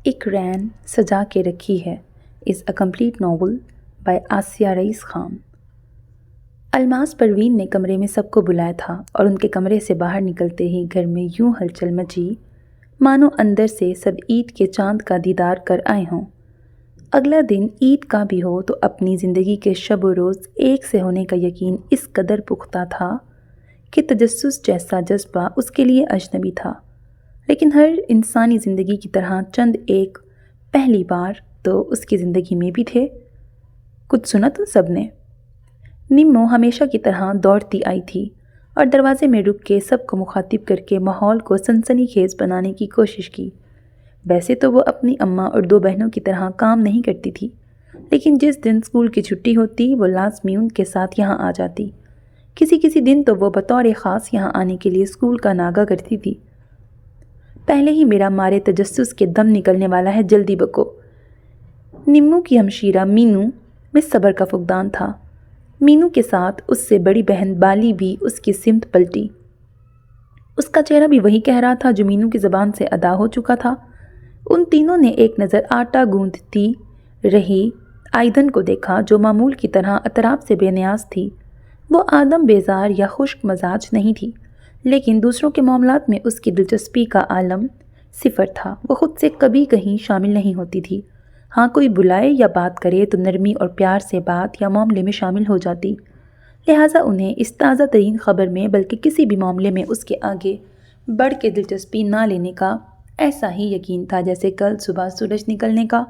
ایک رین سجا کے رکھی ہے is a complete novel by Asia Rais Khan. Almas Parveen نے کمرے میں سب کو بلایا تھا اور ان کے کمرے سے باہر نکلتے ہی گھر میں یوں ہلچل مچی مانو اندر سے سب عید کے چاند کا دیدار کر آئے ہوں۔ اگلا دن عید کا بھی ہو تو اپنی زندگی کے شب و روز ایک سے ہونے کا یقین اس قدر پختہ تھا کہ تجسس جیسا جذبہ اس کے لیے اجنبی تھا، لیکن ہر انسانی زندگی کی طرح چند ایک پہلی بار تو اس کی زندگی میں بھی تھے۔ کچھ سنا تم سب نے؟ نمو ہمیشہ کی طرح دوڑتی آئی تھی اور دروازے میں رک کے سب کو مخاطب کر کے ماحول کو سنسنی خیز بنانے کی کوشش کی۔ ویسے تو وہ اپنی اماں اور دو بہنوں کی طرح کام نہیں کرتی تھی، لیکن جس دن اسکول کی چھٹی ہوتی وہ لازمی ان کے ساتھ یہاں آ جاتی۔ کسی دن تو وہ بطور خاص یہاں آنے کے لیے اسکول کا ناغہ کرتی تھی۔ پہلے ہی میرا مارے تجسس کے دم نکلنے والا ہے، جلدی بکو۔ نمو کی ہمشیرہ مینو میں صبر کا فقدان تھا۔ مینو کے ساتھ اس سے بڑی بہن بالی بھی اس کی سمت پلٹی۔ اس کا چہرہ بھی وہی کہہ رہا تھا جو مینو کی زبان سے ادا ہو چکا تھا۔ ان تینوں نے ایک نظر آٹا گوندتی رہی آئیدن کو دیکھا جو معمول کی طرح اطراف سے بے نیاز تھی۔ وہ آدم بیزار یا خشک مزاج نہیں تھی، لیکن دوسروں کے معاملات میں اس کی دلچسپی کا عالم صفر تھا۔ وہ خود سے کبھی کہیں شامل نہیں ہوتی تھی۔ ہاں کوئی بلائے یا بات کرے تو نرمی اور پیار سے بات یا معاملے میں شامل ہو جاتی، لہٰذا انہیں اس تازہ ترین خبر میں بلکہ کسی بھی معاملے میں اس کے آگے بڑھ کے دلچسپی نہ لینے کا ایسا ہی یقین تھا جیسے کل صبح سورج نکلنے کا۔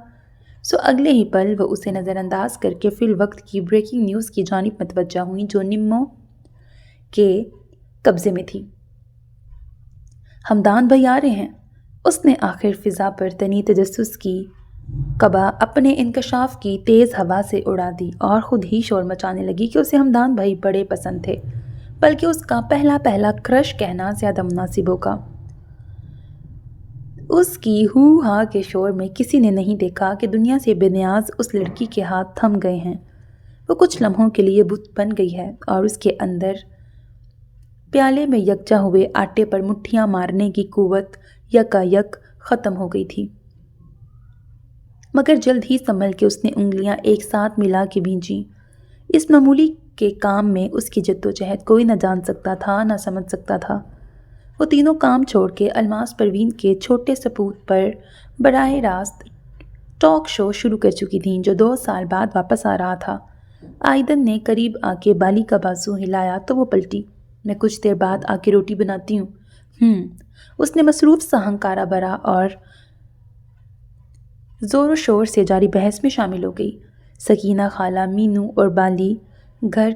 سو اگلے ہی پل وہ اسے نظر انداز کر کے فی الوقت کی بریکنگ نیوز کی جانب متوجہ ہوئیں جو نمو کے قبضے میں تھی۔ ہمدان بھائی آ رہے ہیں۔ اس نے آخر فضا پر تنی تجسس کی قبا اپنے انکشاف کی تیز ہوا سے اڑا دی اور خود ہی شور مچانے لگی کہ اسے ہمدان بھائی بڑے پسند تھے، بلکہ اس کا پہلا کرش کہنا زیادہ مناسب ہوگا۔ اس کی ہو ہا کے شور میں کسی نے نہیں دیکھا کہ دنیا سے بے نیاز اس لڑکی کے ہاتھ تھم گئے ہیں۔ وہ کچھ لمحوں کے لیے بت بن گئی ہے اور اس کے اندر پیالے میں یکجا ہوئے آٹے پر مٹھیاں مارنے کی قوت یکایک ختم ہو گئی تھی، مگر جلد ہی سنبھل کے اس نے انگلیاں ایک ساتھ ملا کے بھیجیں۔ اس معمولی کے کام میں اس کی جدوجہد کوئی نہ جان سکتا تھا نہ سمجھ سکتا تھا۔ وہ تینوں کام چھوڑ کے الماس پروین کے چھوٹے سپوت پر براہ راست ٹاک شو شروع کر چکی تھیں جو 2 سال بعد واپس آ رہا تھا۔ آئیدن نے قریب آ کے بالی کا بازو ہلایا تو وہ پلٹی۔ میں کچھ دیر بعد آ کے روٹی بناتی ہوں۔ اس نے مصروف سا ہنکارا بھرا اور زور و شور سے جاری بحث میں شامل ہو گئی۔ سکینہ خالہ، مینو اور بالی گھر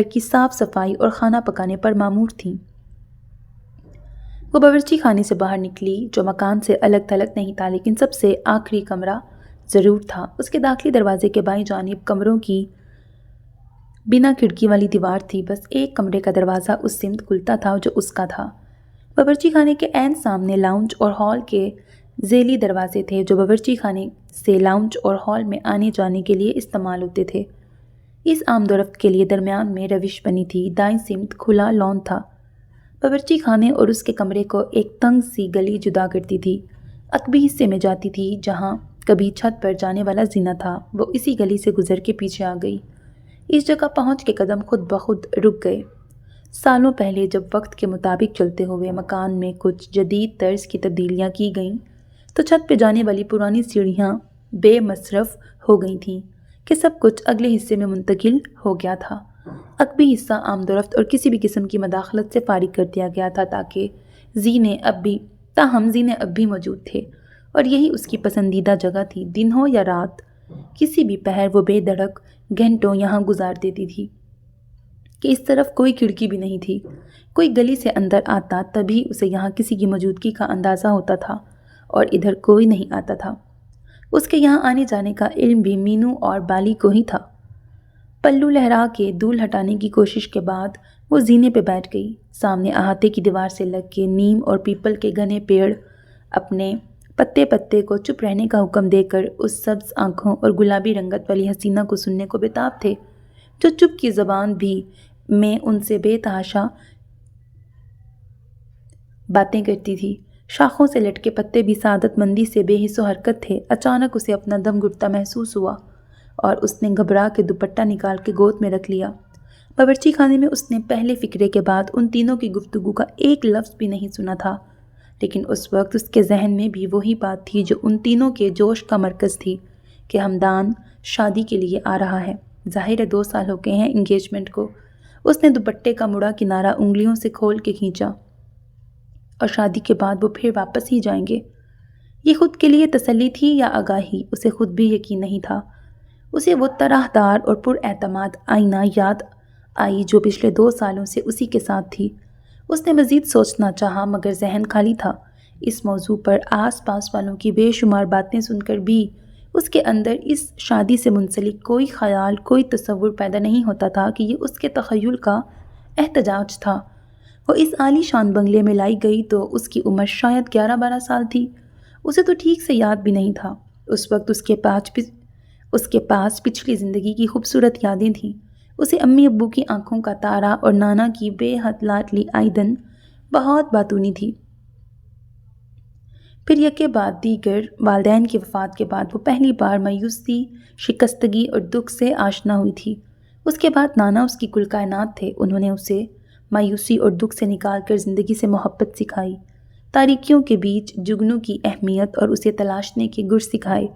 کی صاف صفائی اور کھانا پکانے پر مامور تھیں۔ وہ باورچی خانے سے باہر نکلی جو مکان سے الگ تھلگ نہیں تھا لیکن سب سے آخری کمرہ ضرور تھا۔ اس کے داخلی دروازے کے بائیں جانب کمروں کی بنا کھڑکی والی دیوار تھی، بس ایک کمرے کا دروازہ اس سمت کھلتا تھا جو اس کا تھا۔ باورچی خانے کے عین سامنے لاؤنج اور ہال کے ذیلی دروازے تھے جو باورچی خانے سے لاؤنج اور ہال میں آنے جانے کے لیے استعمال ہوتے تھے۔ اس آمد و رفت کے لیے درمیان میں روش بنی تھی۔ دائیں سمت کھلا لان تھا۔ باورچی خانے اور اس کے کمرے کو ایک تنگ سی گلی جدا کرتی تھی، عقبی حصے میں جاتی تھی جہاں کبھی چھت پر جانے والا زینہ تھا۔ وہ اسی گلی سے گزر کے پیچھے آ گئی۔ اس جگہ پہنچ کے قدم خود بخود رک گئے۔ سالوں پہلے جب وقت کے مطابق چلتے ہوئے مکان میں کچھ جدید طرز کی تبدیلیاں کی گئیں تو چھت پہ جانے والی پرانی سیڑھیاں بے مصرف ہو گئی تھیں کہ سب کچھ اگلے حصے میں منتقل ہو گیا تھا۔ عقبی حصہ آمد و رفت اور کسی بھی قسم کی مداخلت سے فارغ کر دیا گیا تھا تاہم زینے اب بھی موجود تھے اور یہی اس کی پسندیدہ جگہ تھی۔ دن ہو یا رات، کسی بھی پہر وہ بے دھڑک گھنٹوں یہاں گزار دیتی تھی کہ اس طرف کوئی کھڑکی بھی نہیں تھی۔ کوئی گلی سے اندر آتا تبھی اسے یہاں کسی کی موجودگی کا اندازہ ہوتا تھا اور ادھر کوئی نہیں آتا تھا۔ اس کے یہاں آنے جانے کا علم بھی مینو اور بالی کو ہی تھا۔ پلو لہرا کے دھول ہٹانے کی کوشش کے بعد وہ زینے پہ بیٹھ گئی۔ سامنے احاطے کی دیوار سے لگ کے نیم اور پیپل کے گھنے پیڑ اپنے پتے کو چپ رہنے کا حکم دے کر اس سبز آنکھوں اور گلابی رنگت والی حسینہ کو سننے کو بےتاب تھے جو چپ کی زبان بھی میں ان سے بے تحاشا باتیں کرتی تھی۔ شاخوں سے لٹکے پتے بھی سعادت مندی سے بے حس و حرکت تھے۔ اچانک اسے اپنا دم گھٹتا محسوس ہوا اور اس نے گھبرا کے دوپٹہ نکال کے گود میں رکھ لیا۔ باورچی خانے میں اس نے پہلے فقرے کے بعد ان تینوں کی گفتگو کا ایک لفظ بھی نہیں سنا تھا، لیکن اس وقت اس کے ذہن میں بھی وہی بات تھی جو ان تینوں کے جوش کا مرکز تھی کہ ہمدان شادی کے لیے آ رہا ہے۔ ظاہر ہے 2 سال ہو گئے ہیں انگیجمنٹ کو۔ اس نے دوپٹے کا مڑا کنارہ انگلیوں سے کھول کے کھینچا، اور شادی کے بعد وہ پھر واپس ہی جائیں گے۔ یہ خود کے لیے تسلی تھی یا آگاہی، اسے خود بھی یقین نہیں تھا۔ اسے وہ طرح دار اور پر اعتماد آئینہ یاد آئی جو پچھلے 2 سالوں سے اسی کے ساتھ تھی۔ اس نے مزید سوچنا چاہا مگر ذہن خالی تھا۔ اس موضوع پر آس پاس والوں کی بے شمار باتیں سن کر بھی اس کے اندر اس شادی سے منسلک کوئی خیال، کوئی تصور پیدا نہیں ہوتا تھا کہ یہ اس کے تخیل کا احتجاج تھا۔ وہ اس عالی شان بنگلے میں لائی گئی تو اس کی عمر شاید 11-12 سال تھی۔ اسے تو ٹھیک سے یاد بھی نہیں تھا۔ اس وقت اس کے پاس پچھلی زندگی کی خوبصورت یادیں تھیں۔ اسے امی ابو کی آنکھوں کا تارا اور نانا کی بے حد لاڈلی آئیدن بہت باتونی تھی۔ پھر یکے بعد دیگر والدین کی وفات کے بعد وہ پہلی بار مایوسی، شکستگی اور دکھ سے آشنا ہوئی تھی۔ اس کے بعد نانا اس کی کل کائنات تھے۔ انہوں نے اسے مایوسی اور دکھ سے نکال کر زندگی سے محبت سکھائی، تاریکیوں کے بیچ جگنو کی اہمیت اور اسے تلاشنے کے گر سکھائے،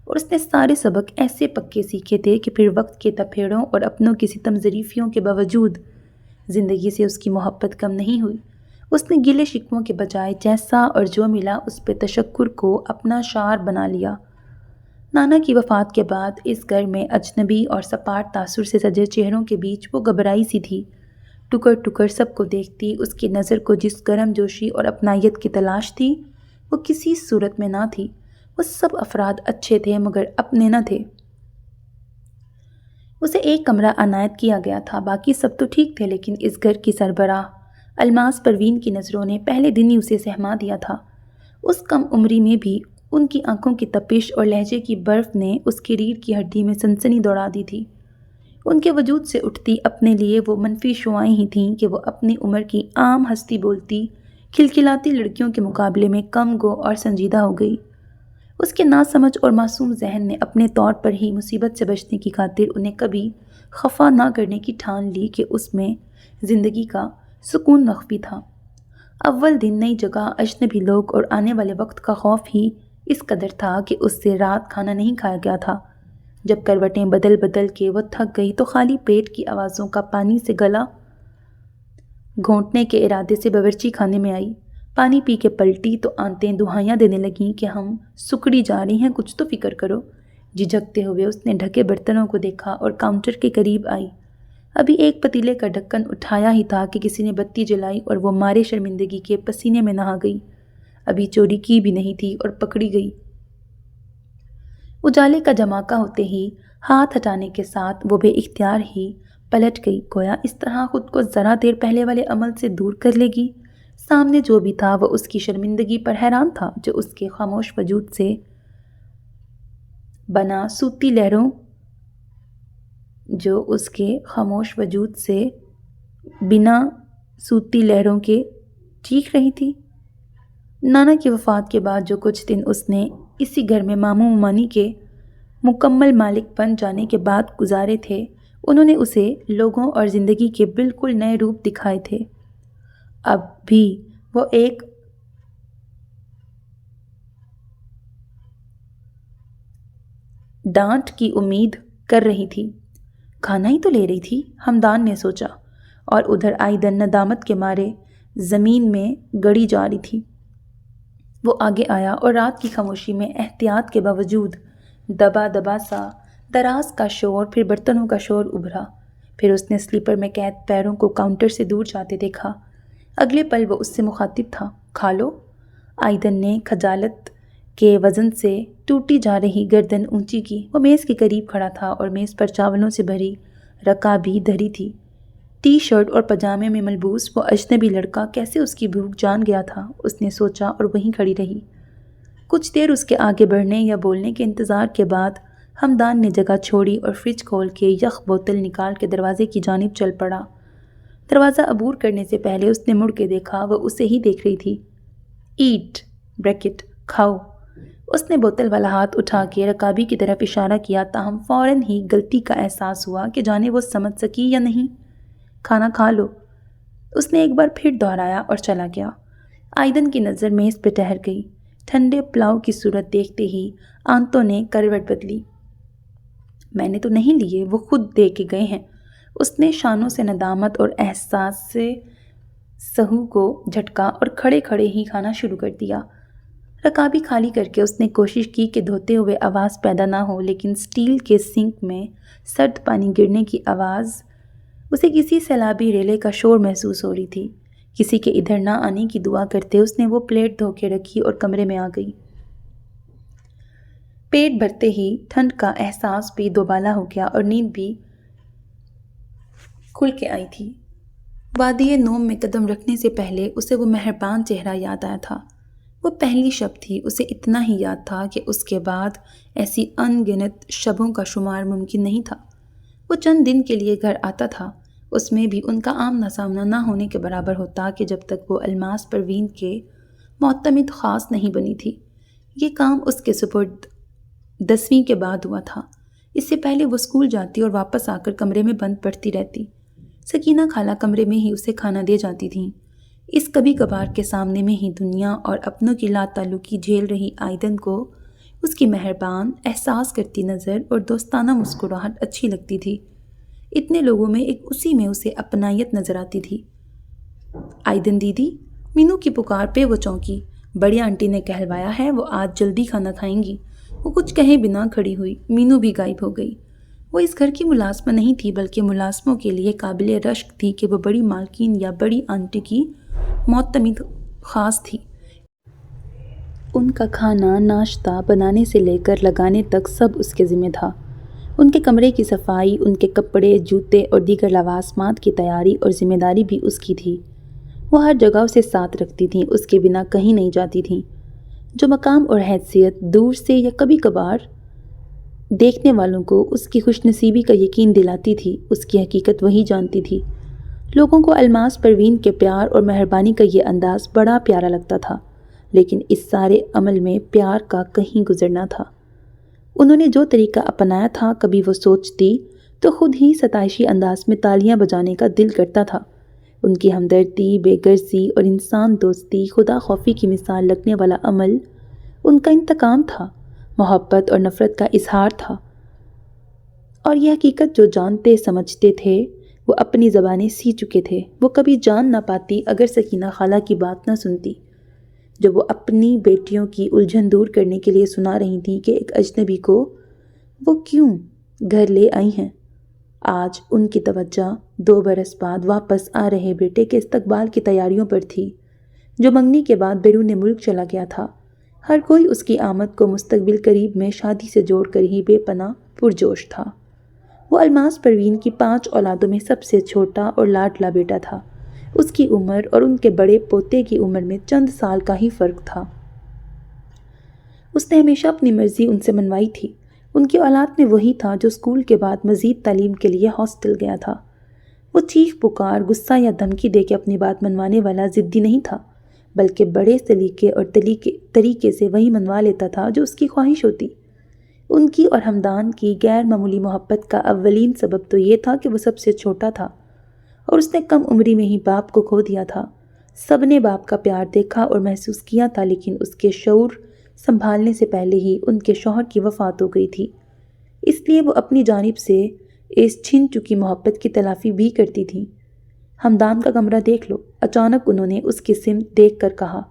اور اس نے سارے سبق ایسے پکے سیکھے تھے کہ پھر وقت کے تپھیڑوں اور اپنوں کی ستم ظریفیوں کے باوجود زندگی سے اس کی محبت کم نہیں ہوئی۔ اس نے گلے شکووں کے بجائے جیسا اور جو ملا اس پہ تشکر کو اپنا شعار بنا لیا۔ نانا کی وفات کے بعد اس گھر میں اجنبی اور سپاٹ تاثر سے سجے چہروں کے بیچ وہ گھبرائی سی تھی، ٹکر ٹکر سب کو دیکھتی۔ اس کی نظر کو جس گرم جوشی اور اپنائیت کی تلاش تھی وہ کسی صورت میں نہ تھی۔ وہ سب افراد اچھے تھے مگر اپنے نہ تھے۔ اسے ایک کمرہ عنایت کیا گیا تھا، باقی سب تو ٹھیک تھے، لیکن اس گھر کی سربراہ الماس پروین کی نظروں نے پہلے دن ہی اسے سہما دیا تھا۔ اس کم عمری میں بھی ان کی آنکھوں کی تپش اور لہجے کی برف نے اس کی ریڑھ کی ہڈی میں سنسنی دوڑا دی تھی۔ ان کے وجود سے اٹھتی اپنے لیے وہ منفی شعائیں ہی تھیں کہ وہ اپنی عمر کی عام ہستی بولتی، کھلکھلاتی لڑکیوں کے مقابلے میں کم گو اور سنجیدہ ہو گئی۔ اس کے ناسمجھ اور معصوم ذہن نے اپنے طور پر ہی مصیبت سے بچنے کی خاطر انہیں کبھی خفا نہ کرنے کی ٹھان لی کہ اس میں زندگی کا سکون مخفی تھا۔ اول دن نئی جگہ، اجنبی لوگ اور آنے والے وقت کا خوف ہی اس قدر تھا کہ اس سے رات کھانا نہیں کھایا گیا تھا۔ جب کروٹیں بدل بدل کے وہ تھک گئی تو خالی پیٹ کی آوازوں کا پانی سے گلا گھونٹنے کے ارادے سے باورچی خانے میں آئی۔ پانی پی کے پلٹی تو آنتیں دہائیاں دینے لگیں کہ ہم سکڑی جا رہی ہیں، کچھ تو فکر کرو۔ جھجکتے ہوئے اس نے ڈھکے برتنوں کو دیکھا اور کاؤنٹر کے قریب آئی۔ ابھی ایک پتیلے کا ڈھکن اٹھایا ہی تھا کہ کسی نے بتی جلائی اور وہ مارے شرمندگی کے پسینے میں نہا گئی۔ ابھی چوری کی بھی نہیں تھی اور پکڑی گئی۔ اجالے کا جھماکہ ہوتے ہی ہاتھ ہٹانے کے ساتھ وہ بے اختیار ہی پلٹ گئی، گویا اس طرح خود کو ذرا دیر پہلے والے عمل سے دور کر لے گی۔ سامنے جو بھی تھا وہ اس کی شرمندگی پر حیران تھا، جو اس کے خاموش وجود سے بنا سوتی لہروں کے چیخ رہی تھی۔ نانا کی وفات کے بعد جو کچھ دن اس نے اسی گھر میں ماموں ممانی کے مکمل مالک بن جانے کے بعد گزارے تھے، انہوں نے اسے لوگوں اور زندگی کے بالکل نئے روپ دکھائے تھے۔ اب بھی وہ ایک ڈانٹ کی امید کر رہی تھی۔ کھانا ہی تو لے رہی تھی، ہمدان نے سوچا، اور ادھر آئیدن ندامت کے مارے زمین میں گڑی جا رہی تھی۔ وہ آگے آیا اور رات کی خاموشی میں احتیاط کے باوجود دبا دبا سا دراز کا شور، پھر برتنوں کا شور ابھرا۔ پھر اس نے سلیپر میں قید پیروں کو کاؤنٹر سے دور جاتے دیکھا۔ اگلے پل وہ اس سے مخاطب تھا۔ کھا لو۔ آئیدن نے خجالت کے وزن سے ٹوٹی جا رہی گردن اونچی کی۔ وہ میز کے قریب کھڑا تھا اور میز پر چاولوں سے بھری رکابی دھری تھی۔ ٹی شرٹ اور پاجامے میں ملبوس وہ اجنبی لڑکا کیسے اس کی بھوک جان گیا تھا، اس نے سوچا اور وہیں کھڑی رہی۔ کچھ دیر اس کے آگے بڑھنے یا بولنے کے انتظار کے بعد ہمدان نے جگہ چھوڑی اور فریج کھول کے یخ بوتل نکال کے دروازے کی جانب چل پڑا۔ دروازہ عبور کرنے سے پہلے اس نے مڑ کے دیکھا، وہ اسے ہی دیکھ رہی تھی۔ ایٹ بریکٹ کھاؤ۔ اس نے بوتل والا ہاتھ اٹھا کے رکابی کی طرف اشارہ کیا، تاہم فوراً ہی غلطی کا احساس ہوا کہ جانے وہ سمجھ سکی یا نہیں۔ کھانا کھا لو، اس نے ایک بار پھر دہرایا اور چلا گیا۔ آئیدن کی نظر میز پہ ٹھہر گئی۔ ٹھنڈے پلاؤ کی صورت دیکھتے ہی آنتوں نے کروٹ بدلی۔ میں نے تو نہیں لیے، وہ خود دے کے گئے ہیں۔ اس نے شانوں سے ندامت اور احساس سے سہو کو جھٹکا اور کھڑے کھڑے ہی کھانا شروع کر دیا۔ رکابی خالی کر کے اس نے کوشش کی کہ دھوتے ہوئے آواز پیدا نہ ہو، لیکن سٹیل کے سنک میں سرد پانی گرنے کی آواز اسے کسی سیلابی ریلے کا شور محسوس ہو رہی تھی۔ کسی کے ادھر نہ آنے کی دعا کرتے اس نے وہ پلیٹ دھو کے رکھی اور کمرے میں آ گئی۔ پیٹ بھرتے ہی ٹھنڈ کا احساس بھی دوبالا ہو گیا اور نیند بھی کھل کے آئی تھی۔ وادی نوم میں قدم رکھنے سے پہلے اسے وہ مہربان چہرہ یاد آیا تھا۔ وہ پہلی شب تھی، اسے اتنا ہی یاد تھا کہ اس کے بعد ایسی ان گنت شبوں کا شمار ممکن نہیں تھا۔ وہ چند دن کے لیے گھر آتا تھا، اس میں بھی ان کا آمنا سامنا نہ ہونے کے برابر ہوتا کہ جب تک وہ الماس پروین کے معتمد خاص نہیں بنی تھی۔ یہ کام اس کے سپرد 10ویں کے بعد ہوا تھا۔ اس سے پہلے وہ اسکول جاتی اور واپس آ کر کمرے میں بند پڑتی رہتی۔ سکینہ خالہ کمرے میں ہی اسے کھانا دے جاتی تھیں۔ اس کبھی کبھار کے سامنے میں ہی دنیا اور اپنوں کی لا تعلقی جھیل رہی آئیدن کو اس کی مہربان احساس کرتی نظر اور دوستانہ مسکراہٹ اچھی لگتی تھی۔ اتنے لوگوں میں ایک اسی میں اسے اپنائیت نظر آتی تھی۔ آئیدن دیدی، مینو کی پکار پہ وہ چونکی۔ بڑی آنٹی نے کہلوایا ہے وہ آج جلدی کھانا کھائیں گی۔ وہ کچھ کہے بنا کھڑی ہوئی۔ مینو بھی غائب ہو گئی۔ وہ اس گھر کی ملازمہ نہیں تھی، بلکہ ملازموں کے لیے قابل رشک تھی کہ وہ بڑی مالکین یا بڑی آنٹی کی معتمد خاص تھی۔ ان کا کھانا ناشتہ بنانے سے لے کر لگانے تک سب اس کے ذمہ تھا۔ ان کے کمرے کی صفائی، ان کے کپڑے، جوتے اور دیگر لوازمات کی تیاری اور ذمہ داری بھی اس کی تھی۔ وہ ہر جگہ اسے ساتھ رکھتی تھیں، اس کے بنا کہیں نہیں جاتی تھیں۔ جو مقام اور حیثیت دور سے یا کبھی کبھار دیکھنے والوں کو اس کی خوش نصیبی کا یقین دلاتی تھی، اس کی حقیقت وہی جانتی تھی۔ لوگوں کو الماس پروین کے پیار اور مہربانی کا یہ انداز بڑا پیارا لگتا تھا، لیکن اس سارے عمل میں پیار کا کہیں گزرنا تھا۔ انہوں نے جو طریقہ اپنایا تھا، کبھی وہ سوچتی تو خود ہی ستائشی انداز میں تالیاں بجانے کا دل کرتا تھا۔ ان کی ہمدردی، بے غرضی اور انسان دوستی، خدا خوفی کی مثال لگنے والا عمل ان کا انتقام تھا، محبت اور نفرت کا اظہار تھا۔ اور یہ حقیقت جو جانتے سمجھتے تھے وہ اپنی زبانیں سی چکے تھے۔ وہ کبھی جان نہ پاتی اگر سکینہ خالہ کی بات نہ سنتی، جو وہ اپنی بیٹیوں کی الجھن دور کرنے کے لیے سنا رہی تھیں کہ ایک اجنبی کو وہ کیوں گھر لے آئی ہیں۔ آج ان کی توجہ 2 برس بعد واپس آ رہے بیٹے کے استقبال کی تیاریوں پر تھی، جو منگنی کے بعد بیرون ملک چلا گیا تھا۔ ہر کوئی اس کی آمد کو مستقبل قریب میں شادی سے جوڑ کر ہی بے پناہ پرجوش تھا۔ وہ الماس پروین کی 5 اولادوں میں سب سے چھوٹا اور لاڈلا بیٹا تھا۔ اس کی عمر اور ان کے بڑے پوتے کی عمر میں چند سال کا ہی فرق تھا۔ اس نے ہمیشہ اپنی مرضی ان سے منوائی تھی۔ ان کی اولاد میں وہی تھا جو اسکول کے بعد مزید تعلیم کے لیے ہاسٹل گیا تھا۔ وہ چیخ پکار، غصہ یا دھمکی دے کے اپنی بات منوانے والا ضدی نہیں تھا، بلکہ بڑے سلیقے اور طریقے سے وہی منوا لیتا تھا جو اس کی خواہش ہوتی۔ ان کی اور ہمدان کی غیر معمولی محبت کا اولین سبب تو یہ تھا کہ وہ سب سے چھوٹا تھا اور اس نے کم عمری میں ہی باپ کو کھو دیا تھا۔ سب نے باپ کا پیار دیکھا اور محسوس کیا تھا، لیکن اس کے شعور سنبھالنے سے پہلے ہی ان کے شوہر کی وفات ہو گئی تھی۔ اس لیے وہ اپنی جانب سے اس چھن چکی محبت کی تلافی بھی کرتی تھی۔ ہمدان کا کمرہ دیکھ لو، اچانک انہوں نے اس کی سمت دیکھ کر کہا۔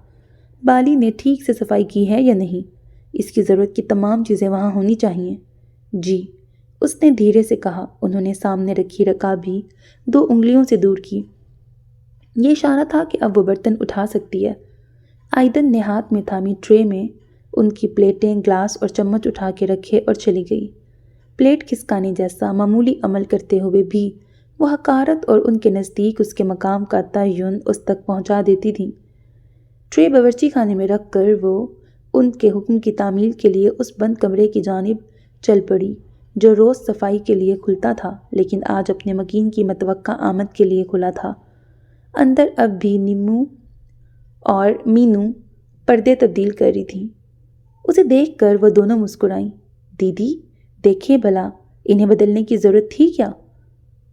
بالی نے ٹھیک سے صفائی کی ہے یا نہیں؟ اس کی ضرورت کی تمام چیزیں وہاں ہونی چاہیے۔ جی، اس نے دھیرے سے کہا۔ انہوں نے سامنے رکھی رکابی 2 انگلیوں سے دور کی۔ یہ اشارہ تھا کہ اب وہ برتن اٹھا سکتی ہے۔ آئیدن نے ہاتھ میں تھامی ٹرے میں ان کی پلیٹیں، گلاس اور چمچ اٹھا کے رکھے اور چلی گئی۔ پلیٹ کھسکانے جیسا معمولی عمل کرتے ہوئے بھی وہ حقارت اور ان کے نزدیک اس کے مقام کا تعین اس تک پہنچا دیتی تھی۔ ٹرے باورچی خانے میں رکھ کر وہ ان کے حکم کی تعمیل کے لیے اس بند کمرے کی جانب چل پڑی، جو روز صفائی کے لیے کھلتا تھا لیکن آج اپنے مکین کی متوقع آمد کے لیے کھلا تھا۔ اندر اب بھی نیمو اور مینو پردے تبدیل کر رہی تھیں۔ اسے دیکھ کر وہ دونوں مسکرائیں۔ دیدی دیکھیں بھلا، انہیں بدلنے کی ضرورت تھی کیا؟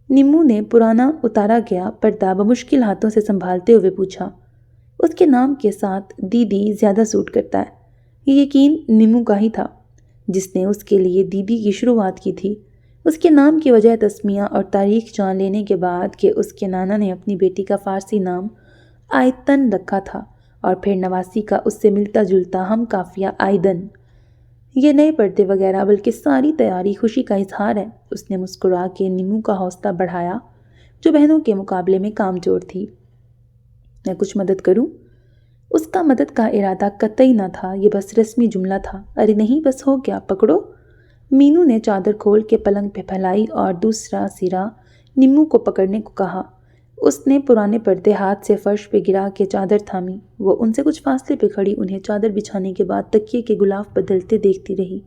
نمو نے پرانا اتارا گیا پردہ بمشکل ہاتھوں سے سنبھالتے ہوئے پوچھا۔ اس کے نام کے ساتھ دیدی زیادہ سوٹ کرتا ہے۔ یہ یقین نمو کا ہی تھا جس نے اس کے لیے دیدی کی شروعات کی تھی۔ اس کے نام کی وجہ تسمیہ اور تاریخ جان لینے کے بعد کہ اس کے نانا نے اپنی بیٹی کا فارسی نام آیتن رکھا تھا اور پھر نواسی کا اس سے ملتا جلتا ہم قافیہ آئیدن۔ یہ نئے پردے وغیرہ بلکہ ساری تیاری خوشی کا اظہار ہے۔ اس نے مسکرا کے نمو کا حوصلہ بڑھایا جو بہنوں کے مقابلے میں کامزور تھی۔ میں کچھ مدد کروں؟ اس کا مدد کا ارادہ قطعی نہ تھا، یہ بس رسمی جملہ تھا۔ ارے نہیں، بس ہو گیا، پکڑو۔ مینو نے چادر کھول کے پلنگ پہ پھیلائی اور دوسرا سرا نمو کو پکڑنے کو کہا۔ اس نے پرانے پردے ہاتھ سے فرش پہ گرا کے چادر تھامی۔ وہ ان سے کچھ فاصلے پہ کھڑی انہیں چادر بچھانے کے بعد تکیے کے غلاف بدلتے دیکھتی رہی۔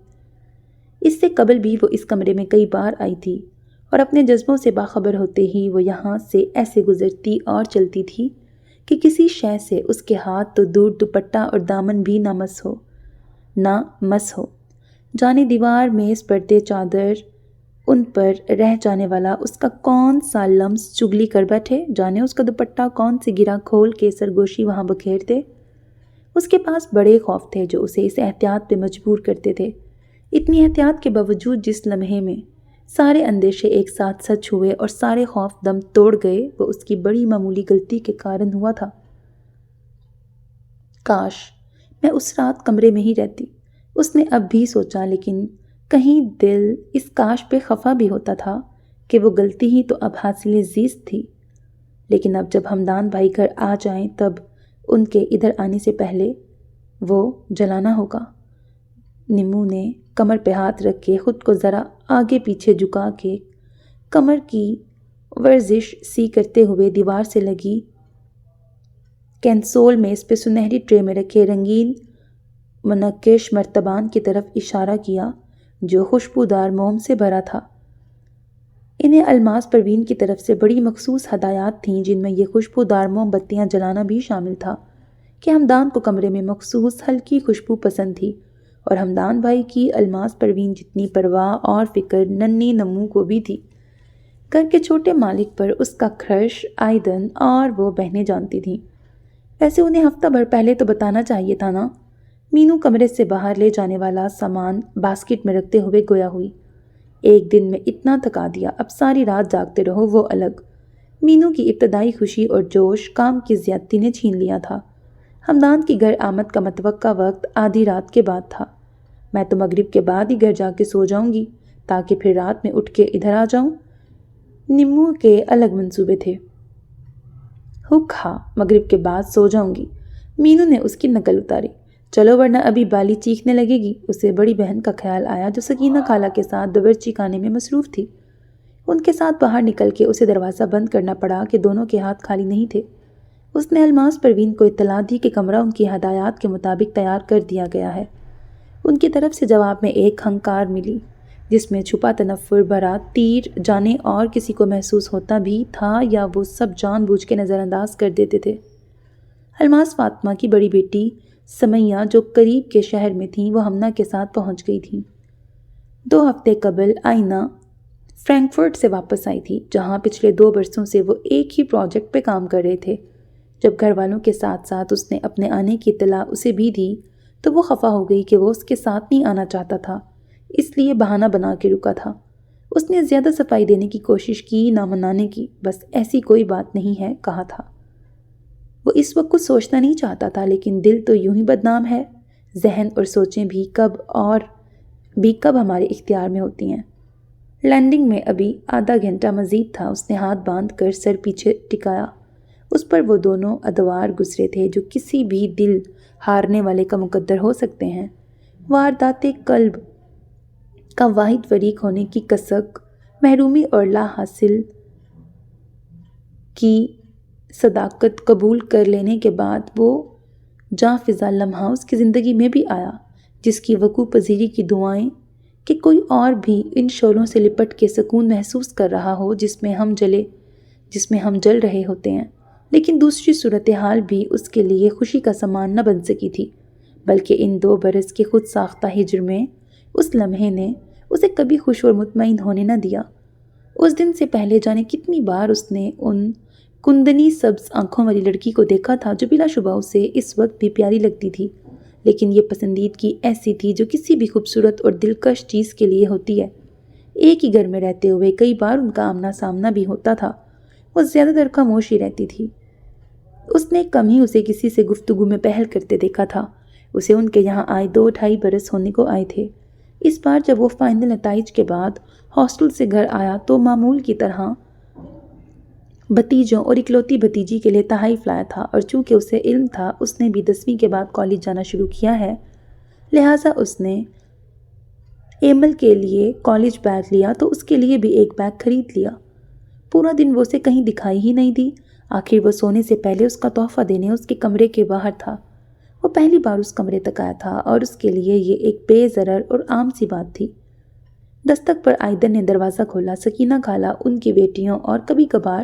اس سے قبل بھی وہ اس کمرے میں کئی بار آئی تھی اور اپنے جذبوں سے باخبر ہوتے ہی وہ یہاں سے ایسے گزرتی اور چلتی تھی کہ کسی شے سے اس کے ہاتھ تو دور دوپٹہ اور دامن بھی نہ مس ہو۔ جانے دیوار، میز، پردے، چادر، ان پر رہ جانے والا اس کا کون سا لمس چگلی کر بیٹھے، جانے اس کا دوپٹہ کون سی گرہ کھول کے سرگوشی وہاں بکھیر دے۔ اس کے پاس بڑے خوف تھے جو اسے اس احتیاط پہ مجبور کرتے تھے۔ اتنی احتیاط کے باوجود جس لمحے میں سارے اندیشے ایک ساتھ سچ ہوئے اور سارے خوف دم توڑ گئے وہ اس کی بڑی معمولی غلطی کے کارن ہوا تھا۔ کاش میں اس رات کمرے میں ہی رہتی، اس نے اب بھی سوچا، لیکن کہیں دل اس کاش پہ خفا بھی ہوتا تھا کہ وہ غلطی ہی تو اب حاصل زیست تھی۔ لیکن اب جب ہمدان بھائی گھر آ جائیں تب ان کے ادھر آنے سے پہلے وہ جلانا ہوگا۔ نمو نے کمر پہ ہاتھ رکھ کے خود کو ذرا آگے پیچھے جھکا کے کمر کی ورزش سی کرتے ہوئے دیوار سے لگی کینسول میں اس پہ سنہری ٹرے میں رکھے رنگین منقش مرتبان کی طرف اشارہ کیا جو خوشبودار موم سے بھرا تھا۔ انہیں الماس پروین کی طرف سے بڑی مخصوص ہدایات تھیں جن میں یہ خوشبودار موم بتیاں جلانا بھی شامل تھا کہ ہمدان کو کمرے میں مخصوص ہلکی خوشبو پسند تھی اور ہمدان بھائی کی الماس پروین جتنی پرواہ اور فکر ننھی نمو کو بھی تھی۔ گھر کے چھوٹے مالک پر اس کا کرش آئیدن اور وہ بہنیں جانتی تھیں۔ ویسے انہیں ہفتہ بھر پہلے تو بتانا چاہیے تھا نا۔ مینو کمرے سے باہر لے جانے والا سامان باسکٹ میں رکھتے ہوئے گویا ہوئی۔ ایک دن میں اتنا تھکا دیا، اب ساری رات جاگتے رہو، وہ الگ۔ مینو کی ابتدائی خوشی اور جوش کام کی زیادتی نے چھین لیا تھا۔ ہمدان کی گھر آمد کا متوقع وقت آدھی رات کے بعد تھا۔ میں تو مغرب کے بعد ہی گھر جا کے سو جاؤں گی تاکہ پھر رات میں اٹھ کے ادھر آ جاؤں۔ نمو کے الگ منصوبے تھے۔ ہک ہا، مغرب کے بعد سو جاؤں گی۔ مینو نے اس کی نقل اتاری۔ چلو ورنہ ابھی بالی چیخنے لگے گی۔ اسے بڑی بہن کا خیال آیا جو سکینہ خالہ کے ساتھ باورچی خانے میں مصروف تھی۔ ان کے ساتھ باہر نکل کے اسے دروازہ بند کرنا پڑا کہ دونوں کے ہاتھ خالی نہیں تھے۔ اس نے الماس پروین کو اطلاع دی کہ کمرہ ان کی ہدایات کے مطابق تیار کر دیا گیا ہے۔ ان کی طرف سے جواب میں ایک ہنکار ملی جس میں چھپا تنفر بھرا تیر جانے اور کسی کو محسوس ہوتا بھی تھا یا وہ سب جان بوجھ کے نظر انداز کر دیتے تھے۔ الماس فاطمہ کی بڑی بیٹی سمیہ جو قریب کے شہر میں تھیں وہ ہمنا کے ساتھ پہنچ گئی تھیں۔ 2 ہفتے قبل آئینہ فرینکفرٹ سے واپس آئی تھی جہاں پچھلے 2 برسوں سے وہ ایک ہی پروجیکٹ پہ کام کر رہے تھے۔ جب گھر والوں کے ساتھ ساتھ اس نے اپنے آنے کی اطلاع اسے بھی دی تو وہ خفا ہو گئی کہ وہ اس کے ساتھ نہیں آنا چاہتا تھا، اس لیے بہانہ بنا کے رکا تھا۔ اس نے زیادہ صفائی دینے کی کوشش کی، نہ منانے کی، بس ایسی کوئی بات نہیں ہے کہا تھا۔ وہ اس وقت کچھ سوچنا نہیں چاہتا تھا لیکن دل تو یوں ہی بدنام ہے، ذہن اور سوچیں بھی کب ہمارے اختیار میں ہوتی ہیں۔ لینڈنگ میں ابھی آدھا گھنٹہ مزید تھا۔ اس نے ہاتھ باندھ کر سر پیچھے ٹکایا۔ اس پر وہ دونوں ادوار گزرے تھے جو کسی بھی دل ہارنے والے کا مقدر ہو سکتے ہیں۔ واردات قلب کا واحد فریق ہونے کی کسک، محرومی اور لا حاصل کی صداقت قبول کر لینے کے بعد وہ جاں فضا لمحہ اس کی زندگی میں بھی آیا جس کی وقوع پذیری کی دعائیں کہ کوئی اور بھی ان شعلوں سے لپٹ کے سکون محسوس کر رہا ہو جس میں ہم جل رہے ہوتے ہیں۔ لیکن دوسری صورتحال بھی اس کے لیے خوشی کا سامان نہ بن سکی تھی، بلکہ ان 2 برس کے خود ساختہ ہجر میں اس لمحے نے اسے کبھی خوش اور مطمئن ہونے نہ دیا۔ اس دن سے پہلے جانے کتنی بار اس نے ان کندنی سبز آنکھوں والی لڑکی کو دیکھا تھا جو بلا شبہ اسے اس وقت بھی پیاری لگتی تھی، لیکن یہ پسندیدگی ایسی تھی جو کسی بھی خوبصورت اور دلکش چیز کے لیے ہوتی ہے۔ ایک ہی گھر میں رہتے ہوئے کئی بار ان کا آمنا سامنا بھی ہوتا تھا۔ وہ زیادہ تر خاموش ہی رہتی تھی۔ اس نے کم ہی اسے کسی سے گفتگو میں پہل کرتے دیکھا تھا۔ اسے ان کے یہاں آئے 2-2.5 برس ہونے کو آئے تھے۔ اس بار جب وہ فائنل نتائج کے بعد ہاسٹل سے گھر آیا تو معمول کی طرح بھتیجوں اور اکلوتی بھتیجی کے لیے تحائف لایا تھا، اور چونکہ اسے علم تھا اس نے بھی 10ویں کے بعد کالج جانا شروع کیا ہے، لہٰذا اس نے ایمل کے لیے کالج بیگ لیا تو اس کے لیے بھی ایک بیگ خرید لیا۔ پورا دن وہ اسے کہیں دکھائی ہی نہیں دی۔ آخر وہ سونے سے پہلے اس کا تحفہ دینے اس کے کمرے کے باہر تھا۔ وہ پہلی بار اس کمرے تک آیا تھا اور اس کے لیے یہ ایک بے ضرر اور عام سی بات تھی۔ دستک پر آئدن نے دروازہ کھولا۔ سکینہ خالہ، ان کی بیٹیوں اور کبھی کبھار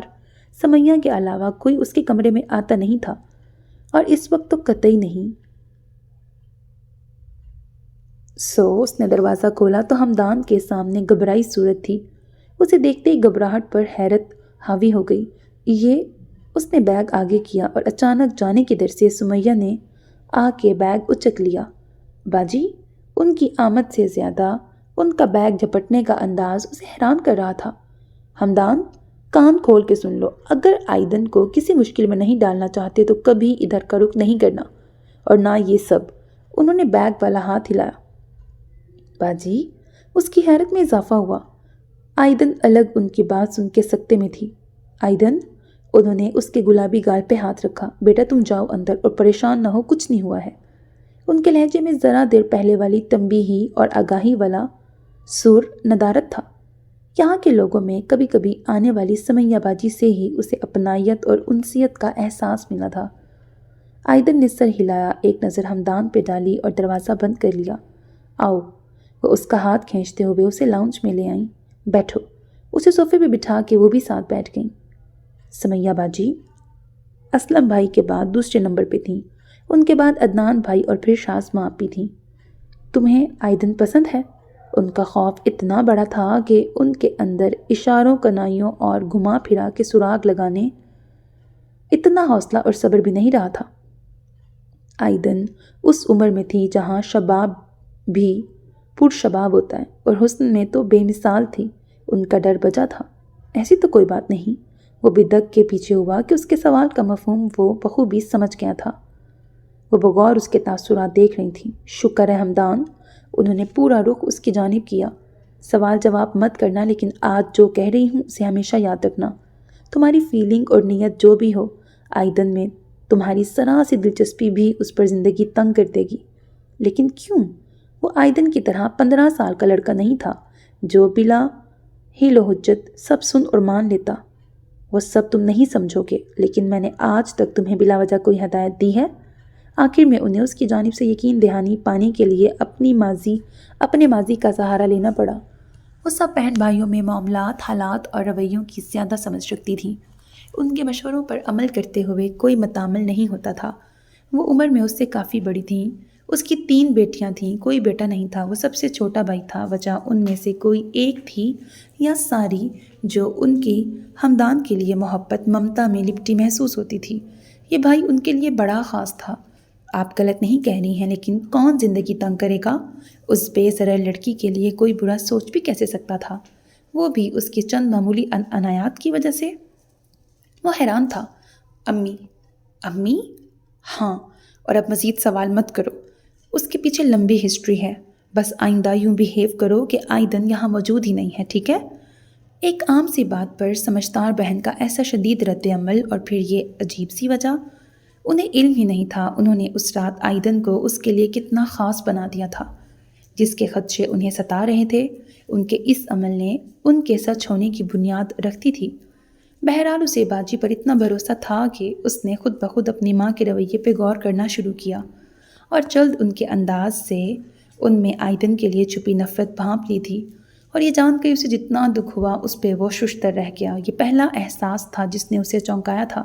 سمیہ کے علاوہ کوئی اس کے کمرے میں آتا نہیں تھا، اور اس وقت تو قطعی نہیں۔ اس نے دروازہ کھولا تو ہمدان کے سامنے گھبرائی صورت تھی۔ اسے دیکھتے ہی گھبراہٹ پر حیرت حاوی ہو گئی۔ اس نے بیگ آگے کیا اور اچانک جانے کی در سے سمیہ نے آ کے بیگ اچک لیا۔ باجی، ان کی آمد سے زیادہ ان کا بیگ جھپٹنے کا انداز اسے حیران کر رہا تھا۔ ہمدان، کان کھول کے سن لو، اگر آئدن کو کسی مشکل میں نہیں ڈالنا چاہتے تو کبھی ادھر کا رخ نہیں کرنا، اور نہ یہ سب۔ انہوں نے بیگ والا ہاتھ ہلایا۔ باجی، اس کی حیرت میں اضافہ ہوا۔ آئدن الگ ان کی بات سن کے سکتے میں تھی۔ آئدن، انہوں نے اس کے گلابی گال پہ ہاتھ رکھا، بیٹا تم جاؤ اندر اور پریشان نہ ہو، کچھ نہیں ہوا ہے۔ ان کے لہجے میں ذرا دیر پہلے والی تنبیہی اور آگاہی والا سر ندارت تھا۔ یہاں کے لوگوں میں کبھی کبھی آنے والی سمیہ باجی سے ہی اسے اپنائیت اور انسیت کا احساس ملا تھا۔ آئدن نے سر ہلایا، ایک نظر ہمدان پہ ڈالی اور دروازہ بند کر لیا۔ آؤ، وہ اس کا ہاتھ کھینچتے ہوئے اسے لاؤنج میں لے آئیں۔ بیٹھو۔ اسے صوفے پہ بٹھا کے وہ بھی ساتھ بیٹھ گئیں۔ سمیہ باجی اسلم بھائی کے بعد دوسرے نمبر پہ تھیں، ان کے بعد عدنان بھائی اور پھر شازماں آپی تھیں۔ تمہیں آئدن پسند ہے؟ ان کا خوف اتنا بڑا تھا کہ ان کے اندر اشاروں، کنائیوں اور گھما پھرا کے سراغ لگانے اتنا حوصلہ اور صبر بھی نہیں رہا تھا۔ آئدن اس عمر میں تھی جہاں شباب بھی پرشباب ہوتا ہے، اور حسن میں تو بے مثال تھی۔ ان کا ڈر بجا تھا۔ ایسی تو کوئی بات نہیں۔ وہ بدک کے پیچھے ہوا کہ اس کے سوال کا مفہوم وہ بخوبی سمجھ گیا تھا۔ وہ بغور اس کے تاثرات دیکھ رہی تھیں۔ شکر ہے ہمدان، انہوں نے پورا رخ اس کی جانب کیا۔ سوال جواب مت کرنا، لیکن آج جو کہہ رہی ہوں اسے ہمیشہ یاد رکھنا۔ تمہاری فیلنگ اور نیت جو بھی ہو، آئدن میں تمہاری ذرا سی دلچسپی بھی اس پر زندگی تنگ کر دے گی۔ لیکن کیوں؟ وہ آئدن کی طرح 15 سال کا لڑکا نہیں تھا جو بلا حیل و حجت سب سن اور مان لیتا۔ وہ سب تم نہیں سمجھو گے، لیکن میں نے آج تک تمہیں بلا وجہ کوئی ہدایت دی ہے؟ آخر میں انہیں اس کی جانب سے یقین دہانی پانے کے لیے اپنے ماضی کا سہارا لینا پڑا۔ وہ سب بہن بھائیوں میں معاملات، حالات اور رویوں کی زیادہ سمجھ رکھتی تھیں۔ ان کے مشوروں پر عمل کرتے ہوئے کوئی متعامل نہیں ہوتا تھا۔ وہ عمر میں اس سے کافی بڑی تھیں۔ اس کی 3 بیٹیاں تھیں، کوئی بیٹا نہیں تھا۔ وہ سب سے چھوٹا بھائی تھا۔ وجہ ان میں سے کوئی ایک تھی یا ساری جو ان کی ہمدان کے لیے محبت، ممتا میں لپٹی محسوس ہوتی تھی۔ یہ بھائی ان کے لیے بڑا خاص تھا۔ آپ غلط نہیں کہہ رہی ہیں، لیکن کون زندگی تنگ کرے گا؟ اس بے ضرر لڑکی کے لیے کوئی برا سوچ بھی کیسے سکتا تھا؟ وہ بھی اس کی چند معمولی عنایات کی وجہ سے؟ وہ حیران تھا۔ امی؟ ہاں، اور اب مزید سوال مت کرو۔ اس کے پیچھے لمبی ہسٹری ہے۔ بس آئندہ یوں بیہیو کرو کہ آئدن یہاں موجود ہی نہیں ہے، ٹھیک ہے؟ ایک عام سی بات پر سمجھدار بہن کا ایسا شدید رد عمل، اور پھر یہ عجیب سی وجہ۔ انہیں علم ہی نہیں تھا انہوں نے اس رات آئدن کو اس کے لیے کتنا خاص بنا دیا تھا۔ جس کے خدشے انہیں ستا رہے تھے، ان کے اس عمل نے ان کے سچ ہونے کی بنیاد رکھتی تھی۔ بہرحال اسے باجی پر اتنا بھروسہ تھا کہ اس نے خود بخود اپنی ماں کے رویے پہ غور کرنا شروع کیا، اور جلد ان کے انداز سے ان میں آئدن کے لیے چھپی نفرت بھانپ لی تھی۔ اور یہ جان کے اسے جتنا دکھ ہوا اس پہ وہ ششتر رہ گیا۔ یہ پہلا احساس تھا جس نے اسے چونکایا تھا۔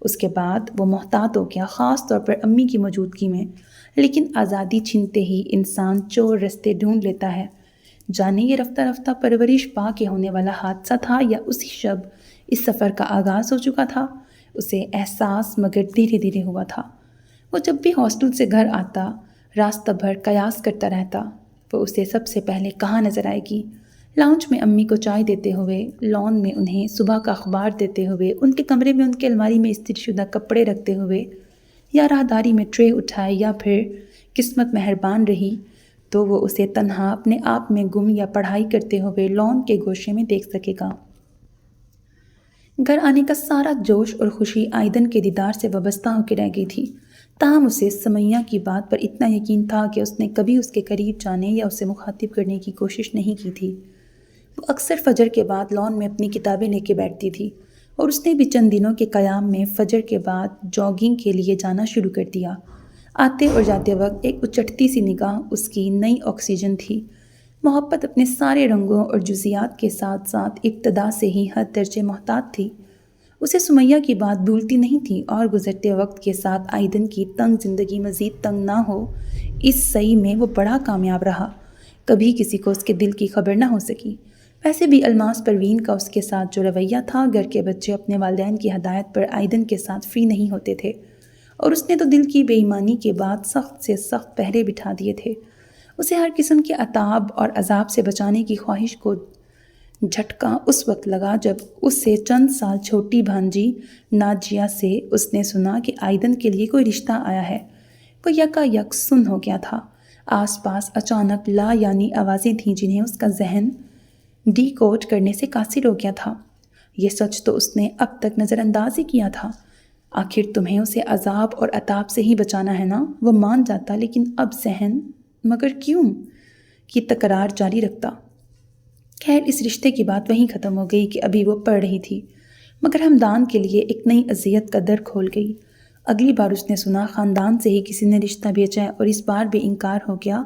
اس کے بعد وہ محتاط ہو گیا، خاص طور پر امی کی موجودگی میں۔ لیکن آزادی چھنتے ہی انسان چور رستے ڈھونڈ لیتا ہے۔ جانے یہ رفتہ رفتہ پرورش پا کے ہونے والا حادثہ تھا یا اسی شب اس سفر کا آغاز ہو چکا تھا، اسے احساس مگر دھیرے دھیرے ہوا تھا۔ وہ جب بھی ہاسٹل سے گھر آتا، راستہ بھر قیاس کرتا رہتا، وہ اسے سب سے پہلے کہاں نظر آئے گی؟ لاؤنج میں امی کو چائے دیتے ہوئے، لان میں انہیں صبح کا اخبار دیتے ہوئے، ان کے کمرے میں ان کے الماری میں استری شدہ کپڑے رکھتے ہوئے، یا راہداری میں ٹرے اٹھائے، یا پھر قسمت مہربان رہی تو وہ اسے تنہا اپنے آپ میں گم یا پڑھائی کرتے ہوئے لان کے گوشے میں دیکھ سکے گا۔ گھر آنے کا سارا جوش اور خوشی آئیدن کے دیدار سے وابستہ ہو کے رہ گئی تھی، تاہم اسے سمیہ کی بات پر اتنا یقین تھا کہ اس نے کبھی اس کے قریب جانے یا اسے مخاطب کرنے کی کوشش نہیں کی تھی۔ وہ اکثر فجر کے بعد لان میں اپنی کتابیں لے کے بیٹھتی تھی، اور اس نے بھی چند دنوں کے قیام میں فجر کے بعد جاگنگ کے لیے جانا شروع کر دیا۔ آتے اور جاتے وقت ایک اچٹتی سی نگاہ اس کی نئی آکسیجن تھی۔ محبت اپنے سارے رنگوں اور جزیات کے ساتھ ساتھ ابتدا سے ہی حد درجے محتاط تھی۔ اسے سمیہ کی بات بھولتی نہیں تھی، اور گزرتے وقت کے ساتھ آئیدن کی تنگ زندگی مزید تنگ نہ ہو، اس سعی میں وہ بڑا کامیاب رہا۔ کبھی کسی کو اس کے دل کی خبر نہ ہو سکی۔ ویسے بھی الماس پروین کا اس کے ساتھ جو رویہ تھا، گھر کے بچے اپنے والدین کی ہدایت پر آئیدن کے ساتھ فری نہیں ہوتے تھے، اور اس نے تو دل کی بے ایمانی کے بعد سخت سے سخت پہرے بٹھا دیے تھے۔ اسے ہر قسم کے عذاب اور عذاب سے بچانے کی خواہش کو جھٹکا اس وقت لگا جب اس سے چند سال چھوٹی بھانجی ناجیہ سے اس نے سنا کہ آئیدن کے لیے کوئی رشتہ آیا ہے۔ وہ یکا یک سن ہو گیا تھا۔ آس پاس اچانک لا یعنی آوازیں تھیں جنہیں اس کا ذہن ڈی کوڈ کرنے سے قاصر ہو گیا تھا۔ یہ سچ تو اس نے اب تک نظر انداز ہی کیا تھا۔ آخر تمہیں اسے عذاب اور عطاب سے ہی بچانا ہے نا؟ وہ مان جاتا، لیکن اب ذہن مگر کیوں کی تکرار جاری رکھتا۔ خیر، اس رشتے کی بات وہیں ختم ہو گئی کہ ابھی وہ پڑھ رہی تھی، مگر ہمدان کے لیے ایک نئی اذیت کا در کھول گئی۔ اگلی بار اس نے سنا خاندان سے ہی کسی نے رشتہ بھیجا ہے، اور اس بار بھی انکار ہو گیا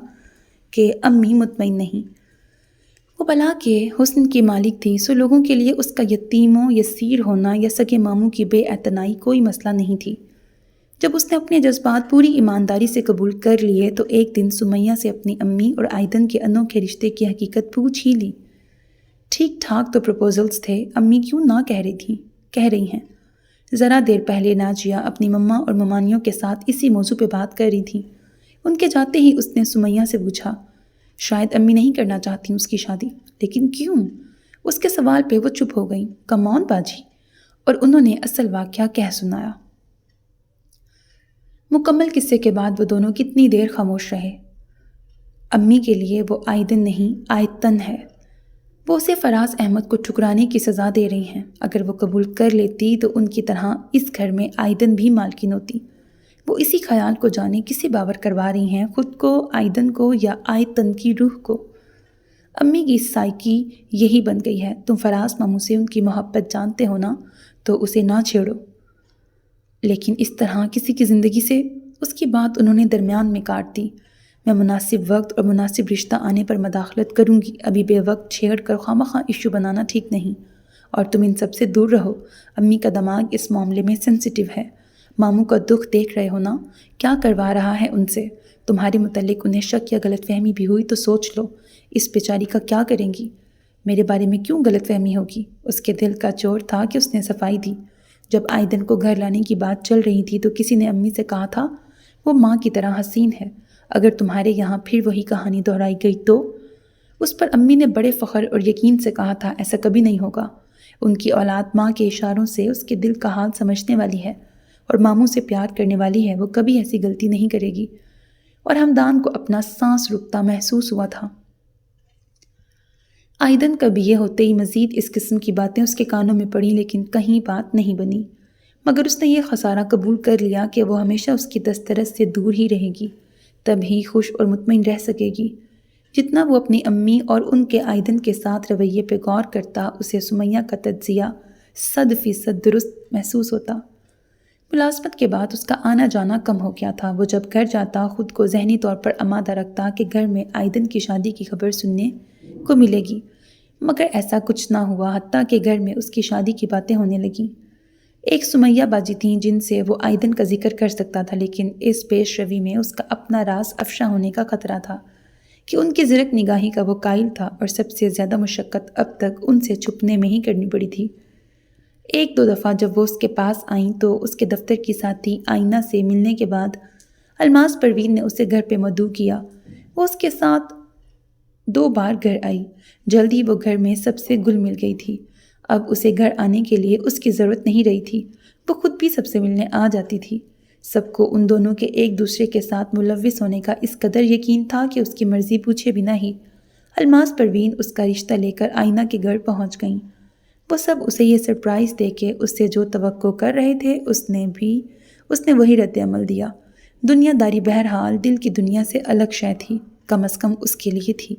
کہ امی مطمئن نہیں۔ وہ بلا کے حسن کی مالک تھی، سو لوگوں کے لیے اس کا یتیموں یسیر ہونا یا سگے ماموں کی بے اعتنائی کوئی مسئلہ نہیں تھی۔ جب اس نے اپنے جذبات پوری ایمانداری سے قبول کر لیے تو ایک دن سمیہ سے اپنی امی اور آئیدن کے انوکھے رشتے کی حقیقت پوچھ ہی لی۔ ٹھیک ٹھاک تو پروپوزلز تھے، امی کیوں نہ کہہ رہی ہیں؟ ذرا دیر پہلے ناجیہ اپنی مما اور ممانیوں کے ساتھ اسی موضوع پہ بات کر رہی تھی۔ ان کے جاتے ہی اس نے سمیہ سے پوچھا، شاید امی نہیں کرنا چاہتی اس کی شادی، لیکن کیوں؟ اس کے سوال پہ وہ چپ ہو گئیں۔ کم آن باجی، اور انہوں نے اصل واقعہ کہہ سنایا۔ مکمل قصے کے بعد وہ دونوں کتنی دیر خاموش رہے۔ امی کے لیے وہ آئیدن نہیں آیتن ہے۔ وہ اسے فراز احمد کو ٹھکرانے کی سزا دے رہی ہیں۔ اگر وہ قبول کر لیتی تو ان کی طرح اس گھر میں آئیدن بھی مالکن ہوتی۔ وہ اسی خیال کو جانے کسے باور کروا رہی ہیں، خود کو، آئیدن کو، یا آیتن کی روح کو؟ امی کی سائیکی یہی بن گئی ہے۔ تم فراز ماموں سے ان کی محبت جانتے ہو نا، تو اسے نہ چھیڑو، لیکن اس طرح کسی کی زندگی سے؟ اس کی بات انہوں نے درمیان میں کاٹ دی۔ میں مناسب وقت اور مناسب رشتہ آنے پر مداخلت کروں گی، ابھی بے وقت چھیڑ کر خواہ ایشو بنانا ٹھیک نہیں، اور تم ان سب سے دور رہو۔ امی کا دماغ اس معاملے میں سینسیٹیو ہے۔ ماموں کا دکھ دیکھ رہے ہو نا، کیا کروا رہا ہے ان سے؟ تمہارے متعلق انہیں شک یا غلط فہمی بھی ہوئی تو سوچ لو، اس بیچاری کا کیا کریں گی؟ میرے بارے میں کیوں غلط فہمی ہوگی؟ اس کے دل کا چور تھا کہ اس نے صفائی دی۔ جب آئیدن کو گھر لانے کی بات چل رہی تھی تو کسی نے امی سے کہا تھا وہ ماں کی طرح حسین ہے، اگر تمہارے یہاں پھر وہی کہانی دہرائی گئی تو؟ اس پر امی نے بڑے فخر اور یقین سے کہا تھا ایسا کبھی نہیں ہوگا۔ ان کی اولاد ماں کے اشاروں سے اس کے دل کا حال سمجھنے والی ہے اور ماموں سے پیار کرنے والی ہے، وہ کبھی ایسی غلطی نہیں کرے گی۔ اور ہمدان کو اپنا سانس رکتا محسوس ہوا تھا۔ آئیدن کا BA ہوتے ہی مزید اس قسم کی باتیں اس کے کانوں میں پڑیں، لیکن کہیں بات نہیں بنی، مگر اس نے یہ خسارہ قبول کر لیا کہ وہ ہمیشہ اس کی دسترس سے دور ہی رہے گی، تب ہی خوش اور مطمئن رہ سکے گی۔ جتنا وہ اپنی امی اور ان کے آئیدن کے ساتھ رویے پہ غور کرتا، اسے سمیہ کا تجزیہ 100% درست محسوس ہوتا۔ ملازمت کے بعد اس کا آنا جانا کم ہو گیا تھا۔ وہ جب گھر جاتا خود کو ذہنی طور پر آمادہ رکھتا کہ گھر میں آئیدن کی شادی کی خبر سننے کو ملے گی، مگر ایسا کچھ نہ ہوا، حتیٰ کہ گھر میں اس کی شادی کی باتیں ہونے لگیں۔ ایک سمیہ باجی تھیں جن سے وہ آئندن کا ذکر کر سکتا تھا، لیکن اس پیش روی میں اس کا اپنا راز افشا ہونے کا خطرہ تھا کہ ان کی زرق نگاہی کا وہ قائل تھا، اور سب سے زیادہ مشقت اب تک ان سے چھپنے میں ہی کرنی پڑی تھی۔ ایک دو دفعہ جب وہ اس کے پاس آئیں تو اس کے دفتر کی ساتھی آئینہ سے ملنے کے بعد الماس پروین نے اسے گھر پہ مدعو کیا۔ وہ اس کے ساتھ 2 بار گھر آئی۔ جلد ہی وہ گھر میں سب سے گل مل گئی تھی۔ اب اسے گھر آنے کے لیے اس کی ضرورت نہیں رہی تھی، وہ خود بھی سب سے ملنے آ جاتی تھی۔ سب کو ان دونوں کے ایک دوسرے کے ساتھ ملوث ہونے کا اس قدر یقین تھا کہ اس کی مرضی پوچھے بنا ہی الماس پروین اس کا رشتہ لے کر آئینہ کے گھر پہنچ گئیں۔ وہ سب اسے یہ سرپرائز دے کے اس سے جو توقع کر رہے تھے اس نے وہی رد عمل دیا۔ دنیا داری بہرحال دل کی دنیا سے الگ شے تھی، کم از کم اس کے لیے تھی۔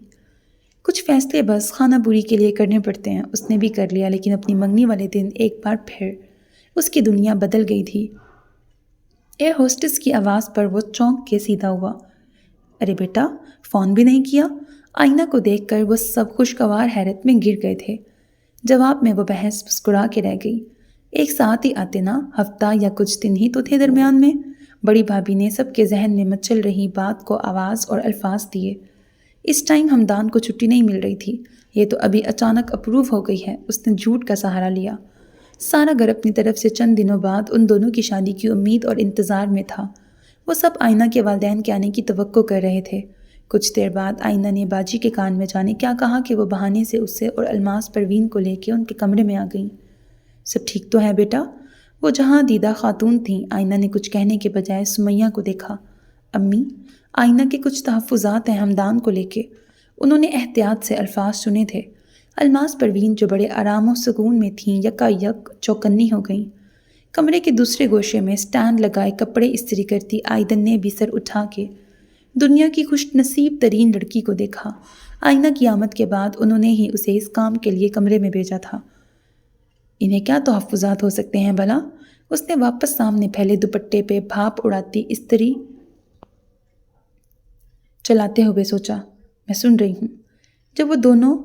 کچھ فیصلے بس خانہ بوری کے لیے کرنے پڑتے ہیں، اس نے بھی کر لیا، لیکن اپنی منگنی والے دن ایک بار پھر اس کی دنیا بدل گئی تھی۔ ایئر ہوسٹس کی آواز پر وہ چونک کے سیدھا ہوا۔ ارے بیٹا، فون بھی نہیں کیا؟ آئینہ کو دیکھ کر وہ سب خوشگوار حیرت میں گر گئے تھے۔ جواب میں وہ بحث مسکرا کے رہ گئی۔ ایک ساتھ ہی آتے نا، ہفتہ یا کچھ دن ہی تو تھے درمیان میں۔ بڑی بھابھی نے سب کے ذہن میں مچل رہی بات کو آواز اور الفاظ دیے۔ اس ٹائم ہمدان کو چھٹی نہیں مل رہی تھی، یہ تو ابھی اچانک اپروو ہو گئی ہے۔ اس نے جھوٹ کا سہارا لیا۔ سارا گھر اپنی طرف سے چند دنوں بعد ان دونوں کی شادی کی امید اور انتظار میں تھا۔ وہ سب آئینہ کے والدین کے آنے کی توقع کر رہے تھے۔ کچھ دیر بعد آئینہ نے باجی کے کان میں جانے کیا کہا کہ وہ بہانے سے اسے اور الماس پروین کو لے کے ان کے کمرے میں آ گئیں۔ سب ٹھیک تو ہے بیٹا؟ وہ جہاں دیدہ خاتون تھیں، آئینہ نے کچھ کہنے کے بجائے سمیہ کو دیکھا۔ امی، آئینہ کے کچھ تحفظات ہیں ہمدان کو لے کے، انہوں نے احتیاط سے الفاظ سنے تھے۔ الماس پروین جو بڑے آرام و سکون میں تھیں یکا یک چوکنی ہو گئیں۔ کمرے کے دوسرے گوشے میں سٹینڈ لگائے کپڑے استری کرتی آئندن نے بھی سر اٹھا کے دنیا کی خوش نصیب ترین لڑکی کو دیکھا۔ آئینہ کی آمد کے بعد انہوں نے ہی اسے اس کام کے لیے کمرے میں بھیجا تھا۔ انہیں کیا تحفظات ہو سکتے ہیں بھلا؟ اس نے واپس سامنے پھیلے دوپٹے پہ بھاپ اڑاتی استری چلاتے ہوئے سوچا، میں سن رہی ہوں۔ جب وہ دونوں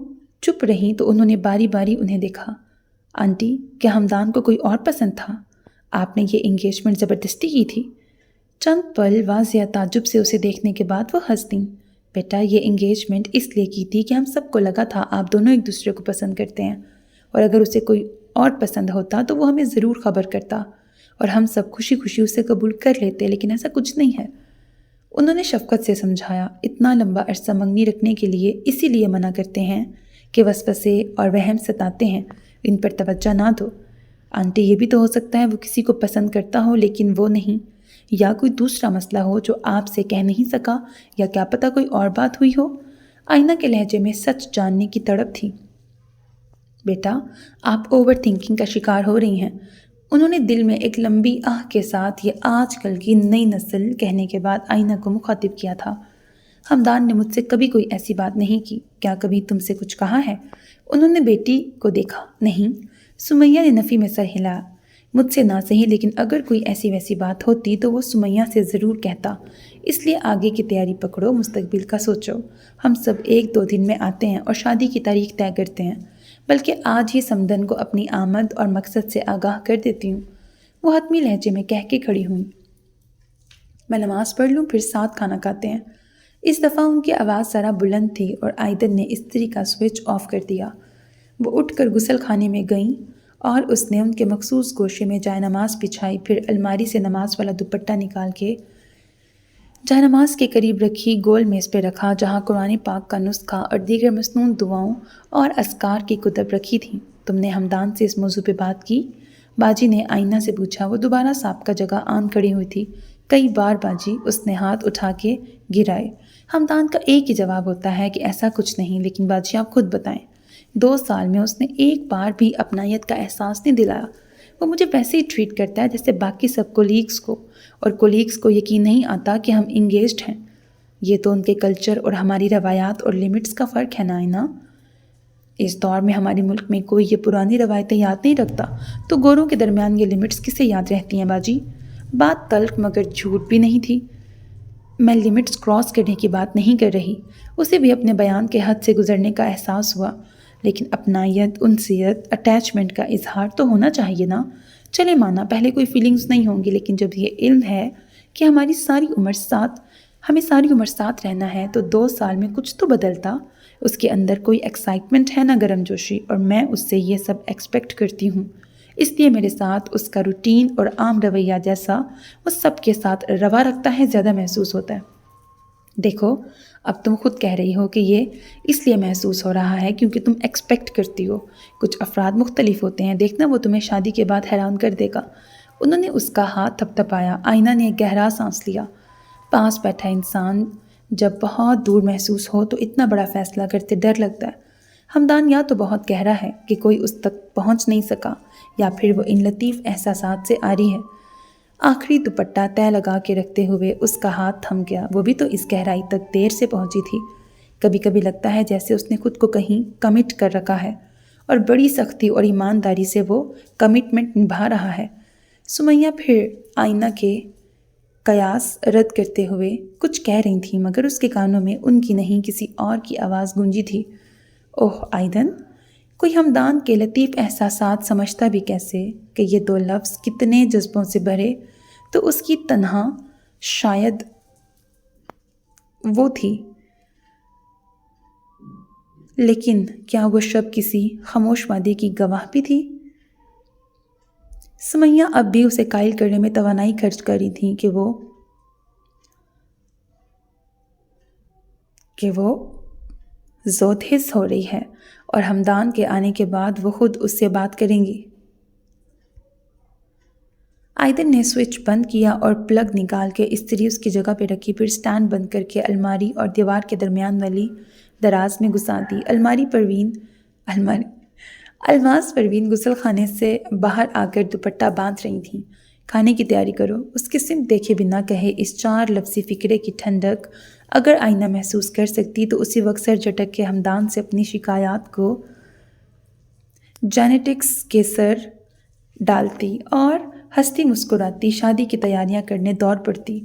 چپ رہیں تو انہوں نے باری باری انہیں دیکھا۔ آنٹی، کیا ہمدان کو کوئی اور پسند تھا؟ آپ نے یہ انگیجمنٹ زبردستی کی تھی؟ چند پل واضح تعجب سے اسے دیکھنے کے بعد وہ ہنس دیں۔ بیٹا، یہ انگیجمنٹ اس لیے کی تھی کہ ہم سب کو لگا تھا آپ دونوں ایک دوسرے کو پسند کرتے ہیں، اور اگر اسے کوئی اور پسند ہوتا تو وہ ہمیں ضرور خبر کرتا اور ہم سب خوشی خوشی اسے قبول کر لیتے، لیکن ایسا کچھ نہیں ہے۔ انہوں نے شفقت سے سمجھایا، اتنا لمبا عرصہ منگنی رکھنے کے لیے اسی لیے منع کرتے ہیں کہ وسوسے اور وہم ستاتے ہیں، ان پر توجہ نہ دو۔ آنٹی، یہ بھی تو ہو سکتا ہے وہ کسی کو پسند کرتا ہو لیکن وہ نہیں، یا کوئی دوسرا مسئلہ ہو جو آپ سے کہہ نہیں سکا، یا کیا پتہ کوئی اور بات ہوئی ہو۔ آئینہ کے لہجے میں سچ جاننے کی تڑپ تھی۔ بیٹا، آپ اوور تھنکنگ کا شکار ہو رہی ہیں۔ انہوں نے دل میں ایک لمبی آہ کے ساتھ یہ آج کل کی نئی نسل کہنے کے بعد آئینہ کو مخاطب کیا تھا۔ ہمدان نے مجھ سے کبھی کوئی ایسی بات نہیں کی، کیا کبھی تم سے کچھ کہا ہے؟ انہوں نے بیٹی کو دیکھا۔ نہیں، سمیہ نے نفی میں سر ہلایا۔ مجھ سے نہ سہی، لیکن اگر کوئی ایسی ویسی بات ہوتی تو وہ سمیہ سے ضرور کہتا۔ اس لیے آگے کی تیاری پکڑو، مستقبل کا سوچو۔ ہم سب 1-2 دن میں آتے ہیں اور شادی کی تاریخ طے کرتے ہیں، بلکہ آج ہی سمدن کو اپنی آمد اور مقصد سے آگاہ کر دیتی ہوں۔ وہ حتمی لہجے میں کہہ کے کھڑی ہوئی، میں نماز پڑھ لوں، پھر ساتھ کھانا کھاتے ہیں۔ اس دفعہ ان کی آواز ذرا بلند تھی اور آئندن نے استری کا سوئچ آف کر دیا۔ وہ اٹھ کر غسل خانے میں گئیں اور اس نے ان کے مخصوص گوشے میں جائے نماز بچھائی، پھر الماری سے نماز والا دوپٹہ نکال کے جائے نماز کے قریب رکھی گول میز پہ رکھا، جہاں قرآن پاک کا نسخہ اور دیگر مسنون دعاؤں اور اذکار کی کتب رکھی تھیں۔ تم نے ہمدان سے اس موضوع پہ بات کی؟ باجی نے آئینہ سے پوچھا۔ وہ دوبارہ سابقہ جگہ آن کھڑی ہوئی تھی۔ کئی بار باجی، اس نے ہاتھ اٹھا کے گرائے۔ ہمدان کا ایک ہی جواب ہوتا ہے کہ ایسا کچھ نہیں، لیکن باجی آپ خود بتائیں۔ 2 سال میں اس نے ایک بار بھی اپنائیت کا احساس نہیں دلایا۔ وہ مجھے ویسے ہی ٹریٹ کرتا ہے جیسے باقی سب کولیگز کو، اور کولیگز کو یقین نہیں آتا کہ ہم انگیجڈ ہیں۔ یہ تو ان کے کلچر اور ہماری روایات اور لمٹس کا فرق ہے نا آئینہ۔ اس دور میں ہمارے ملک میں کوئی یہ پرانی روایتیں یاد نہیں رکھتا، تو گوروں کے درمیان یہ لمٹس کسے یاد رہتی ہیں باجی؟ بات تلخ مگر جھوٹ بھی نہیں تھی۔ میں لمٹس کراس کرنے کی بات نہیں کر رہی۔ اسے بھی اپنے بیان کے حد سے گزرنے کا احساس ہوا، لیکن اپنائیت، انسیت، اٹیچمنٹ کا اظہار تو ہونا چاہیے نا، چلے مانا پہلے کوئی فیلنگز نہیں ہوں گی، لیکن جب یہ علم ہے کہ ہمیں ساری عمر ساتھ رہنا ہے تو 2 سال میں کچھ تو بدلتا۔ اس کے اندر کوئی ایکسائٹمنٹ ہے نہ گرم جوشی، اور میں اس سے یہ سب ایکسپیکٹ کرتی ہوں، اس لیے میرے ساتھ اس کا روٹین اور عام رویہ جیسا وہ سب کے ساتھ روا رکھتا ہے زیادہ محسوس ہوتا ہے۔ دیکھو اب تم خود کہہ رہی ہو کہ یہ اس لیے محسوس ہو رہا ہے کیونکہ تم ایکسپیکٹ کرتی ہو۔ کچھ افراد مختلف ہوتے ہیں، دیکھنا وہ تمہیں شادی کے بعد حیران کر دے گا۔ انہوں نے اس کا ہاتھ تھپ تھپایا۔ آئینہ نے ایک گہرا سانس لیا۔ پاس بیٹھا انسان جب بہت دور محسوس ہو تو اتنا بڑا فیصلہ کرتے ڈر لگتا ہے۔ ہمدان یا تو بہت گہرا ہے کہ کوئی اس تک پہنچ نہیں سکا، یا پھر وہ ان لطیف احساسات سے عاری ہے۔ آخری دوپٹہ طے لگا کے رکھتے ہوئے اس کا ہاتھ تھم گیا۔ وہ بھی تو اس گہرائی تک دیر سے پہنچی تھی۔ کبھی کبھی لگتا ہے جیسے اس نے خود کو کہیں کمٹ کر رکھا ہے، اور بڑی سختی اور ایمانداری سے وہ کمٹمنٹ نبھا رہا ہے۔ سمیہ پھر آئینہ کے قیاس رد کرتے ہوئے کچھ کہہ رہی تھی، مگر اس کے کانوں میں ان کی نہیں کسی اور کی آواز گونجی تھی۔ اوہ آئیدن، کوئی ہمدان کے لطیف احساسات سمجھتا بھی کیسے کہ یہ 2 لفظ کتنے جذبوں سے بھرے، تو اس کی تنہا شاید وہ تھی، لیکن کیا وہ شب کسی خاموش وعدے کی گواہ بھی تھی؟ سمیہ اب بھی اسے قائل کرنے میں توانائی خرچ کر رہی تھی کہ وہ زود حس ہو رہی ہے، اور ہمدان کے آنے کے بعد وہ خود اس سے بات کریں گی۔ آئیدن نے سوئچ بند کیا اور پلگ نکال کے استری اس کی جگہ پہ رکھی، پھر سٹینڈ بند کر کے الماری اور دیوار کے درمیان والی دراز میں گھسا دی۔ الماس پروین غسل خانے سے باہر آ کر دوپٹہ باندھ رہی تھیں۔ کھانے کی تیاری کرو، اس کی سمت دیکھے بنا کہے اس 4 لفظی فکرے کی ٹھنڈک اگر آئینہ محسوس کر سکتی تو اسی وقت سر جھٹک کے ہمدان سے اپنی شکایات کو جینیٹکس کے سر ڈالتی اور ہنستی مسکراتی شادی کی تیاریاں کرنے دوڑ پڑتی۔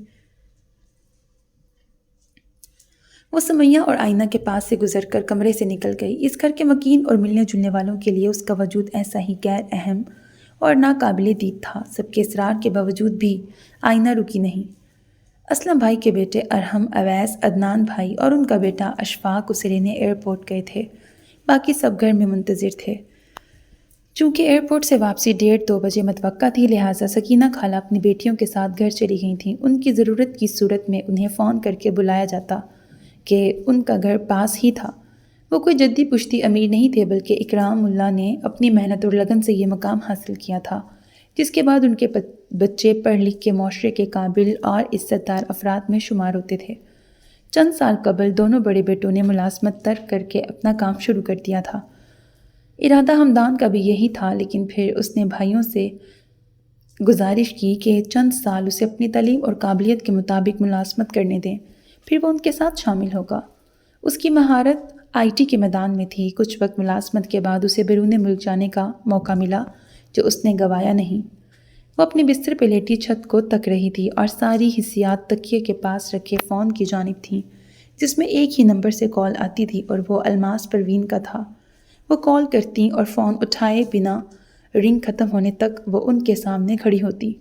وہ سمیہ اور آئینہ کے پاس سے گزر کر کمرے سے نکل گئی۔ اس گھر کے مکین اور ملنے جلنے والوں کے لیے اس کا وجود ایسا ہی غیر اہم اور ناقابل دید تھا۔ سب کے اصرار کے باوجود بھی آئینہ رکی نہیں۔ اسلم بھائی کے بیٹے ارحم، اویس، عدنان بھائی اور ان کا بیٹا اشفاق اسے لینے ایئرپورٹ گئے تھے۔ باقی سب گھر میں منتظر تھے۔ چونکہ ایئرپورٹ سے واپسی 1:30-2 بجے متوقع تھی، لہٰذا سکینہ خالہ اپنی بیٹیوں کے ساتھ گھر چلی گئی تھیں۔ ان کی ضرورت کی صورت میں انہیں فون کر کے بلایا جاتا کہ ان کا گھر پاس ہی تھا۔ وہ کوئی جدی پشتی امیر نہیں تھے، بلکہ اکرام اللہ نے اپنی محنت اور لگن سے یہ مقام حاصل کیا تھا، جس کے بعد ان کے بچے پڑھ لکھ کے معاشرے کے قابل اور عزت دار افراد میں شمار ہوتے تھے۔ چند سال قبل دونوں بڑے بیٹوں نے ملازمت ترک کر کے اپنا کام شروع کر دیا تھا۔ ارادہ ہمدان کا بھی یہی تھا، لیکن پھر اس نے بھائیوں سے گزارش کی کہ چند سال اسے اپنی تعلیم اور قابلیت کے مطابق ملازمت کرنے دیں، پھر وہ ان کے ساتھ شامل ہوگا۔ اس کی مہارت IT کے میدان میں تھی۔ کچھ وقت ملازمت کے بعد اسے بیرون ملک جانے کا موقع ملا، جو اس نے گنوایا نہیں۔ وہ اپنے بستر پہ لیٹی چھت کو تک رہی تھی اور ساری حسیات تکیے کے پاس رکھے فون کی جانب تھیں، جس میں ایک ہی نمبر سے کال آتی تھی اور وہ الماس پروین کا تھا۔ وہ کال کرتی اور فون اٹھائے بنا رنگ ختم ہونے تک وہ ان کے سامنے کھڑی ہوتی۔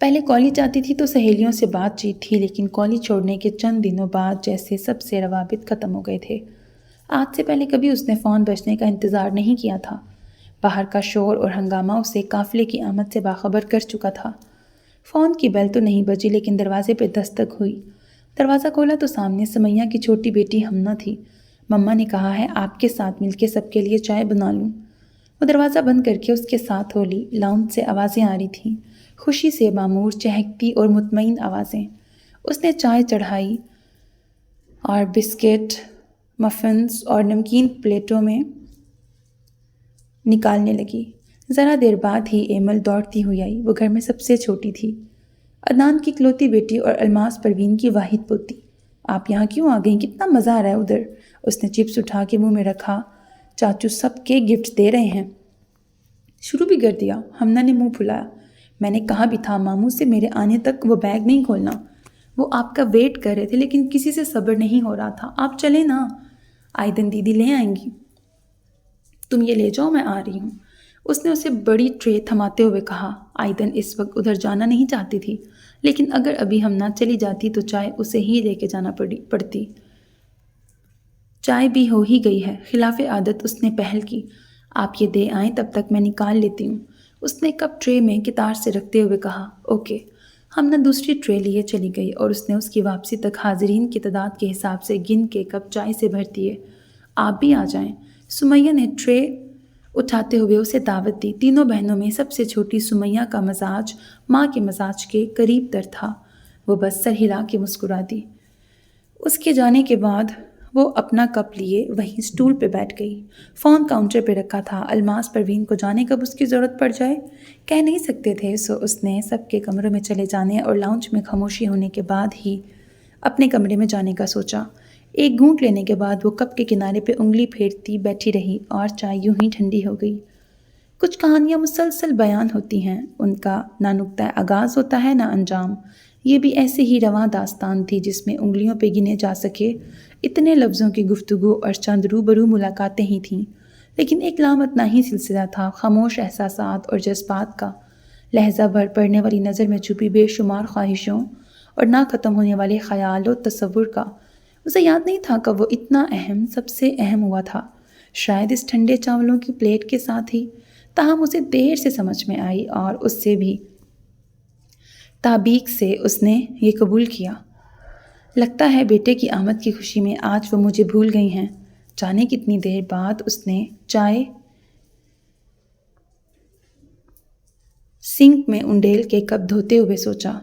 پہلے کالج آتی تھی تو سہیلیوں سے بات چیت تھی، لیکن کالج چھوڑنے کے چند دنوں بعد جیسے سب سے روابط ختم ہو گئے تھے۔ آج سے پہلے کبھی اس نے فون بجنے کا انتظار نہیں کیا تھا۔ باہر کا شور اور ہنگامہ اسے قافلے کی آمد سے باخبر کر چکا تھا۔ فون کی بیل تو نہیں بجی، لیکن دروازے پہ دستک ہوئی۔ دروازہ کھولا تو سامنے سمیہ کی چھوٹی بیٹی ہمنا تھی۔ مما نے کہا ہے آپ کے ساتھ مل کے سب کے لیے چائے بنا لوں۔ وہ دروازہ بند کر کے اس کے ساتھ ہو لی۔ لاؤنج سے آوازیں آ رہی تھیں، خوشی سے معمور، چہکتی اور مطمئن آوازیں۔ اس نے چائے چڑھائی اور بسکٹ، مفنز اور نمکین پلیٹوں میں نکالنے لگی۔ ذرا دیر بعد ہی ایمل دوڑتی ہوئی آئی۔ وہ گھر میں سب سے چھوٹی تھی، عدنان کی اکلوتی بیٹی اور الماس پروین کی واحد پوتی۔ آپ یہاں کیوں آ گئیں؟ کتنا مزہ آ رہا ہے ادھر۔ اس نے چپس اٹھا کے منہ میں رکھا۔ چاچو سب کے گفٹ دے رہے ہیں۔ شروع بھی کر دیا؟ ہمنا نے منہ پھلایا۔ میں نے کہا بھی تھا ماموں سے میرے آنے تک وہ بیگ نہیں کھولنا۔ وہ آپ کا ویٹ کر رہے تھے، لیکن کسی سے صبر نہیں ہو رہا تھا۔ آپ چلیں نا، آئیدن دیدی لے آئیں گی۔ تم یہ لے جاؤ، میں آ رہی ہوں۔ اس نے اسے بڑی ٹرے تھماتے ہوئے کہا۔ آئدن اس وقت ادھر جانا نہیں چاہتی تھی، لیکن اگر ابھی ہم نہ چلی جاتی تو چائے اسے ہی لے کے جانا پڑتی۔ چائے بھی ہو ہی گئی ہے، خلاف عادت اس نے پہل کی۔ آپ یہ دے آئیں، تب تک میں نکال لیتی ہوں، اس نے کپ ٹرے میں کتار سے رکھتے ہوئے کہا۔ اوکے۔ ہم نہ دوسری ٹرے لیے چلی گئی اور اس نے اس کی واپسی تک حاضرین کی تعداد کے حساب سے گن کے کپ چائے سے بھر دیے۔ آپ بھی آ جائیں، سمیہ نے ٹرے اٹھاتے ہوئے اسے دعوت دی۔ تینوں بہنوں میں سب سے چھوٹی سمیہ کا مزاج ماں کے مزاج کے قریب تر تھا۔ وہ بس سر ہلا کے مسکرا دی۔ اس کے جانے کے بعد وہ اپنا کپ لیے وہیں اسٹول پہ بیٹھ گئی۔ فون کاؤنٹر پہ رکھا تھا۔ الماس پروین کو جانے کب اس کی ضرورت پڑ جائے کہہ نہیں سکتے تھے، سو اس نے سب کے کمروں میں چلے جانے اور لاؤنج میں خاموشی ہونے کے بعد ہی اپنے کمرے میں جانے کا سوچا۔ ایک گھونٹ لینے کے بعد وہ کپ کے کنارے پہ انگلی پھیرتی بیٹھی رہی اور چائے یوں ہی ٹھنڈی ہو گئی۔ کچھ کہانیاں مسلسل بیان ہوتی ہیں، ان کا نہ نقطہ آغاز ہوتا ہے نہ انجام۔ یہ بھی ایسے ہی رواں داستان تھی جس میں انگلیوں پہ گنے جا سکے اتنے لفظوں کی گفتگو اور چند روبرو ملاقاتیں ہی تھیں، لیکن ایک لامتناہ ہی سلسلہ تھا، خاموش احساسات اور جذبات کا۔ لہجہ بھر پڑنے والی نظر میں چھپی بے شمار خواہشوں اور نہ ختم ہونے والے خیال و تصور کا۔ اسے یاد نہیں تھا کب وہ اتنا اہم، سب سے اہم ہوا تھا، شاید اس ٹھنڈے چاولوں کی پلیٹ کے ساتھ ہی۔ تاہم اسے دیر سے سمجھ میں آئی اور اس سے بھی تابیک سے اس نے یہ قبول کیا۔ لگتا ہے بیٹے کی آمد کی خوشی میں آج وہ مجھے بھول گئی ہیں۔ جانے کتنی دیر بعد اس نے چائے سنک میں انڈیل کے کپ دھوتے ہوئے سوچا۔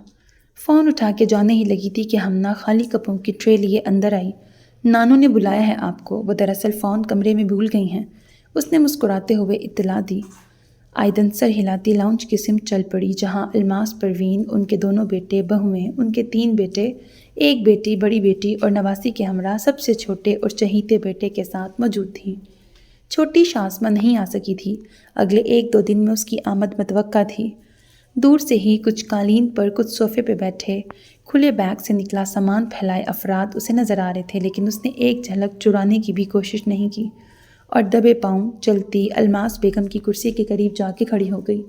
فون اٹھا کے جانے ہی لگی تھی کہ ہمنا خالی کپوں کی ٹرے لیے اندر آئی۔ نانو نے بلایا ہے آپ کو، وہ دراصل فون کمرے میں بھول گئی ہیں، اس نے مسکراتے ہوئے اطلاع دی۔ آئدن سر ہلاتی لاؤنج کی سمت چل پڑی، جہاں الماس پروین، ان کے دونوں بیٹے بہویں، ان کے 3 بیٹے، ایک بیٹی، بڑی بیٹی اور نواسی کے ہمراہ سب سے چھوٹے اور چہیتے بیٹے کے ساتھ موجود تھیں۔ چھوٹی شاسمہ نہیں آ سکی تھی، اگلے 1-2 دن میں اس کی آمد متوقع تھی۔ دور سے ہی کچھ قالین پر، کچھ صوفے پہ بیٹھے، کھلے بیگ سے نکلا سامان پھیلائے افراد اسے نظر آ رہے تھے، لیکن اس نے ایک جھلک چرانے کی بھی کوشش نہیں کی اور دبے پاؤں چلتی الماس بیگم کی کرسی کے قریب جا کے کھڑی ہو گئی۔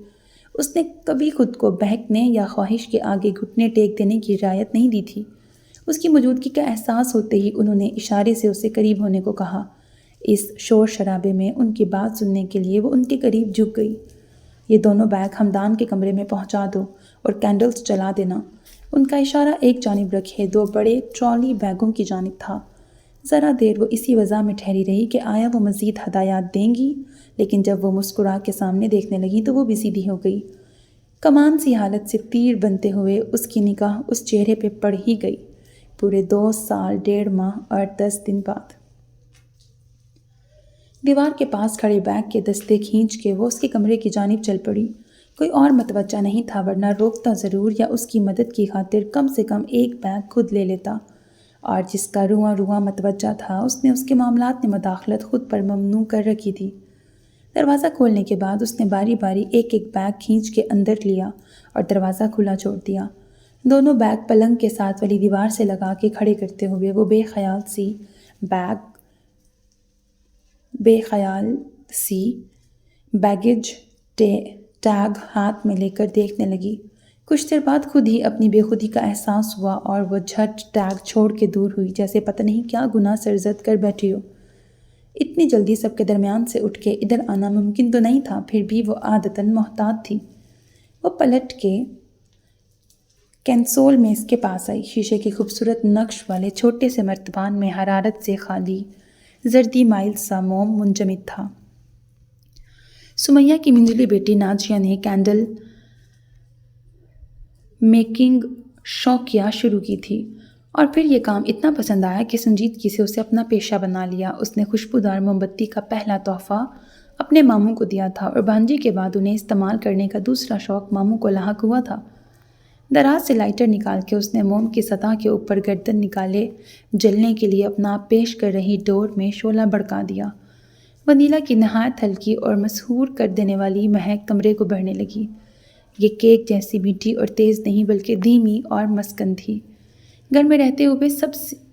اس نے کبھی خود کو بہکنے یا خواہش کے آگے گھٹنے ٹیک دینے کی رعایت نہیں دی تھی۔ اس کی موجودگی کا احساس ہوتے ہی انہوں نے اشارے سے اسے قریب ہونے کو کہا۔ اس شور شرابے میں ان کی بات سننے کے لیے وہ ان کے قریب جھک گئی۔ یہ دونوں بیگ ہمدان کے کمرے میں پہنچا دو اور کینڈلز جلا دینا۔ ان کا اشارہ ایک جانب رکھے 2 بڑے ٹرالی بیگوں کی جانب تھا۔ ذرا دیر وہ اسی وضع میں ٹھہری رہی کہ آیا وہ مزید ہدایات دیں گی، لیکن جب وہ مسکرا کے سامنے دیکھنے لگی تو وہ بھی سیدھی ہو گئی۔ کمان سی حالت سے تیر بنتے ہوئے اس کی نگاہ اس چہرے پہ پڑ ہی گئی، پورے 2 سال 1.5 ماہ اور 10 دن بعد۔ دیوار کے پاس کھڑے بیگ کے دستے کھینچ کے وہ اس کے کمرے کی جانب چل پڑی۔ کوئی اور متوجہ نہیں تھا، ورنہ روکتا ضرور یا اس کی مدد کی خاطر کم سے کم ایک بیگ خود لے لیتا، اور جس کا رواں متوجہ تھا اس نے اس کے معاملات میں مداخلت خود پر ممنوع کر رکھی تھی۔ دروازہ کھولنے کے بعد اس نے باری باری ایک بیگ کھینچ کے اندر لیا اور دروازہ کھلا چھوڑ دیا۔ دونوں بیگ پلنگ کے ساتھ والی دیوار سے لگا کے کھڑے کرتے ہوئے وہ بے خیال سی بیگیج ٹیگ ہاتھ میں لے کر دیکھنے لگی۔ کچھ دیر بعد خود ہی اپنی بے خودی کا احساس ہوا اور وہ جھٹ ٹیگ چھوڑ کے دور ہوئی، جیسے پتہ نہیں کیا گناہ سرزد کر بیٹھی ہو۔ اتنی جلدی سب کے درمیان سے اٹھ کے ادھر آنا ممکن تو نہیں تھا، پھر بھی وہ عادتاً محتاط تھی۔ وہ پلٹ کے کنسول میں اس کے پاس آئی۔ شیشے کے خوبصورت نقش والے چھوٹے سے مرتبان میں حرارت سے خالی زردی مائل سا موم منجمد تھا۔ سمیہ کی منجلی بیٹی نازیہ نے کینڈل میکنگ شوقیہ شروع کی تھی، اور پھر یہ کام اتنا پسند آیا کہ سنجیدگی سے اسے اپنا پیشہ بنا لیا۔ اس نے خوشبودار موم بتی کا پہلا تحفہ اپنے ماموں کو دیا تھا، اور بھانجی کے بعد انہیں استعمال کرنے کا دوسرا شوق ماموں کو لاحق ہوا تھا۔ دراز سے لائٹر نکال کے اس نے موم کی سطح کے اوپر گردن نکالے جلنے کے لیے اپنا آپ پیش کر رہی ڈور میں شعلہ بھڑکا دیا۔ ونیلا کی نہایت ہلکی اور مسحور کر دینے والی مہک کمرے کو بھرنے لگی۔ یہ کیک جیسی میٹھی اور تیز نہیں بلکہ دھیمی اور مسکن تھی۔ گھر میں رہتے ہوئے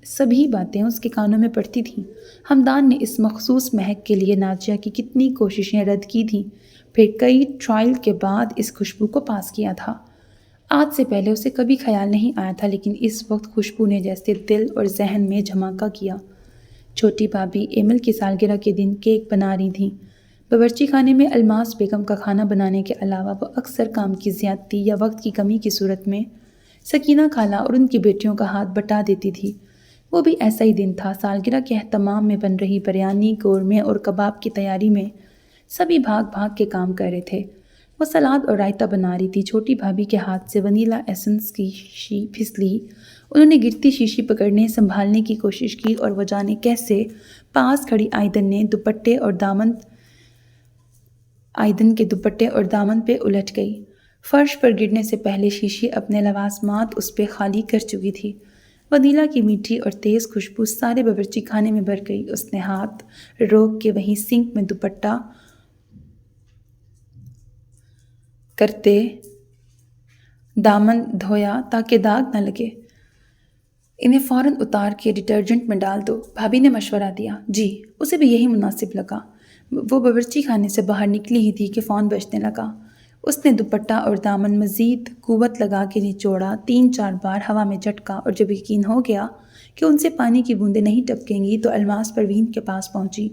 سبھی باتیں اس کے کانوں میں پڑتی تھیں۔ ہمدان نے اس مخصوص مہک کے لیے نازیہ کی کتنی کوششیں رد کی تھیں، پھر کئی ٹرائل کے بعد اس خوشبو کو پاس کیا تھا۔ آج سے پہلے اسے کبھی خیال نہیں آیا تھا، لیکن اس وقت خوشبو نے جیسے دل اور ذہن میں دھماکہ کیا۔ چھوٹی بھابھی ایمل کی سالگرہ کے دن کیک بنا رہی تھیں۔ باورچی خانے میں الماس بیگم کا کھانا بنانے کے علاوہ وہ اکثر کام کی زیادتی یا وقت کی کمی کی صورت میں سکینہ خالہ اور ان کی بیٹیوں کا ہاتھ بٹا دیتی تھی۔ وہ بھی ایسا ہی دن تھا۔ سالگرہ کے اہتمام میں بن رہی بریانی، قورمے اور کباب کی تیاری میں سبھی بھاگ بھاگ کے کام کر رہے تھے۔ وہ سلاد اور رائتہ بنا رہی تھی۔ چھوٹی بھابھی کے ہاتھ سے ونیلا ایسنس کی شیشی پھسلی۔ انہوں نے گرتی شیشی پکڑنے سنبھالنے کی کوشش کی اور وہ جانے کیسے پاس کھڑی آئندن کے دوپٹے اور دامن پہ الجھ گئی۔ فرش پر گرنے سے پہلے شیشی اپنے لوازمات اس پہ خالی کر چکی تھی۔ ونیلا کی میٹھی اور تیز خوشبو سارے باورچی خانے میں بھر گئی۔ اس نے ہاتھ روک کے وہیں سنک میں دوپٹہ کرتے دامن دھویا تاکہ داغ نہ لگے۔ انہیں فوراً اتار کے ڈٹرجنٹ میں ڈال دو، بھابھی نے مشورہ دیا۔ جی، اسے بھی یہی مناسب لگا۔ وہ باورچی خانے سے باہر نکلی ہی تھی کہ فون بجنے لگا۔ اس نے دوپٹہ اور دامن مزید قوت لگا کے نچوڑا، 3-4 بار ہوا میں جھٹکا، اور جب یقین ہو گیا کہ ان سے پانی کی بوندیں نہیں ٹپکیں گی تو الماس پروین کے پاس پہنچی۔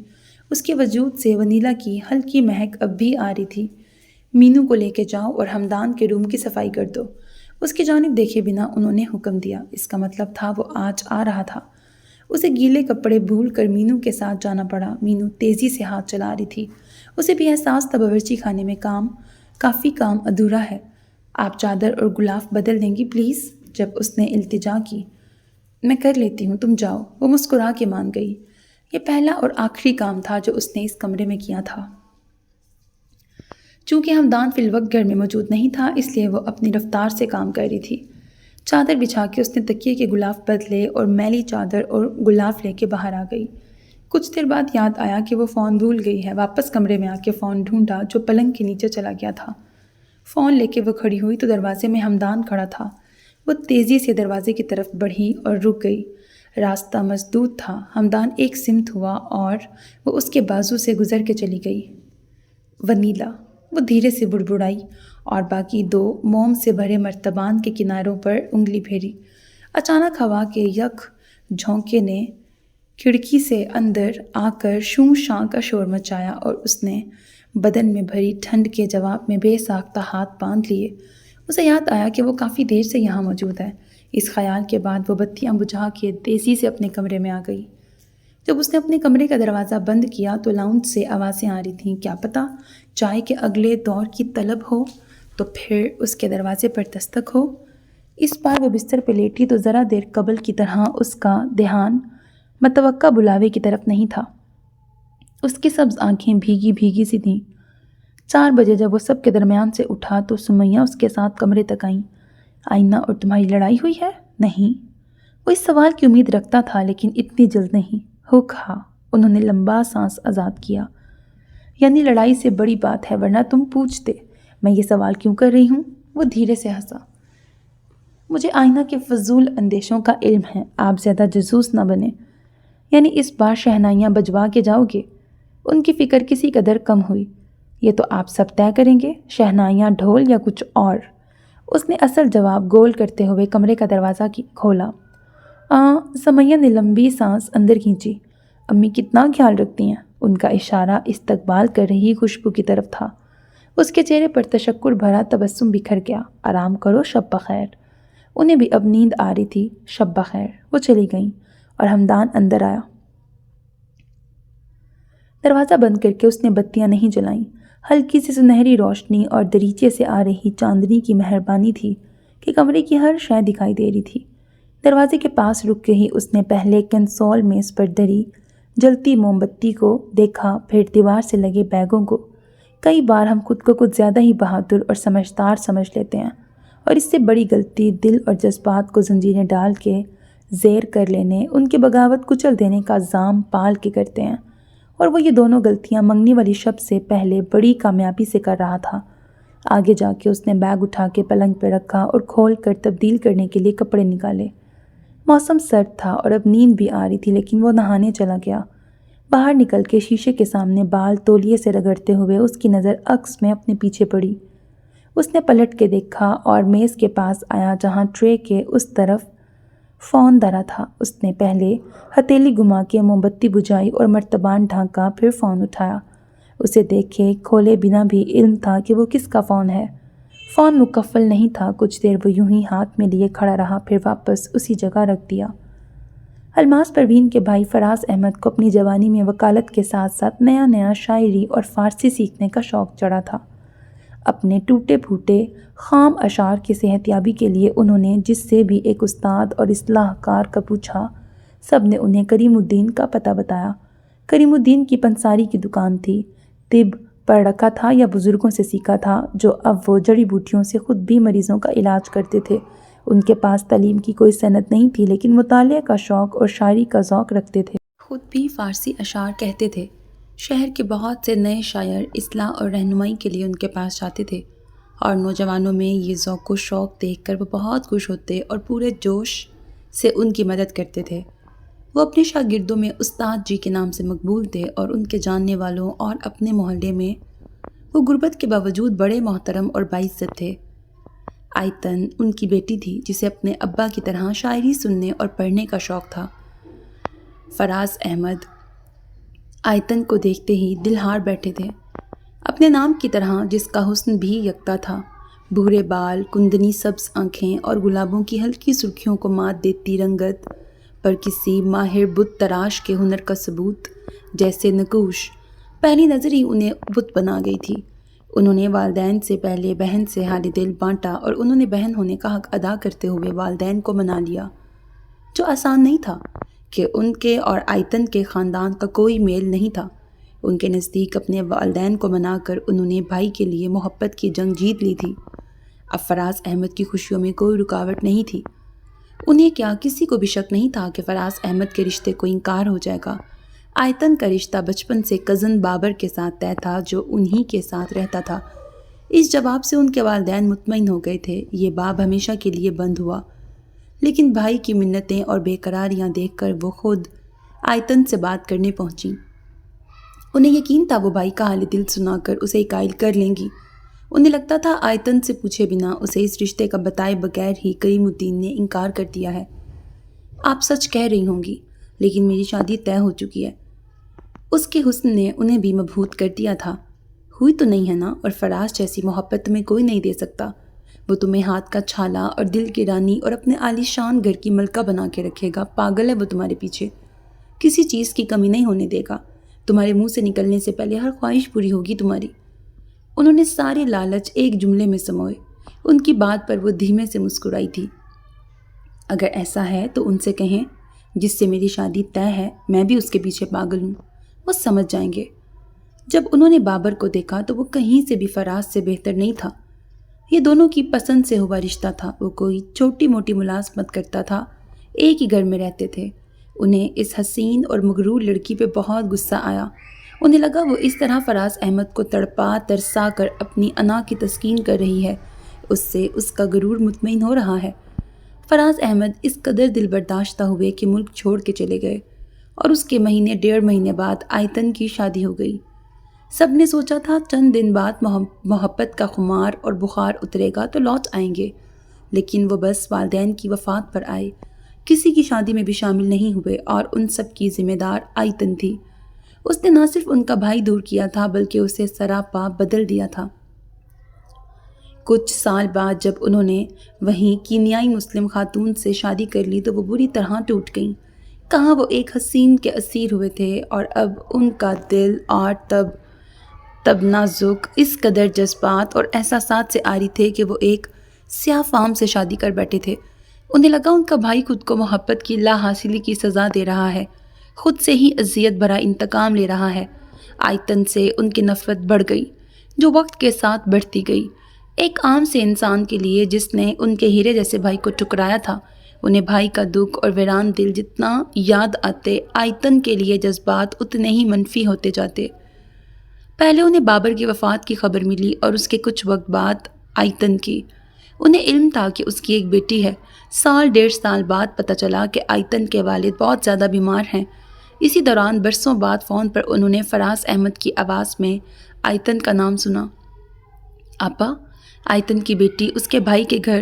اس کے وجود سے ونیلا کی ہلکی مہک اب بھی آ رہی تھی۔ مینو کو لے کے جاؤ اور ہمدان کے روم کی صفائی کر دو، اس کی جانب دیکھے بنا انہوں نے حکم دیا۔ اس کا مطلب تھا وہ آج آ رہا تھا۔ اسے گیلے کپڑے بھول کر مینو کے ساتھ جانا پڑا۔ مینو تیزی سے ہاتھ چلا رہی تھی۔ اسے بھی احساس تھا باورچی خانے میں کافی کام ادھورا ہے۔ آپ چادر اور غلاف بدل دیں گی پلیز؟ جب اس نے التجا کی۔ میں کر لیتی ہوں، تم جاؤ، وہ مسکرا کے مان گئی۔ یہ پہلا اور آخری کام تھا جو اس نے اس کمرے میں کیا تھا۔ چونکہ ہمدان فی الوقت گھر میں موجود نہیں تھا، اس لیے وہ اپنی رفتار سے کام کر رہی تھی۔ چادر بچھا کے اس نے تکیے کے غلاف بدلے اور میلی چادر اور غلاف لے کے باہر آ گئی۔ کچھ دیر بعد یاد آیا کہ وہ فون بھول گئی ہے۔ واپس کمرے میں آ کے فون ڈھونڈا جو پلنگ کے نیچے چلا گیا تھا۔ فون لے کے وہ کھڑی ہوئی تو دروازے میں ہمدان کھڑا تھا۔ وہ تیزی سے دروازے کی طرف بڑھی اور رک گئی۔ راستہ مسدود تھا۔ ہمدان ایک سمت ہوا اور وہ اس کے بازو سے گزر کے چلی گئی۔ ونیلا، وہ دھیرے سے بڑبڑائی اور باقی 2 موم سے بھرے مرتبان کے کناروں پر انگلی پھیری۔ اچانک ہوا کے یک جھونکے نے کھڑکی سے اندر آ کر شوں شاں کا شور مچایا اور اس نے بدن میں بھری ٹھنڈ کے جواب میں بے ساختہ ہاتھ باندھ لیے۔ اسے یاد آیا کہ وہ کافی دیر سے یہاں موجود ہے۔ اس خیال کے بعد وہ بتیاں بجھا کے تیزی سے اپنے کمرے میں آ گئی۔ جب اس نے اپنے کمرے کا دروازہ بند کیا تو لاؤنج سے آوازیں آ رہی تھیں۔ کیا پتہ چائے کے اگلے دور کی طلب ہو تو پھر اس کے دروازے پر دستک ہو۔ اس بار وہ بستر پہ لیٹی تو ذرا دیر قبل کی طرح اس کا دھیان متوقع بلاوے کی طرف نہیں تھا۔ اس کی سبز آنکھیں بھیگی بھیگی سی تھیں۔ 4 بجے جب وہ سب کے درمیان سے اٹھا تو سمیہ اس کے ساتھ کمرے تک آئیں۔ آئینہ اور تمہاری لڑائی ہوئی ہے؟ نہیں۔ وہ اس سوال کی امید رکھتا تھا لیکن اتنی جلد نہیں۔ ہو کہا۔ انہوں نے لمبا سانس آزاد کیا۔ یعنی لڑائی سے بڑی بات ہے، ورنہ تم پوچھتے میں یہ سوال کیوں کر رہی ہوں؟ وہ دھیرے سے ہنسا۔ مجھے آئینہ کے فضول اندیشوں کا علم ہے، آپ زیادہ جاسوس نہ بنیں۔ یعنی اس بار شہنائیاں بجوا کے جاؤ گے؟ ان کی فکر کسی قدر کم ہوئی۔ یہ تو آپ سب طے کریں گے، شہنائیاں، ڈھول یا کچھ اور؟ اس نے اصل جواب گول کرتے ہوئے کمرے کا دروازہ کھولا۔ سمیہ نے لمبی سانس اندر کھینچی۔ امی کتنا خیال رکھتی ہیں؟ ان کا اشارہ استقبال کر رہی خوشبو کی طرف تھا۔ اس کے چہرے پر تشکر بھرا تبسم بکھر گیا۔ آرام کرو، شب بخیر۔ انہیں بھی اب نیند آ رہی تھی۔ شب بخیر۔ وہ چلی گئیں اور ہمدان اندر آیا۔ دروازہ بند کر کے اس نے بتیاں نہیں جلائیں۔ ہلکی سی سنہری روشنی اور دریچے سے آ رہی چاندنی کی مہربانی تھی کہ کمرے کی ہر شے دکھائی دے رہی تھی۔ دروازے کے پاس رک کے ہی اس نے پہلے کنسول میز پر دری جلتی موم بتی کو دیکھا، پھر دیوار سے لگے بیگوں کو۔ کئی بار ہم خود کو کچھ زیادہ ہی بہادر اور سمجھدار سمجھ لیتے ہیں اور اس سے بڑی غلطی دل اور جذبات کو زنجیریں ڈال کے زیر کر لینے، ان کے بغاوت کچل دینے کا زام پال کے کرتے ہیں، اور وہ یہ دونوں غلطیاں منگنی والی شب سے پہلے بڑی کامیابی سے کر رہا تھا۔ آگے جا کے اس نے بیگ اٹھا کے پلنگ پہ رکھا اور کھول کر تبدیل کرنے کے لیے کپڑے نکالے۔ موسم سرد تھا اور اب نیند بھی آ رہی تھی، لیکن وہ نہانے چلا گیا۔ باہر نکل کے شیشے کے سامنے بال تولیے سے رگڑتے ہوئے اس کی نظر عکس میں اپنے پیچھے پڑی۔ اس نے پلٹ کے دیکھا اور میز کے پاس آیا جہاں ٹرے کے اس طرف فون دھرا تھا۔ اس نے پہلے ہتھیلی گھما کے موم بتی بجھائی اور مرتبان ڈھانکا، پھر فون اٹھایا۔ اسے دیکھے کھولے بنا بھی علم تھا کہ وہ کس کا فون ہے۔ فون مقفل نہیں تھا۔ کچھ دیر وہ یوں ہی ہاتھ میں لیے کھڑا رہا، پھر واپس اسی جگہ رکھ دیا۔ الماس پروین کے بھائی فراز احمد کو اپنی جوانی میں وکالت کے ساتھ ساتھ نیا نیا شاعری اور فارسی سیکھنے کا شوق چڑھا تھا۔ اپنے ٹوٹے پھوٹے خام اشعار کی صحت یابی کے لیے انہوں نے جس سے بھی ایک استاد اور اصلاح کار کا پوچھا، سب نے انہیں کریم الدین کا پتہ بتایا۔ کریم الدین کی پنساری کی دکان تھی۔ طب پڑھ رکھا تھا یا بزرگوں سے سیکھا تھا، جو اب وہ جڑی بوٹیوں سے خود بھی مریضوں کا علاج کرتے تھے۔ ان کے پاس تعلیم کی کوئی صنعت نہیں تھی، لیکن مطالعہ کا شوق اور شاعری کا ذوق رکھتے تھے۔ خود بھی فارسی اشعار کہتے تھے۔ شہر کے بہت سے نئے شاعر اصلاح اور رہنمائی کے لیے ان کے پاس جاتے تھے، اور نوجوانوں میں یہ ذوق و شوق دیکھ کر وہ بہت خوش ہوتے اور پورے جوش سے ان کی مدد کرتے تھے۔ وہ اپنے شاگردوں میں استاد جی کے نام سے مقبول تھے، اور ان کے جاننے والوں اور اپنے محلے میں وہ غربت کے باوجود بڑے محترم اور باعزت تھے۔ آیتن ان کی بیٹی تھی، جسے اپنے ابا کی طرح شاعری سننے اور پڑھنے کا شوق تھا۔ فراز احمد آیتن کو دیکھتے ہی دل ہار بیٹھے تھے۔ اپنے نام کی طرح جس کا حسن بھی یکتا تھا، بھورے بال، کندنی سبز آنکھیں اور گلابوں کی ہلکی سرخیوں کو مات دیتی رنگت پر کسی ماہر بت تراش کے ہنر کا ثبوت جیسے نقوش پہلی نظر ہی انہیں بت بنا گئی تھی۔ انہوں نے والدین سے پہلے بہن سے حال دل بانٹا، اور انہوں نے بہن ہونے کا حق ادا کرتے ہوئے والدین کو منا لیا، جو آسان نہیں تھا کہ ان کے اور آیتن کے خاندان کا کوئی میل نہیں تھا۔ ان کے نزدیک اپنے والدین کو منا کر انہوں نے بھائی کے لیے محبت کی جنگ جیت لی تھی۔ اب فراز احمد کی خوشیوں میں کوئی رکاوٹ نہیں تھی۔ انہیں کیا کسی کو بھی شک نہیں تھا کہ فراز احمد کے رشتے کو انکار ہو جائے گا۔ آیتن کا رشتہ بچپن سے کزن بابر کے ساتھ طے تھا، جو انہی کے ساتھ رہتا تھا۔ اس جواب سے ان کے والدین مطمئن ہو گئے تھے۔ یہ باب ہمیشہ کے لیے بند ہوا، لیکن بھائی کی منتیں اور بے قراریاں دیکھ کر وہ خود آیتن سے بات کرنے پہنچی۔ انہیں یقین تھا وہ بھائی کا حال دل سنا کر اسے قائل کر لیں گی۔ انہیں لگتا تھا آیتن سے پوچھے بنا اسے اس رشتے کا بتائے بغیر ہی کریم الدین نے انکار کر دیا ہے۔ آپ سچ کہہ رہی ہوں گی، لیکن میری شادی طے ہو چکی ہے۔ اس کے حسن نے انہیں بھی مبہوت کر دیا تھا۔ ہوئی تو نہیں ہے نا؟ اور فراز جیسی محبت تمہیں کوئی نہیں دے سکتا۔ وہ تمہیں ہاتھ کا چھالا اور دل کی رانی اور اپنے عالی شان گھر کی ملکہ بنا کے رکھے گا۔ پاگل ہے وہ تمہارے پیچھے، کسی چیز کی کمی نہیں ہونے دے گا۔ تمہارے منہ سے نکلنے سے پہلے ہر خواہش پوری ہوگی تمہاری۔ انہوں نے سارے لالچ ایک جملے میں سموئے۔ ان کی بات پر وہ دھیمے سے مسکرائی تھی۔ اگر ایسا ہے تو ان سے کہیں جس سے میری شادی طے ہے، میں بھی اس کے پیچھے پاگل ہوں، وہ سمجھ جائیں گے۔ جب انہوں نے بابر کو دیکھا تو وہ کہیں سے بھی فراز سے بہتر نہیں تھا۔ یہ دونوں کی پسند سے ہوا رشتہ تھا۔ وہ کوئی چھوٹی موٹی ملازمت کرتا تھا، ایک ہی گھر میں رہتے تھے۔ انہیں اس حسین اور مغرور لڑکی پہ بہت غصہ آیا۔ انہیں لگا وہ اس طرح فراز احمد کو تڑپا ترسا کر اپنی انا کی تسکین کر رہی ہے، اس سے اس کا غرور مطمئن ہو رہا ہے۔ فراز احمد اس قدر دل برداشتہ ہوئے کہ ملک چھوڑ کے چلے گئے، اور اس کے مہینے 1.5 مہینے بعد آیتن کی شادی ہو گئی۔ سب نے سوچا تھا چند دن بعد محبت کا خمار اور بخار اترے گا تو لوٹ آئیں گے، لیکن وہ بس والدین کی وفات پر آئے، کسی کی شادی میں بھی شامل نہیں ہوئے، اور ان سب کی ذمہ دار آیتن تھی۔ اس نے نہ صرف ان کا بھائی دور کیا تھا بلکہ اسے سراپا بدل دیا تھا۔ کچھ سال بعد جب انہوں نے وہیں کینیائی مسلم خاتون سے شادی کر لی تو وہ بری طرح ٹوٹ گئیں۔ کہاں وہ ایک حسین کے اسیر ہوئے تھے، اور اب ان کا دل اور تب نازک اس قدر جذبات اور احساسات سے عاری تھے کہ وہ ایک سیاہ فام سے شادی کر بیٹھے تھے۔ انہیں لگا ان کا بھائی خود کو محبت کی لا حاصلی کی سزا دے رہا ہے، خود سے ہی اذیت بھرا انتقام لے رہا ہے۔ آیتن سے ان کی نفرت بڑھ گئی، جو وقت کے ساتھ بڑھتی گئی۔ ایک عام سے انسان کے لیے جس نے ان کے ہیرے جیسے بھائی کو ٹکرایا تھا، انہیں بھائی کا دکھ اور ویران دل جتنا یاد آتے، آیتن کے لیے جذبات اتنے ہی منفی ہوتے جاتے۔ پہلے انہیں بابر کی وفات کی خبر ملی، اور اس کے کچھ وقت بعد آیتن کی۔ انہیں علم تھا کہ اس کی ایک بیٹی ہے۔ 1.5 سال بعد پتہ چلا کہ آیتن کے والد بہت زیادہ بیمار ہیں۔ اسی دوران برسوں بعد فون پر انہوں نے فراز احمد کی آواز میں آیتن کا نام سنا۔ آپا، آیتن کی بیٹی اس کے بھائی کے گھر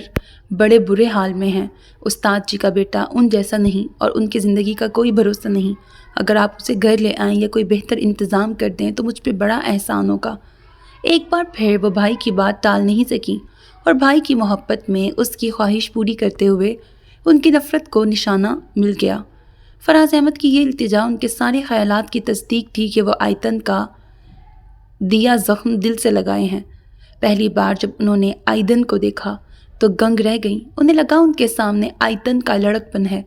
بڑے برے حال میں ہیں۔ استاد جی کا بیٹا ان جیسا نہیں اور ان کی زندگی کا کوئی بھروسہ نہیں۔ اگر آپ اسے گھر لے آئیں یا کوئی بہتر انتظام کر دیں تو مجھ پہ بڑا احسان ہوگا۔ ایک بار پھر وہ بھائی کی بات ٹال نہیں سکیں اور بھائی کی محبت میں اس کی خواہش پوری کرتے ہوئے ان کی نفرت کو نشانہ مل گیا۔ فراز احمد کی یہ التجا ان کے سارے خیالات کی تصدیق تھی کہ وہ آیتن کا دیا زخم دل سے لگائے ہیں۔ پہلی بار جب انہوں نے آیتن کو دیکھا تو گنگ رہ گئیں۔ انہیں لگا ان کے سامنے آیتن کا لڑکپن ہے۔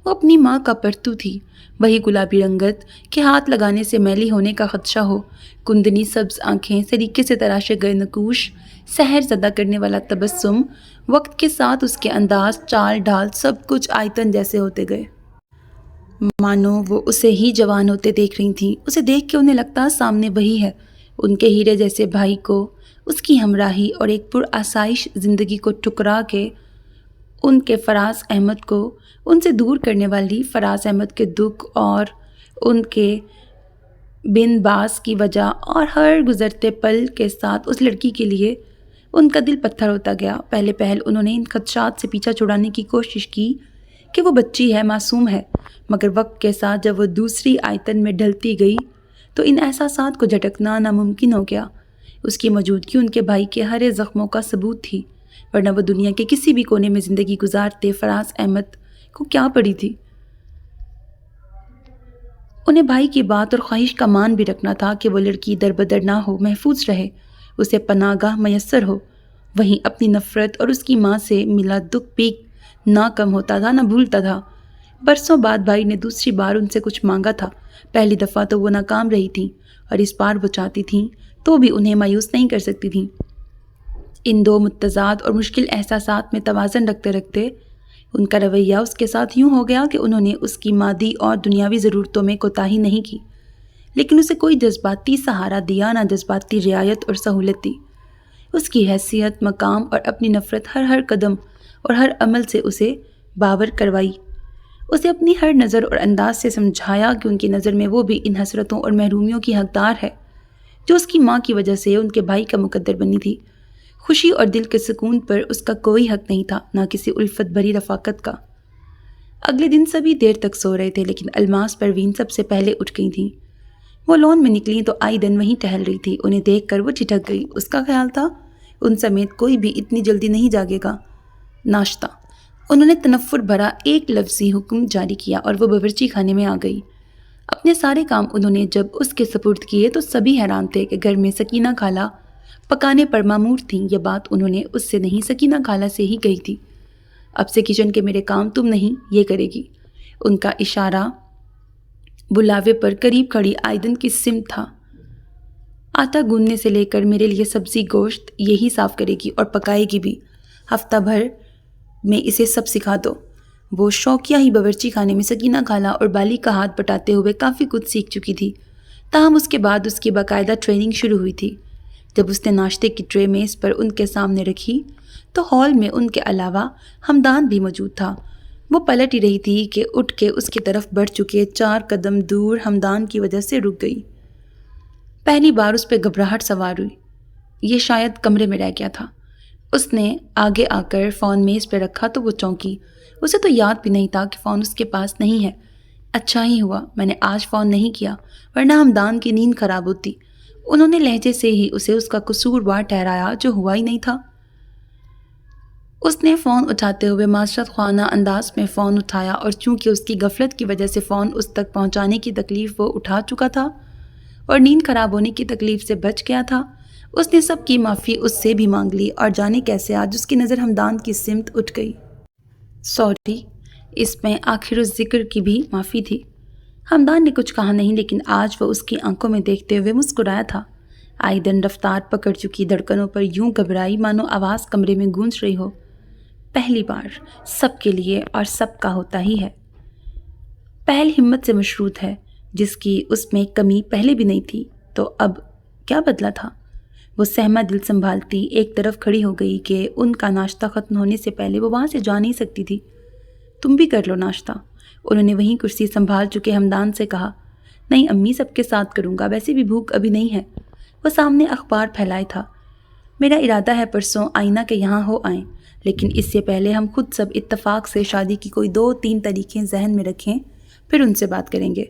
وہ اپنی ماں کا پرتو تھی، وہی گلابی رنگت کہ ہاتھ لگانے سے میلی ہونے کا خدشہ ہو، کندنی سبز آنکھیں، سلیقے سے تراشے گئے نقوش، سحر زدہ کرنے والا تبسم۔ وقت کے ساتھ اس کے انداز، چال ڈھال، سب کچھ آیتن جیسے ہوتے گئے۔ مانو وہ اسے ہی جوان ہوتے دیکھ رہی تھیں۔ اسے دیکھ کے انہیں لگتا سامنے وہی ہے، ان کے ہیرے جیسے بھائی کو، اس کی ہمراہی اور ایک پرآسائش زندگی کو ٹکرا کے ان کے فراز احمد کو ان سے دور کرنے والی فراز احمد کے دکھ اور ان کے بن باز کی وجہ اور ہر گزرتے پل کے ساتھ اس لڑکی کے لیے ان کا دل پتھر ہوتا گیا۔ پہلے پہل انہوں نے ان خدشات سے پیچھا چھڑانے کی کوشش کی کہ وہ بچی ہے، معصوم ہے، مگر وقت کے ساتھ جب وہ دوسری آیتن میں ڈھلتی گئی تو ان احساسات کو جھٹکنا ناممکن ہو گیا۔ اس کی موجودگی ان کے بھائی کے ہرے زخموں کا ثبوت تھی، ورنہ وہ دنیا کے کسی بھی کونے میں زندگی گزارتے فراز احمد کو کیا پڑی تھی۔ انہیں بھائی کی بات اور خواہش کا مان بھی رکھنا تھا کہ وہ لڑکی در بدر نہ ہو، محفوظ رہے، اسے پناہ گاہ میسر ہو۔ وہیں اپنی نفرت اور اس کی ماں سے ملا دکھ بھی نہ کم ہوتا تھا، نہ بھولتا تھا۔ برسوں بعد بھائی نے دوسری بار ان سے کچھ مانگا تھا۔ پہلی دفعہ تو وہ ناکام رہی تھیں اور اس بار وہ چاہتی تھیں تو بھی انہیں مایوس نہیں کر سکتی تھیں۔ ان دو متضاد اور مشکل احساسات میں توازن رکھتے رکھتے ان کا رویہ اس کے ساتھ یوں ہو گیا کہ انہوں نے اس کی مادی اور دنیاوی ضرورتوں میں کوتاہی نہیں کی، لیکن اسے کوئی جذباتی سہارا دیا، نہ جذباتی رعایت اور سہولت دی۔ اس کی حیثیت، مقام اور اپنی نفرت ہر قدم اور ہر عمل سے اسے باور کروائی۔ اسے اپنی ہر نظر اور انداز سے سمجھایا کہ ان کی نظر میں وہ بھی ان حسرتوں اور محرومیوں کی حقدار ہے جو اس کی ماں کی وجہ سے ان کے بھائی کا مقدر بنی تھی۔ خوشی اور دل کے سکون پر اس کا کوئی حق نہیں تھا، نہ کسی الفت بھری رفاقت کا۔ اگلے دن سبھی دیر تک سو رہے تھے، لیکن الماس پروین سب سے پہلے اٹھ گئی تھیں۔ وہ لون میں نکلیں تو آیتن وہیں ٹہل رہی تھی۔ انہیں دیکھ کر وہ ٹھٹک گئی۔ اس کا خیال تھا ان سمیت کوئی بھی اتنی جلدی نہیں جاگے گا۔ ناشتہ۔ انہوں نے تنفر بھرا ایک لفظی حکم جاری کیا اور وہ باورچی خانے میں آ گئی۔ اپنے سارے کام انہوں نے جب اس کے سپرد کیے تو سبھی حیران تھے کہ گھر میں سکینہ خالہ پکانے پر مامور تھیں۔ یہ بات انہوں نے اس سے نہیں، سکینہ خالہ سے ہی کہی تھی۔ اب سے کچن کے میرے کام تم نہیں، یہ کرے گی۔ ان کا اشارہ بلاوے پر قریب کھڑی آیتن کی سمت تھا۔ آٹا گوندنے سے لے کر میرے لیے سبزی گوشت یہی صاف کرے گی اور پکائے گی بھی۔ ہفتہ بھر میں اسے سب سکھا دو۔ وہ شوقیہ ہی باورچی خانے میں سکینہ خالہ اور بالی کا ہاتھ بٹاتے ہوئے کافی کچھ سیکھ چکی تھی، تاہم اس کے بعد اس کی باقاعدہ ٹریننگ شروع ہوئی تھی۔ جب اس نے ناشتے کی ٹرے میز پر ان کے سامنے رکھی تو ہال میں ان کے علاوہ ہمدان بھی موجود تھا۔ وہ پلٹ ہی رہی تھی کہ اٹھ کے اس کی طرف بڑھ چکے 4 قدم دور ہمدان کی وجہ سے رک گئی۔ پہلی بار اس پہ گھبراہٹ سوار ہوئی۔ یہ شاید کمرے میں رہ گیا تھا۔ اس نے آگے آ کر فون میز پہ رکھا تو وہ چونکی۔ اسے تو یاد بھی نہیں تھا کہ فون اس کے پاس نہیں ہے۔ اچھا ہی ہوا میں نے آج فون نہیں کیا، ورنہ ہمدان کی نیند خراب ہوتی۔ انہوں نے لہجے سے ہی اسے اس کا قصوروار ٹھہرایا جو ہوا ہی نہیں تھا۔ اس نے فون اٹھاتے ہوئے معذرت خواہانہ انداز میں فون اٹھایا اور چونکہ اس کی غفلت کی وجہ سے فون اس تک پہنچانے کی تکلیف وہ اٹھا چکا تھا اور نیند خراب ہونے کی تکلیف سے بچ گیا تھا، اس نے سب کی معافی اس سے بھی مانگ لی اور جانے کیسے آج اس کی نظر ہمدان کی سمت اٹھ گئی۔ سوری، اس میں آخر الذکر کی بھی معافی تھی۔ ہمدان نے کچھ کہا نہیں، لیکن آج وہ اس کی آنکھوں میں دیکھتے ہوئے مسکرایا تھا۔ آیتن رفتار پکڑ چکی دھڑکنوں پر یوں گھبرائی مانو آواز کمرے میں گونج رہی ہو۔ پہلی بار سب کے لیے اور سب کا ہوتا ہی ہے۔ پہل ہمت سے مشروط ہے، جس کی اس میں کمی پہلے بھی نہیں تھی، تو اب کیا بدلا تھا؟ وہ سہما دل سنبھالتی ایک طرف کھڑی ہو گئی کہ ان کا ناشتہ ختم ہونے سے پہلے وہ وہاں سے جا نہیں سکتی تھی۔ تم بھی کر لو ناشتہ، انہوں نے وہیں کرسی سنبھال چکے ہمدان سے کہا، نہیں امی، سب کے ساتھ کروں گا، ویسے بھی بھوک ابھی نہیں ہے۔ وہ سامنے اخبار پھیلائے تھا۔ میرا ارادہ ہے پرسوں آئینہ کے یہاں ہو آئیں، لیکن اس سے پہلے ہم خود سب اتفاق سے شادی کی کوئی 2-3 تاریخیں ذہن میں رکھیں، پھر ان سے بات کریں گے۔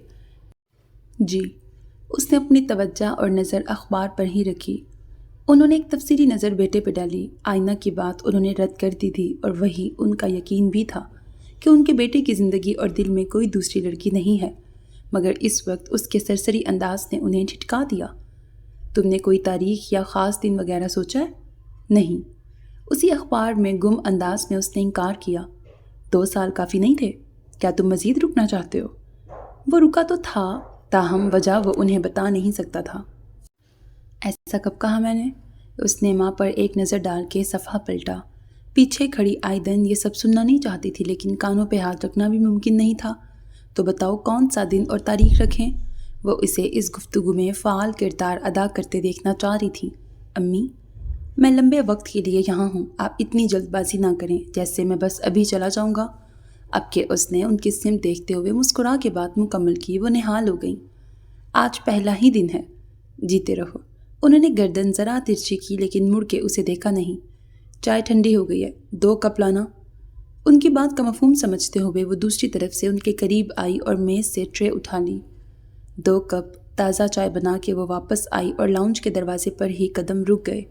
جی۔ اس نے اپنی توجہ اور نظر اخبار پر ہی رکھی۔ انہوں نے ایک تفصیلی نظر بیٹے پہ ڈالی۔ آئینہ کی بات انہوں نے رد کر دی تھی اور وہی ان کا یقین بھی تھا کہ ان کے بیٹے کی زندگی اور دل میں کوئی دوسری لڑکی نہیں ہے، مگر اس وقت اس کے سرسری انداز نے انہیں جھٹکا دیا۔ تم نے کوئی تاریخ یا خاص دن وغیرہ سوچا ہے؟ نہیں۔ اسی اخبار میں گم انداز میں اس نے انکار کیا۔ 2 سال کافی نہیں تھے؟ کیا تم مزید رکنا چاہتے ہو؟ وہ رکا تو تھا، تاہم وجہ وہ انہیں بتا نہیں سکتا تھا۔ ایسا کب کہا میں نے؟ اس نے ماں پر ایک نظر ڈال کے صفحہ پلٹا۔ پیچھے کھڑی آئیدن یہ سب سننا نہیں چاہتی تھی، لیکن کانوں پہ ہاتھ رکھنا بھی ممکن نہیں تھا۔ تو بتاؤ کون سا دن اور تاریخ رکھیں؟ وہ اسے اس گفتگو میں فعال کردار ادا کرتے دیکھنا چاہ رہی تھی۔ امی، میں لمبے وقت کے لیے یہاں ہوں، آپ اتنی جلد بازی نہ کریں جیسے میں بس ابھی چلا جاؤں گا۔ اب کہ اس نے ان کی سمت دیکھتے ہوئے مسکرا کے بات مکمل کی، وہ نہال ہو گئیں۔ آج پہلا ہی دن ہے، جیتے رہو۔ انہوں نے گردن ذرا ترچھی کی لیکن مڑ کے اسے دیکھا نہیں۔ چائے ٹھنڈی ہو گئی ہے، 2 کپ لانا۔ ان کی بات کا مفہوم سمجھتے ہوئے وہ دوسری طرف سے ان کے قریب آئی اور میز سے ٹرے اٹھا لی۔ 2 کپ تازہ چائے بنا کے وہ واپس آئی اور لاؤنج کے دروازے پر ہی قدم رک گئے۔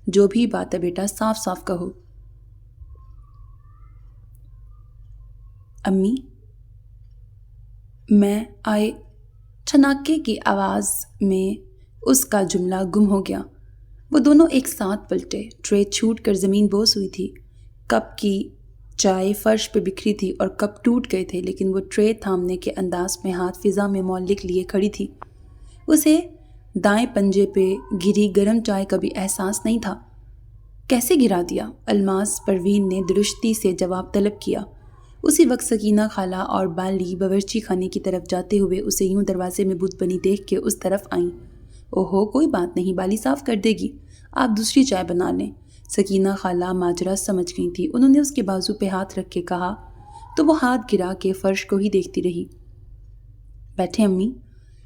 جو بھی بات ہے بیٹا، صاف صاف کہو۔ امی، میں آئے۔ چھناکے کی آواز میں اس کا جملہ گم ہو گیا۔ وہ دونوں ایک ساتھ پلٹے۔ ٹرے چھوٹ کر زمین بوس ہوئی تھی۔ کپ کی چائے فرش پہ بکھری تھی اور کپ ٹوٹ گئے تھے، لیکن وہ ٹرے تھامنے کے انداز میں ہاتھ فضا میں معلق لیے کھڑی تھی۔ اسے دائیں پنجے پہ گری گرم چائے کا بھی احساس نہیں تھا۔ کیسے گرا دیا؟ الماس پروین نے درشتی سے جواب طلب کیا۔ اسی وقت سکینہ خالہ اور بالی باورچی خانے کی طرف جاتے ہوئے اسے یوں دروازے میں بت بنی دیکھ کے اس طرف آئیں۔ اوہو، کوئی بات نہیں، بالی صاف کر دے گی، آپ دوسری چائے بنا لیں۔ سکینہ خالہ ماجرا سمجھ گئی تھی۔ انہوں نے اس کے بازو پہ ہاتھ رکھ کے کہا تو وہ ہاتھ گرا کے فرش کو ہی دیکھتی رہی۔ بیٹھے امی۔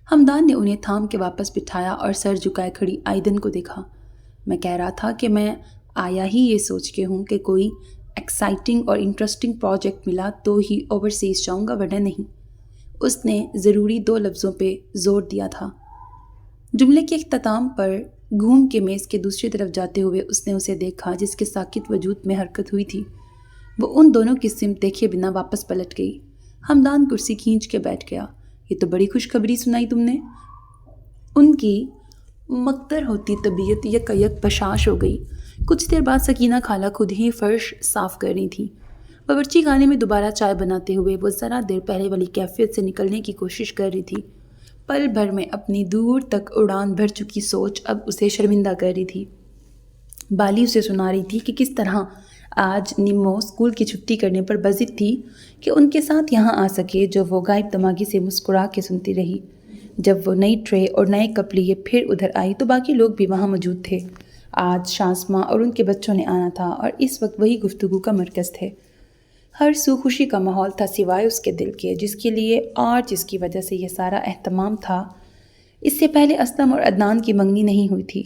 ہمدان نے انہیں تھام کے واپس بٹھایا اور سر جھکائے کھڑی آئیدن کو دیکھا۔ میں کہہ رہا تھا کہ میں آیا ہی یہ سوچ کے ہوں کہ کوئی ایکسائٹنگ اور انٹرسٹنگ پروجیکٹ ملا تو ہی اوورسیز جاؤں گا، ورنہ نہیں۔ اس نے ضروری 2 لفظوں پہ زور دیا تھا۔ جملے کے اختتام پر گھوم کے میز کے دوسری طرف جاتے ہوئے اس نے اسے دیکھا جس کے ساکت وجود میں حرکت ہوئی تھی۔ وہ ان دونوں کی سمت دیکھے بنا واپس پلٹ گئی۔ ہمدان کرسی کھینچ کے بیٹھ گیا۔ یہ تو بڑی خوشخبری سنائی تم نے۔ ان کی مقدر ہوتی طبیعت یک بشاش ہو گئی۔ کچھ دیر بعد سکینہ خالہ خود ہی فرش صاف کر رہی تھیں۔ باورچی خانے میں دوبارہ چائے بناتے ہوئے وہ ذرا دیر پہلے والی کیفیت سے نکلنے کی کوشش کر رہی تھی۔ پل بھر میں اپنی دور تک اڑان بھر چکی سوچ اب اسے شرمندہ کر رہی تھی۔ بالی اسے سنا رہی تھی کہ کس طرح آج نمو اسکول کی چھٹی کرنے پر بضد تھی کہ ان کے ساتھ یہاں آ سکے، جو وہ غائب دماغی سے مسکرا کے سنتی رہی۔ جب وہ نئی ٹرے اور نئے کپ لیے پھر ادھر آئی تو باقی لوگ بھی وہاں موجود تھے۔ آج شانسماں اور ان کے بچوں نے آنا تھا اور اس وقت وہی گفتگو کا مرکز تھے۔ ہر سو خوشی کا ماحول تھا سوائے اس کے دل کے، جس کے لیے اور جس کی وجہ سے یہ سارا اہتمام تھا۔ اس سے پہلے اسلم اور عدنان کی منگنی نہیں ہوئی تھی۔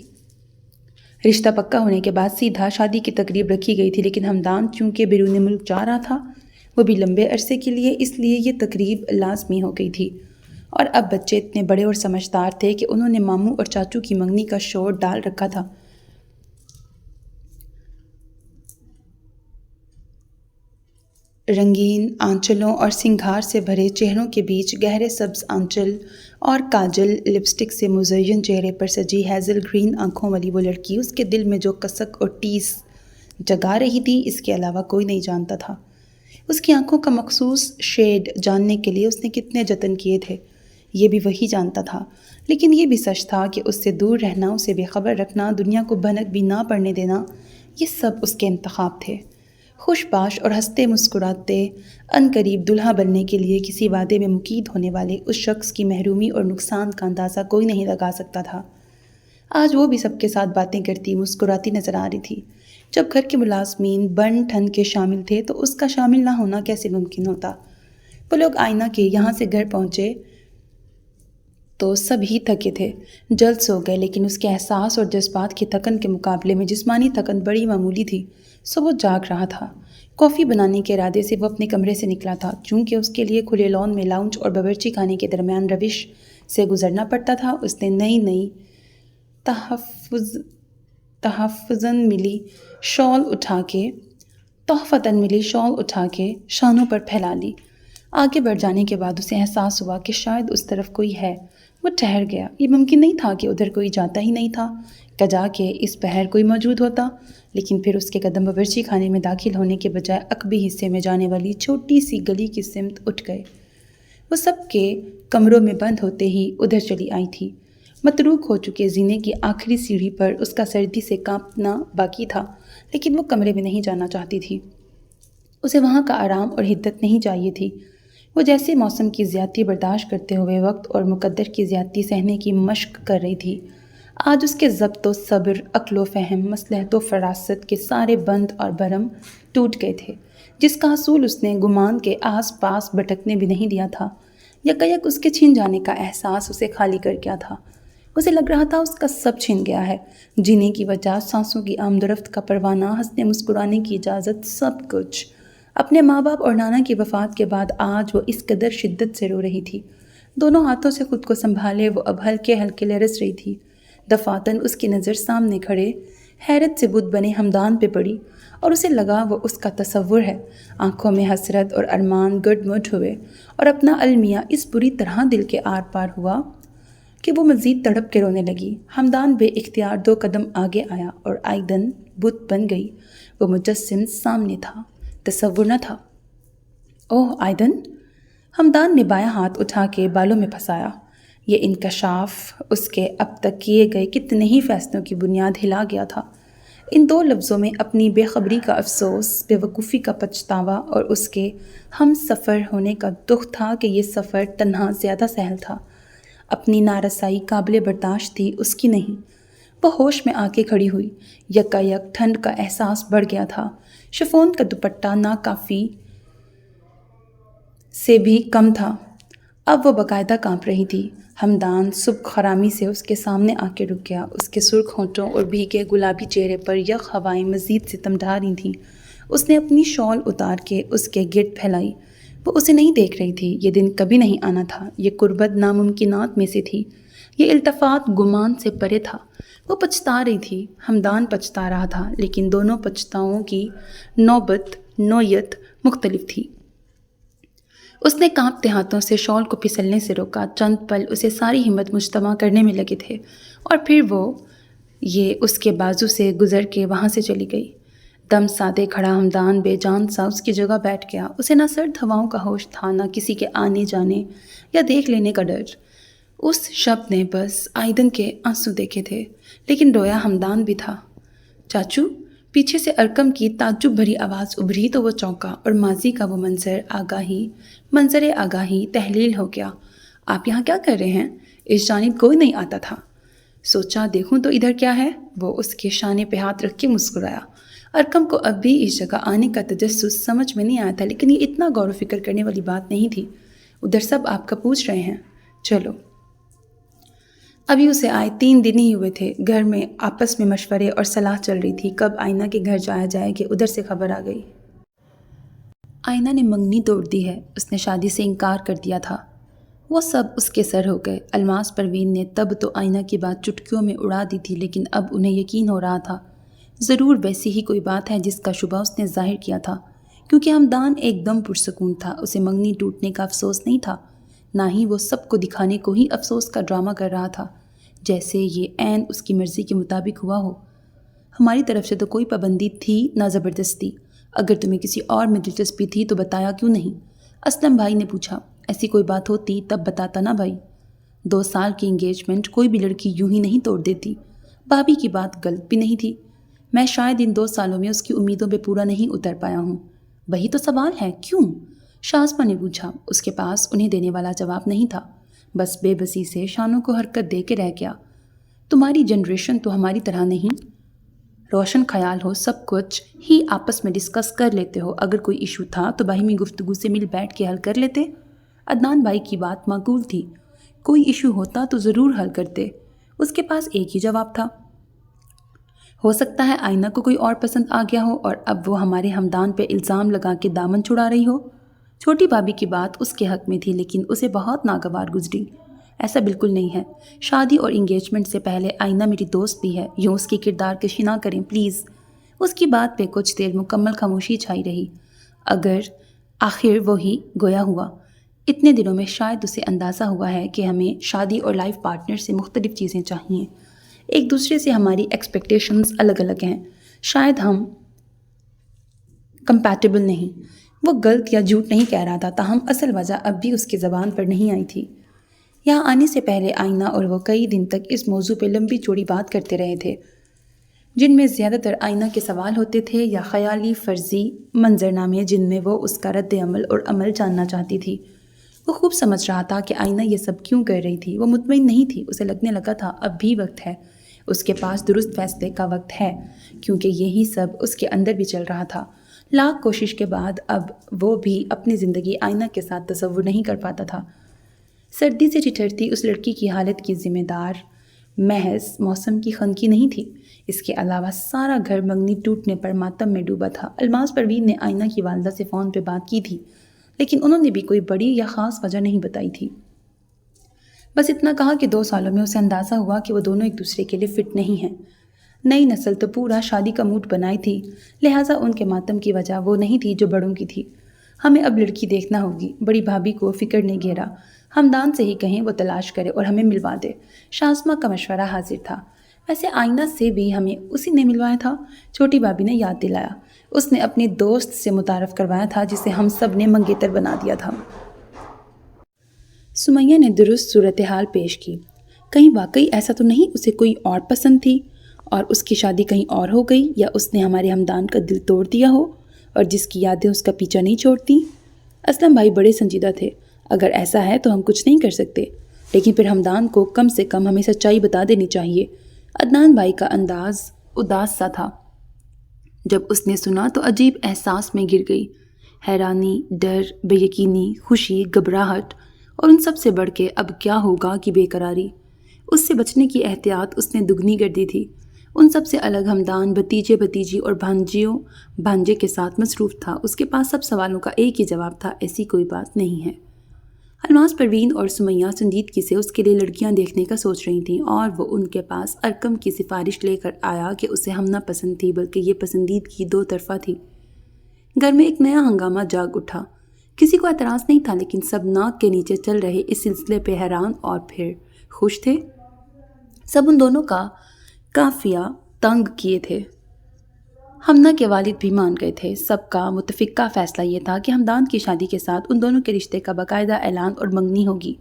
رشتہ پکا ہونے کے بعد سیدھا شادی کی تقریب رکھی گئی تھی، لیکن ہمدان چونکہ بیرون ملک جا رہا تھا، وہ بھی لمبے عرصے کے لیے، اس لیے یہ تقریب لازمی ہو گئی تھی۔ اور اب بچے اتنے بڑے اور سمجھدار تھے کہ انہوں نے ماموں اور چاچو کی منگنی کا شور ڈال رکھا تھا۔ رنگین آنچلوں اور سنگھار سے بھرے چہروں کے بیچ گہرے سبز آنچل اور کاجل لپسٹک سے مزین چہرے پر سجی ہیزل گرین آنکھوں والی وہ لڑکی اس کے دل میں جو کسک اور ٹیس جگا رہی تھی، اس کے علاوہ کوئی نہیں جانتا تھا۔ اس کی آنکھوں کا مخصوص شیڈ جاننے کے لیے اس نے کتنے جتن کیے تھے، یہ بھی وہی جانتا تھا۔ لیکن یہ بھی سچ تھا کہ اس سے دور رہنا، اسے بے خبر رکھنا، دنیا کو بھنک بھی نہ پڑنے دینا، یہ سب اس کے انتخاب تھے۔ خوش باش اور ہنستے مسکراتے عنقریب دلہا بننے کے لیے کسی وعدے میں مقید ہونے والے اس شخص کی محرومی اور نقصان کا اندازہ کوئی نہیں لگا سکتا تھا۔ آج وہ بھی سب کے ساتھ باتیں کرتی مسکراتی نظر آ رہی تھی۔ جب گھر کے ملازمین بن ٹھن کے شامل تھے تو اس کا شامل نہ ہونا کیسے ممکن ہوتا؟ وہ لوگ آئینہ کے یہاں سے گھر پہنچے تو سب ہی تھکے تھے، جلد سو گئے، لیکن اس کے احساس اور جذبات کی تھکن کے مقابلے میں جسمانی تھکن بڑی معمولی تھی۔ سو وہ جاگ رہا تھا۔ کافی بنانے کے ارادے سے وہ اپنے کمرے سے نکلا تھا، چونکہ اس کے لیے کھلے لان میں لاؤنج اور باورچی خانے کے درمیان روش سے گزرنا پڑتا تھا۔ اس نے نئی تحفتاً ملی شال اٹھا کے شانوں پر پھیلا لی۔ آگے بڑھ جانے کے بعد اسے احساس ہوا کہ شاید اس طرف کوئی ہے۔ وہ ٹھہر گیا۔ یہ ممکن نہیں تھا کہ ادھر کوئی جاتا ہی نہیں تھا، کجا کہ اس پہر کوئی موجود ہوتا، لیکن پھر اس کے قدم باورچی خانے میں داخل ہونے کے بجائے عقبی حصے میں جانے والی چھوٹی سی گلی کی سمت اٹھ گئے۔ وہ سب کے کمروں میں بند ہوتے ہی ادھر چلی آئی تھی۔ متروک ہو چکے زینے کی آخری سیڑھی پر اس کا سردی سے کانپنا باقی تھا، لیکن وہ کمرے میں نہیں جانا چاہتی تھی۔ اسے وہاں کا آرام اور حدت نہیں چاہیے تھی۔ وہ جیسے موسم کی زیادتی برداشت کرتے ہوئے وقت اور مقدر کی زیادتی سہنے کی مشق کر رہی تھی۔ آج اس کے ضبط و صبر، عقل و فہم، مصلحت و فراست کے سارے بند اور بھرم ٹوٹ گئے تھے، جس کا حصول اس نے گمان کے آس پاس بھٹکنے بھی نہیں دیا تھا۔ یکایک اس کے چھن جانے کا احساس اسے خالی کر گیا تھا۔ اسے لگ رہا تھا اس کا سب چھن گیا ہے، جینے کی وجہ، سانسوں کی آمد و رفت کا پروانہ، ہنسنے مسکرانے کی اجازت، سب کچھ۔ اپنے ماں باپ اور نانا کی وفات کے بعد آج وہ اس قدر شدت سے رو رہی تھی۔ دونوں ہاتھوں سے خود کو سنبھالے وہ اب ہلکے ہلکے لرز رہی تھی۔ دفعتاً اس کی نظر سامنے کھڑے حیرت سے بت بنے ہمدان پہ پڑی، اور اسے لگا وہ اس کا تصور ہے۔ آنکھوں میں حسرت اور ارمان گڈ مڈ ہوئے، اور اپنا المیہ اس بری طرح دل کے آر پار ہوا کہ وہ مزید تڑپ کے رونے لگی۔ ہمدان بے اختیار 2 قدم آگے آیا اور آئیدن بت بن گئی۔ وہ مجسم سامنے تھا، تصور نہ تھا۔ اوہ آئیدن! ہمدان نے بایاں ہاتھ اٹھا کے بالوں میں پھنسایا۔ یہ انکشاف اس کے اب تک کیے گئے کتنے ہی فیصلوں کی بنیاد ہلا گیا تھا۔ ان 2 لفظوں میں اپنی بے خبری کا افسوس، بے وقوفی کا پچھتاوا اور اس کے ہم سفر ہونے کا دکھ تھا کہ یہ سفر تنہا زیادہ سہل تھا۔ اپنی نارسائی قابل برداشت تھی، اس کی نہیں۔ وہ ہوش میں آ کے کھڑی ہوئی۔ یکایک ٹھنڈ کا احساس بڑھ گیا تھا۔ شفون کا دوپٹہ ناکافی سے بھی کم تھا۔ اب وہ باقاعدہ کانپ رہی تھی۔ ہمدان صبح خرامی سے اس کے سامنے آ کے رک گیا۔ اس کے سرخ ہونٹوں اور بھیگے گلابی چہرے پر یخ ہوائیں مزید ستم ڈھا رہی تھیں۔ اس نے اپنی شال اتار کے اس کے گرد پھیلائی۔ وہ اسے نہیں دیکھ رہی تھی۔ یہ دن کبھی نہیں آنا تھا۔ یہ قربت ناممکنات میں سے تھی۔ یہ التفات گمان سے پرے تھا۔ وہ پچھتا رہی تھی، ہمدان پچھتا رہا تھا، لیکن دونوں پچھتاؤں کی نوعیت مختلف تھی۔ اس نے کانپتے ہاتھوں سے شال کو پھسلنے سے روکا۔ چند پل اسے ساری ہمت مجتمع کرنے میں لگے تھے، اور پھر یہ اس کے بازو سے گزر کے وہاں سے چلی گئی۔ دم سادے کھڑا ہمدان بے جان سا اس کی جگہ بیٹھ گیا۔ اسے نہ سرد ہواؤں کا ہوش تھا، نہ کسی کے آنے جانے یا دیکھ لینے کا ڈر۔ اس شب نے بس آئیدن کے آنسو دیکھے تھے، لیکن رویا ہمدان بھی تھا۔ چاچو! پیچھے سے ارکم کی تعجب بھری آواز ابھری تو وہ چونکا، اور ماضی کا وہ منظر آگاہی تحلیل ہو گیا۔ آپ یہاں کیا کر رہے ہیں؟ اس جانب کوئی نہیں آتا تھا۔ سوچا دیکھوں تو ادھر کیا ہے؟ وہ اس کے شانے پہ ہاتھ رکھ کے مسکرایا۔ ارکم کو اب بھی اس جگہ آنے کا تجسس سمجھ میں نہیں آیا تھا، لیکن یہ اتنا غور و فکر کرنے والی بات نہیں تھی۔ ادھر سب آپ کا پوچھ رہے ہیں، چلو۔ ابھی اسے آئے 3 دن ہی ہوئے تھے۔ گھر میں آپس میں مشورے اور صلاح چل رہی تھی، کب آئینہ کے گھر جایا جائے کہ ادھر سے خبر آ گئی۔ آئینہ نے منگنی توڑ دی ہے، اس نے شادی سے انکار کر دیا تھا۔ وہ سب اس کے سر ہو گئے۔ الماس پروین نے تب تو آئینہ کی بات چٹکیوں میں اڑا دی تھی، لیکن اب انہیں یقین ہو رہا تھا ضرور ویسی ہی کوئی بات ہے جس کا شبہ اس نے ظاہر کیا تھا، کیونکہ ہمدان ایک دم پرسکون تھا۔ اسے منگنی ٹوٹنے کا افسوس نہیں تھا، نہ ہی وہ سب کو دکھانے کو ہی افسوس کا ڈرامہ کر رہا تھا، جیسے یہ عین اس کی مرضی کے مطابق ہوا ہو۔ ہماری طرف سے تو کوئی پابندی تھی نہ زبردستی۔ اگر تمہیں کسی اور میں دلچسپی تھی تو بتایا کیوں نہیں؟ اسلم بھائی نے پوچھا۔ ایسی کوئی بات ہوتی تب بتاتا نا بھائی۔ 2 سال کی انگیجمنٹ کوئی بھی لڑکی یوں ہی نہیں توڑ دیتی۔ بھابھی کی بات غلط بھی نہیں تھی۔ میں شاید ان 2 سالوں میں اس کی امیدوں پہ پورا نہیں اتر پایا ہوں۔ وہی تو سوال ہے، کیوں؟ شازمہ نے پوچھا۔ اس کے پاس انہیں دینے والا جواب نہیں تھا، بس بے بسی سے شانوں کو حرکت دے کے رہ گیا۔ تمہاری جنریشن تو ہماری طرح نہیں، روشن خیال ہو، سب کچھ ہی آپس میں ڈسکس کر لیتے ہو، اگر کوئی ایشو تھا تو باہمی گفتگو سے مل بیٹھ کے حل کر لیتے۔ عدنان بھائی کی بات معقول تھی، کوئی ایشو ہوتا تو ضرور حل کرتے۔ اس کے پاس ایک ہی جواب تھا، ہو سکتا ہے آئینہ کو کوئی اور پسند آ گیا ہو اور اب وہ ہمارے ہمدان پہ الزام لگا کے دامن چھڑا رہی ہو۔ چھوٹی بھابھی کی بات اس کے حق میں تھی لیکن اسے بہت ناگوار گزری۔ ایسا بالکل نہیں ہے، شادی اور انگیجمنٹ سے پہلے آئینہ میری دوست بھی ہے، یوں اس کی کردار کشی نہ کریں پلیز۔ اس کی بات پہ کچھ دیر مکمل خاموشی چھائی رہی۔ اگر آخر وہی گویا ہوا، اتنے دنوں میں شاید اسے اندازہ ہوا ہے کہ ہمیں شادی اور لائف پارٹنر سے مختلف چیزیں چاہیے، ایک دوسرے سے ہماری ایکسپیکٹیشنز الگ الگ ہیں، شاید ہم کمپیٹیبل نہیں۔ وہ غلط یا جھوٹ نہیں کہہ رہا تھا، تاہم اصل وجہ اب بھی اس کی زبان پر نہیں آئی تھی۔ یہاں آنے سے پہلے آئینہ اور وہ کئی دن تک اس موضوع پہ لمبی چوڑی بات کرتے رہے تھے، جن میں زیادہ تر آئینہ کے سوال ہوتے تھے یا خیالی فرضی منظرنامے جن میں وہ اس کا رد عمل اور عمل جاننا چاہتی تھی۔ وہ خوب سمجھ رہا تھا کہ آئینہ یہ سب کیوں کر رہی تھی۔ وہ مطمئن نہیں تھی، اسے لگنے لگا تھا اب بھی وقت ہے، اس کے پاس درست فیصلے کا وقت ہے، کیونکہ یہی سب اس کے اندر بھی چل رہا تھا۔ لاکھ کوشش کے بعد اب وہ بھی اپنی زندگی آئینہ کے ساتھ تصور نہیں کر پاتا تھا۔ سردی سے ٹھٹھرتی اس لڑکی کی حالت کی ذمہ دار محض موسم کی خنکی نہیں تھی، اس کے علاوہ سارا گھر منگنی ٹوٹنے پر ماتم میں ڈوبا تھا۔ الماس پروین نے آئینہ کی والدہ سے فون پہ بات کی تھی لیکن انہوں نے بھی کوئی بڑی یا خاص وجہ نہیں بتائی تھی، بس اتنا کہا کہ 2 سالوں میں اسے اندازہ ہوا کہ وہ دونوں ایک دوسرے کے لیے فٹ نہیں ہیں۔ نئی نسل تو پورا شادی کا موڈ بنائی تھی، لہٰذا ان کے ماتم کی وجہ وہ نہیں تھی جو بڑوں کی تھی۔ ہمیں اب لڑکی دیکھنا ہوگی، بڑی بھابھی کو فکر نے گھیرا۔ ہمدان سے ہی کہیں وہ تلاش کرے اور ہمیں ملوا دے۔ شازمہ کا مشورہ حاضر تھا، ویسے آئینہ سے بھی ہمیں اسی نے ملوایا تھا، چھوٹی بھابھی نے یاد دلایا۔ اس نے اپنی دوست سے متعارف کروایا تھا جسے ہم سب نے منگیتر بنا دیا تھا۔ سمیہ نے درست صورتحال پیش کی، کہیں واقعی ایسا تو نہیں اسے کوئی اور پسند تھی اور اس کی شادی کہیں اور ہو گئی، یا اس نے ہمارے ہمدان کا دل توڑ دیا ہو اور جس کی یادیں اس کا پیچھا نہیں چھوڑتی۔ اسلم بھائی بڑے سنجیدہ تھے، اگر ایسا ہے تو ہم کچھ نہیں کر سکتے، لیکن پھر ہمدان کو کم سے کم ہمیں سچائی بتا دینی چاہیے۔ عدنان بھائی کا انداز اداس سا تھا، جب اس نے سنا تو عجیب احساس میں گر گئی، حیرانی، ڈر، بے یقینی، خوشی، گھبراہٹ اور ان سب سے بڑھ کے اب کیا ہوگا کی بے قراری۔ اس سے بچنے کی احتیاط اس نے دگنی کر دی تھی۔ ان سب سے الگ ہمدان بھتیجے بھتیجی اور بھانجے کے ساتھ مصروف تھا، اس کے پاس سب سوالوں کا ایک ہی جواب تھا، ایسی کوئی بات نہیں ہے۔ الماس پروین اور سمیہ سنجیدگی سے اس کے لیے لڑکیاں دیکھنے کا سوچ رہی تھیں اور وہ ان کے پاس ارقم کی سفارش لے کر آیا کہ اسے ہم نہ پسند تھی بلکہ یہ پسندیدگی 2 طرفہ تھی۔ گھر میں ایک نیا ہنگامہ جاگ اٹھا، کسی کو اعتراض نہیں تھا لیکن سب ناک کے نیچے چل رہے اس سلسلے پہ حیران اور پھر خوش تھے۔ سب ان دونوں کا قافیہ تنگ کیے تھے۔ ہمنا کے والد بھی مان گئے تھے۔ سب کا متفقہ فیصلہ یہ تھا کہ ہمدان کی شادی کے ساتھ ان دونوں کے رشتے کا باقاعدہ اعلان اور منگنی ہوگی۔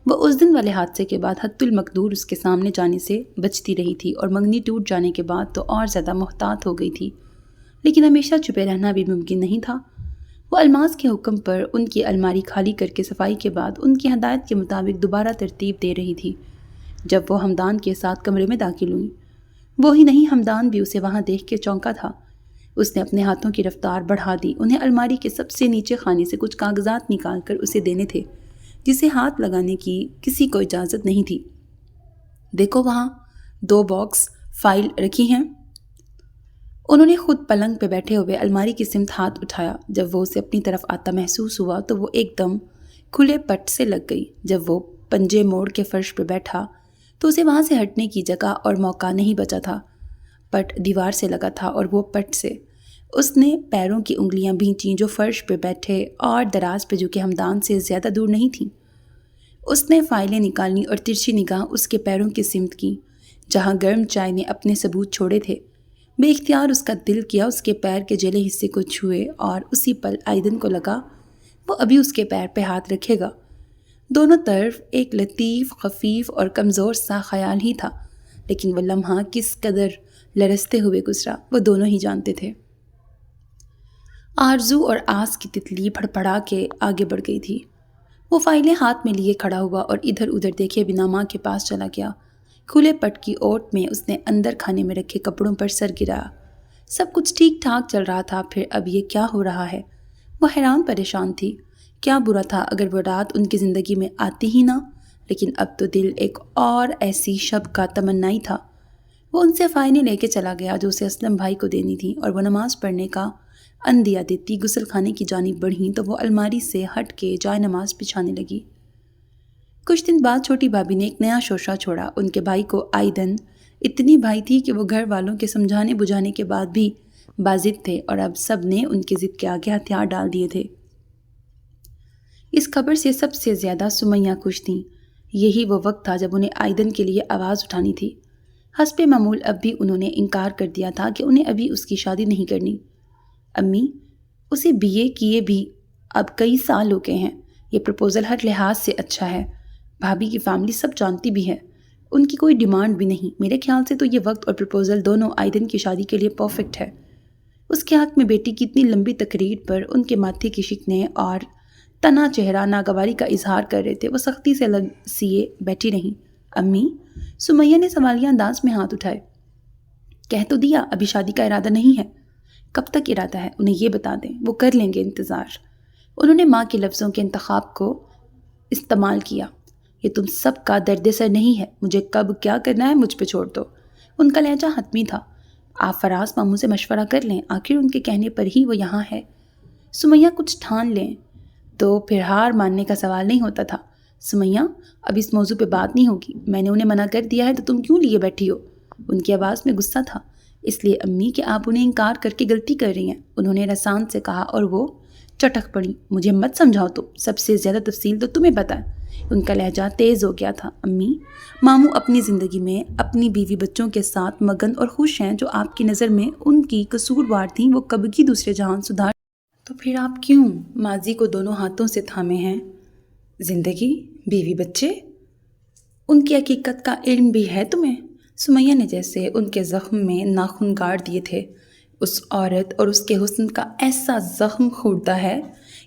وہ اس دن والے حادثے کے بعد حد المقدور اس کے سامنے جانے سے بچتی رہی تھی اور منگنی ٹوٹ جانے کے بعد تو اور زیادہ محتاط ہو گئی تھی، لیکن ہمیشہ چھپے رہنا بھی ممکن نہیں تھا۔ وہ الماس کے حکم پر ان کی الماری خالی کر کے صفائی کے بعد ان کی ہدایت کے مطابق دوبارہ ترتیب دے رہی تھی جب وہ ہمدان کے ساتھ کمرے میں داخل ہوئیں۔ وہی نہیں، ہمدان بھی اسے وہاں دیکھ کے چونکا تھا۔ اس نے اپنے ہاتھوں کی رفتار بڑھا دی، انہیں الماری کے سب سے نیچے خانے سے کچھ کاغذات نکال کر اسے دینے تھے جسے ہاتھ لگانے کی کسی کو اجازت نہیں تھی۔ دیکھو وہاں 2 باکس فائل رکھی ہیں۔ انہوں نے خود پلنگ پہ بیٹھے ہوئے الماری کی سمت ہاتھ اٹھایا۔ جب وہ اسے اپنی طرف آتا محسوس ہوا تو وہ ایک دم کھلے پٹ سے لگ گئی۔ جب وہ پنجے موڑ کے فرش پہ بیٹھا تو اسے وہاں سے ہٹنے کی جگہ اور موقع نہیں بچا تھا۔ پٹ دیوار سے لگا تھا اور وہ پٹ سے۔ اس نے پیروں کی انگلیاں بھینچیں جو فرش پہ بیٹھے اور دراز پہ جو کہ ہمدان سے زیادہ دور نہیں تھیں۔ اس نے فائلیں نکالنی اور ترچھی نگاہ اس کے پیروں کی سمت کی جہاں گرم چائے نے اپنے ثبوت چھوڑے تھے۔ بے اختیار اس کا دل کیا اس کے پیر کے جلے حصے کو چھوئے اور اسی پل آئیدن کو لگا وہ ابھی اس کے پیر پہ ہاتھ رکھے گا۔ دونوں طرف ایک لطیف، خفیف اور کمزور سا خیال ہی تھا، لیکن وہ لمحہ کس قدر لرزتے ہوئے گزرا وہ دونوں ہی جانتے تھے۔ آرزو اور آس کی تتلی پھڑپڑا کے آگے بڑھ گئی تھی۔ وہ فائلیں ہاتھ میں لیے کھڑا ہوا اور ادھر ادھر دیکھے بنا ماں کے پاس چلا گیا۔ کھلے پٹ کی اوٹ میں اس نے اندر کھانے میں رکھے کپڑوں پر سر گرایا۔ سب کچھ ٹھیک ٹھاک چل رہا تھا، پھر اب یہ کیا ہو رہا ہے؟ وہ حیران پریشان تھی۔ کیا برا تھا اگر وہ رات ان کی زندگی میں آتی ہی نہ، لیکن اب تو دل ایک اور ایسی شب کا تمنائی تھا۔ وہ ان سے فائنیں لے کے چلا گیا جو اسے اسلم بھائی کو دینی تھی، اور وہ نماز پڑھنے کا اندیا دیتی غسل خانے کی جانب بڑھیں تو وہ الماری سے ہٹ کے جائے نماز بچھانے لگی۔ کچھ دن بعد چھوٹی بھابھی نے ایک نیا شوشہ چھوڑا۔ ان کے بھائی کو آئیدن اتنی بھائی تھی کہ وہ گھر والوں کے سمجھانے بجھانے کے بعد بھی باضد تھے، اور اب سب نے ان کی ضد کے آگے ہتھیار ڈال دیے تھے۔ اس خبر سے سب سے زیادہ سمیہ خوش تھیں۔ یہی وہ وقت تھا جب انہیں آئیدن کے لیے آواز اٹھانی تھی۔ حسب معمول اب بھی انہوں نے انکار کر دیا تھا کہ انہیں ابھی اس کی شادی نہیں کرنی۔ امی، اسے BA کیے بھی اب کئی سال ہو گئے ہیں، یہ پرپوزل ہر لحاظ سے اچھا ہے، بھابھی کی فیملی سب جانتی بھی ہے، ان کی کوئی ڈیمانڈ بھی نہیں۔ میرے خیال سے تو یہ وقت اور پرپوزل دونوں آئیدن کی شادی کے لیے پرفیکٹ ہے۔ اس کے حق میں بیٹی کی اتنی لمبی تقریر پر ان کے ماتھے کی شکنیں اور تنا چہرہ ناگواری کا اظہار کر رہے تھے۔ وہ سختی سے لگسیے بیٹھی رہیں۔ امی، سمیہ نے سوالیہ انداز میں ہاتھ اٹھائے۔ کہہ تو دیا ابھی شادی کا ارادہ نہیں ہے۔ کب تک ارادہ ہے انہیں یہ بتا دیں، وہ کر لیں گے انتظار۔ انہوں نے ماں کے لفظوں کے انتخاب کو استعمال کیا۔ یہ تم سب کا درد سر نہیں ہے، مجھے کب کیا کرنا ہے مجھ پہ چھوڑ دو۔ ان کا لہجہ حتمی تھا۔ آپ فراز ماموں سے مشورہ کر لیں، آخر ان کے کہنے پر ہی وہ یہاں ہے۔ سمیہ کچھ ٹھان لیں تو پھر ہار ماننے کا سوال نہیں ہوتا تھا۔ سمیہ، اب اس موضوع پہ بات نہیں ہوگی، میں نے انہیں منع کر دیا ہے تو تم کیوں لیے بیٹھی ہو؟ ان کی آواز میں غصہ تھا۔ اس لیے امی کہ آپ انہیں انکار کر کے غلطی کر رہی ہیں، انہوں نے رسان سے کہا، اور وہ چٹک پڑی۔ مجھے مت سمجھاؤ تم، سب سے زیادہ تفصیل تو تمہیں پتہ ہے۔ ان کا لہجہ تیز ہو گیا تھا۔ امی، ماموں اپنی زندگی میں اپنی بیوی بچوں کے ساتھ مگن اور خوش ہیں، جو آپ کی نظر میں ان کی قصوروار تھیں وہ کب کی دوسرے جہان سدھار۔ تو پھر آپ کیوں ماضی کو دونوں ہاتھوں سے تھامے ہیں؟ زندگی، بیوی بچے، ان کی حقیقت کا علم بھی ہے تمہیں؟ سمیہ نے جیسے ان کے زخم میں ناخن گاڑ دیے تھے۔ اس عورت اور اس کے حسن کا ایسا زخم خوردہ ہے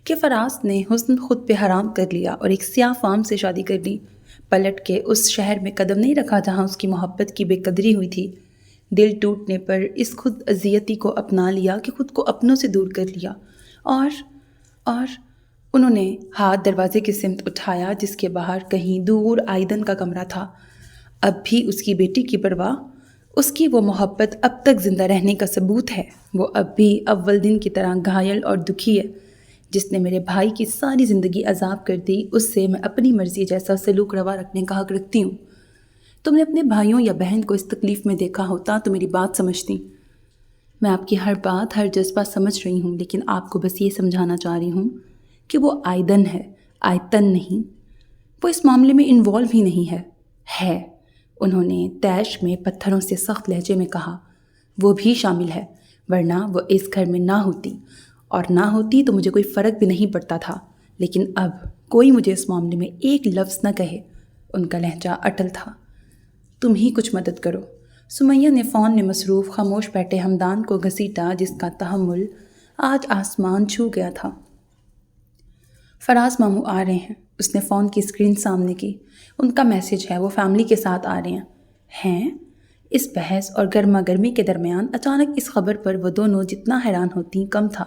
کہ فراز نے حسن خود پہ حرام کر لیا اور ایک سیاہ فام سے شادی کر لی۔ پلٹ کے اس شہر میں قدم نہیں رکھا جہاں اس کی محبت کی بے قدری ہوئی تھی۔ دل ٹوٹنے پر اس خود اذیتی کو اپنا لیا کہ خود کو اپنوں سے دور کر لیا۔ اور انہوں نے ہاتھ دروازے کی سمت اٹھایا جس کے باہر کہیں دور آئیدن کا کمرہ تھا۔ اب بھی اس کی بیٹی کی پرواہ، اس کی وہ محبت اب تک زندہ رہنے کا ثبوت ہے۔ وہ اب بھی اول دن کی طرح گھائل اور دکھی ہے۔ جس نے میرے بھائی کی ساری زندگی عذاب کر دی، اس سے میں اپنی مرضی جیسا سلوک روا رکھنے کا حق رکھتی ہوں۔ تم نے اپنے بھائیوں یا بہن کو اس تکلیف میں دیکھا ہوتا تو میری بات سمجھتی۔ میں آپ کی ہر بات، ہر جذبہ سمجھ رہی ہوں، لیکن آپ کو بس یہ سمجھانا چاہ رہی ہوں کہ وہ آئیدن ہے، آیتن نہیں۔ وہ اس معاملے میں انوالو ہی نہیں ہے۔ انہوں نے طیش میں پتھروں سے سخت لہجے میں کہا۔ وہ بھی شامل ہے، ورنہ وہ اس گھر میں نہ ہوتی، اور نہ ہوتی تو مجھے کوئی فرق بھی نہیں پڑتا تھا، لیکن اب کوئی مجھے اس معاملے میں ایک لفظ نہ کہے۔ ان کا لہجہ اٹل تھا۔ تم ہی کچھ مدد کرو۔ سمیہ نے فون میں مصروف خاموش بیٹھے ہمدان کو گھسیٹا جس کا تحمل آج آسمان چھو گیا تھا۔ فراز ماموں آ رہے ہیں، اس نے فون کی اسکرین سامنے کی۔ ان کا میسج ہے، وہ فیملی کے ساتھ آ رہے ہیں۔ اس بحث اور گرما گرمی کے درمیان اچانک اس خبر پر وہ دونوں جتنا حیران ہوتی کم تھا۔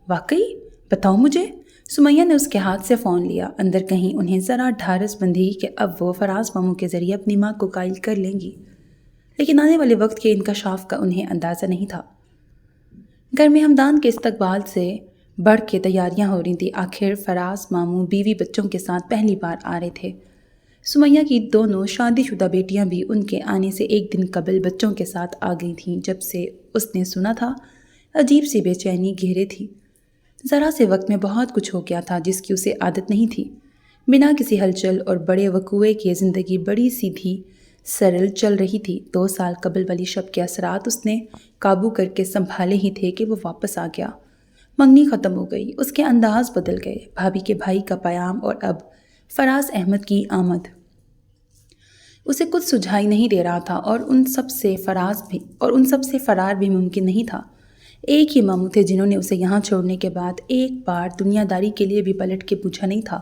واقعی؟ بتاؤ مجھے۔ سمیہ نے اس کے ہاتھ سے فون لیا۔ اندر کہیں انہیں ذرا ڈھارس بندھی کہ اب وہ فراز ماموں کے ذریعے اپنی ماں کو قائل کر لیں گی، لیکن آنے والے وقت کے انکشاف کا انہیں اندازہ نہیں تھا۔ گھر میں ہمدان کے استقبال سے بڑھ کے تیاریاں ہو رہی تھیں۔ آخر فراز ماموں بیوی بچوں کے ساتھ پہلی بار آ رہے تھے۔ سمیہ کی دونوں شادی شدہ بیٹیاں بھی ان کے آنے سے ایک دن قبل بچوں کے ساتھ آ گئی تھیں۔ جب سے اس نے سنا تھا، عجیب سی بے چینی گھیرے تھی۔ ذرا سے وقت میں بہت کچھ ہو گیا تھا جس کی اسے عادت نہیں تھی۔ بنا کسی ہلچل اور بڑے وقوعے کے زندگی بڑی سیدھی سرل چل رہی تھی۔ 2 سال قبل والی شب کے اثرات اس نے قابو کر کے سنبھالے ہی تھے کہ وہ واپس آ گیا۔ منگنی ختم ہو گئی، اس کے انداز بدل گئے، بھابھی کے بھائی کا پیام اور اب فراز احمد کی آمد اسے کچھ سجھائی نہیں دے رہا تھا، اور ان سب سے فرار بھی ممکن نہیں تھا۔ ایک ہی ماموں تھے جنہوں نے اسے یہاں چھوڑنے کے بعد ایک بار دنیا داری کے لیے بھی پلٹ کے پوچھا نہیں تھا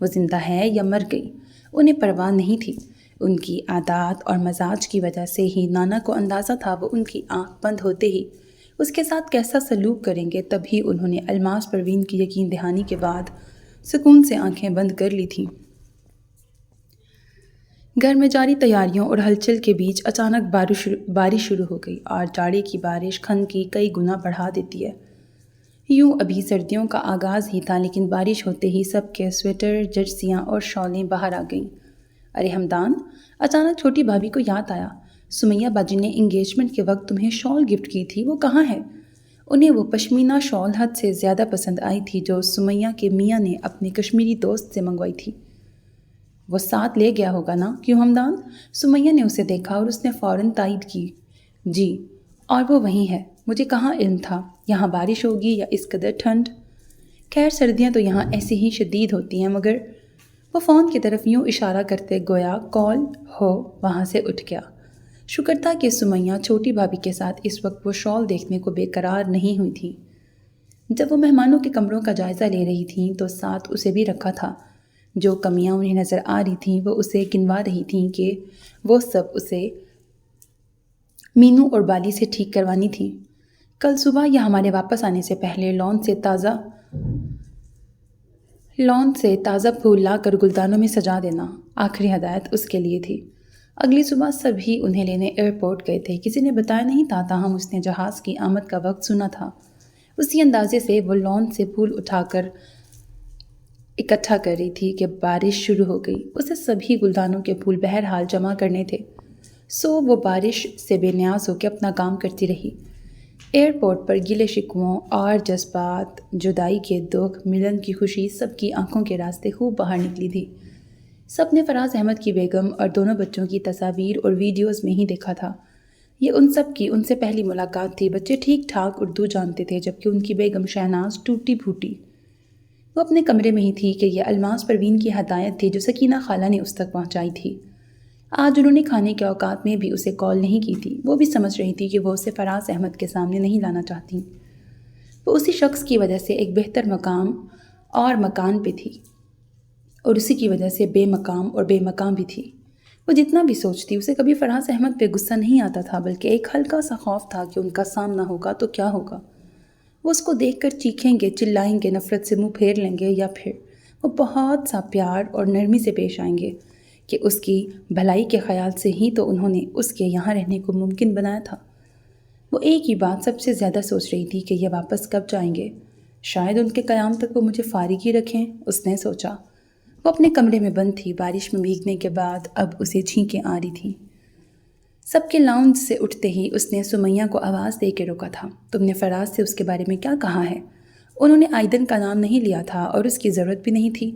وہ زندہ ہے یا مر گئی۔ انہیں پرواہ نہیں تھی۔ ان کی عادات اور مزاج کی وجہ سے ہی نانا کو اندازہ تھا وہ ان کی آنکھ بند ہوتے ہی اس کے ساتھ کیسا سلوک کریں گے۔ تبھی انہوں نے الماس پروین کی یقین دہانی کے بعد سکون سے آنکھیں بند کر لی تھیں۔ گھر میں جاری تیاریوں اور ہلچل کے بیچ اچانک بارش شروع ہو گئی اور جاڑے کی بارش ٹھنڈ کی کئی گنا بڑھا دیتی ہے۔ یوں ابھی سردیوں کا آغاز ہی تھا، لیکن بارش ہوتے ہی سب کے سویٹر، جرسیاں اور شالیں باہر آ گئیں۔ ارے ہمدان، اچانک چھوٹی بھابھی کو یاد آیا، سمیہ باجی نے انگیجمنٹ کے وقت تمہیں شال گفٹ کی تھی، وہ کہاں ہے؟ انہیں وہ پشمینہ شال حد سے زیادہ پسند آئی تھی جو سمیہ کے میاں نے اپنے کشمیری دوست سے منگوائی تھی۔ وہ ساتھ لے گیا ہوگا نا، کیوں ہمدان؟ سمیہ نے اسے دیکھا اور اس نے فوراً تائید کی۔ جی، اور وہ وہیں ہے، مجھے کہاں علم تھا یہاں بارش ہوگی یا اس قدر ٹھنڈ۔ خیر سردیاں تو یہاں ایسی ہی شدید ہوتی ہیں، مگر وہ فون کی طرف یوں اشارہ کرتے گویا کال ہو وہاں سے اٹھ گیا۔ شکر تھا کہ سمیہ چھوٹی بھابھی کے ساتھ اس وقت وہ شال دیکھنے کو بے قرار نہیں ہوئی تھی۔ جب وہ مہمانوں کے کمروں کا جائزہ لے رہی تھیں تو ساتھ اسے بھی رکھا تھا۔ جو کمیاں انہیں نظر آ رہی تھیں وہ اسے گنوا رہی تھیں کہ وہ سب اسے مینو اور بالی سے ٹھیک کروانی تھیں۔ کل صبح یا ہمارے واپس آنے سے پہلے لان سے تازہ پھول لا کر گلدانوں میں سجا دینا، آخری ہدایت اس کے لیے تھی۔ اگلی صبح سبھی انہیں لینے ایئرپورٹ گئے تھے۔ کسی نے بتایا نہیں تھا، تاہم اس نے جہاز کی آمد کا وقت سنا تھا۔ اسی اندازے سے وہ لان سے پھول اٹھا کر اکٹھا کر رہی تھی کہ بارش شروع ہو گئی۔ اسے سبھی گلدانوں کے پھول بہرحال جمع کرنے تھے، سو وہ بارش سے بے نیاز ہو کے اپنا کام کرتی رہی۔ ایئرپورٹ پر گلے شکووں اور جذبات، جدائی کے دکھ، ملن کی خوشی سب کی آنکھوں کے راستے خوب باہر نکلی تھی۔ سب نے فراز احمد کی بیگم اور دونوں بچوں کی تصاویر اور ویڈیوز میں ہی دیکھا تھا۔ یہ ان سب کی ان سے پہلی ملاقات تھی۔ بچے ٹھیک ٹھاک اردو جانتے تھے، جبکہ ان کی بیگم شہناز ٹوٹی پھوٹی۔ وہ اپنے کمرے میں ہی تھی کہ یہ الماس پروین کی ہدایت تھی جو سکینہ خالہ نے اس تک پہنچائی تھی۔ آج انہوں نے کھانے کے اوقات میں بھی اسے کال نہیں کی تھی۔ وہ بھی سمجھ رہی تھی کہ وہ اسے فراز احمد کے سامنے نہیں لانا چاہتی۔ وہ اسی شخص کی وجہ سے ایک بہتر مقام اور مکان پہ تھی، اور اسی کی وجہ سے بے مقام اور بے مقام بھی تھی۔ وہ جتنا بھی سوچتی، اسے کبھی فراز احمد پہ غصہ نہیں آتا تھا، بلکہ ایک ہلکا سا خوف تھا کہ ان کا سامنا ہوگا تو کیا ہوگا۔ وہ اس کو دیکھ کر چیخیں گے، چلائیں گے، نفرت سے منہ پھیر لیں گے، یا پھر وہ بہت سا پیار اور نرمی سے پیش آئیں گے کہ اس کی بھلائی کے خیال سے ہی تو انہوں نے اس کے یہاں رہنے کو ممکن بنایا تھا۔ وہ ایک ہی بات سب سے زیادہ سوچ رہی تھی کہ یہ واپس کب جائیں گے۔ شاید ان کے قیام تک وہ مجھے فارغ ہی رکھیں، اس نے سوچا۔ وہ اپنے کمرے میں بند تھی۔ بارش میں بھیگنے کے بعد اب اسے چھینکیں آ رہی تھیں۔ سب کے لاؤنج سے اٹھتے ہی اس نے سمیہ کو آواز دے کے روکا تھا۔ تم نے فراز سے اس کے بارے میں کیا کہا ہے؟ انہوں نے آئیدن کا نام نہیں لیا تھا اور اس کی ضرورت بھی نہیں تھی۔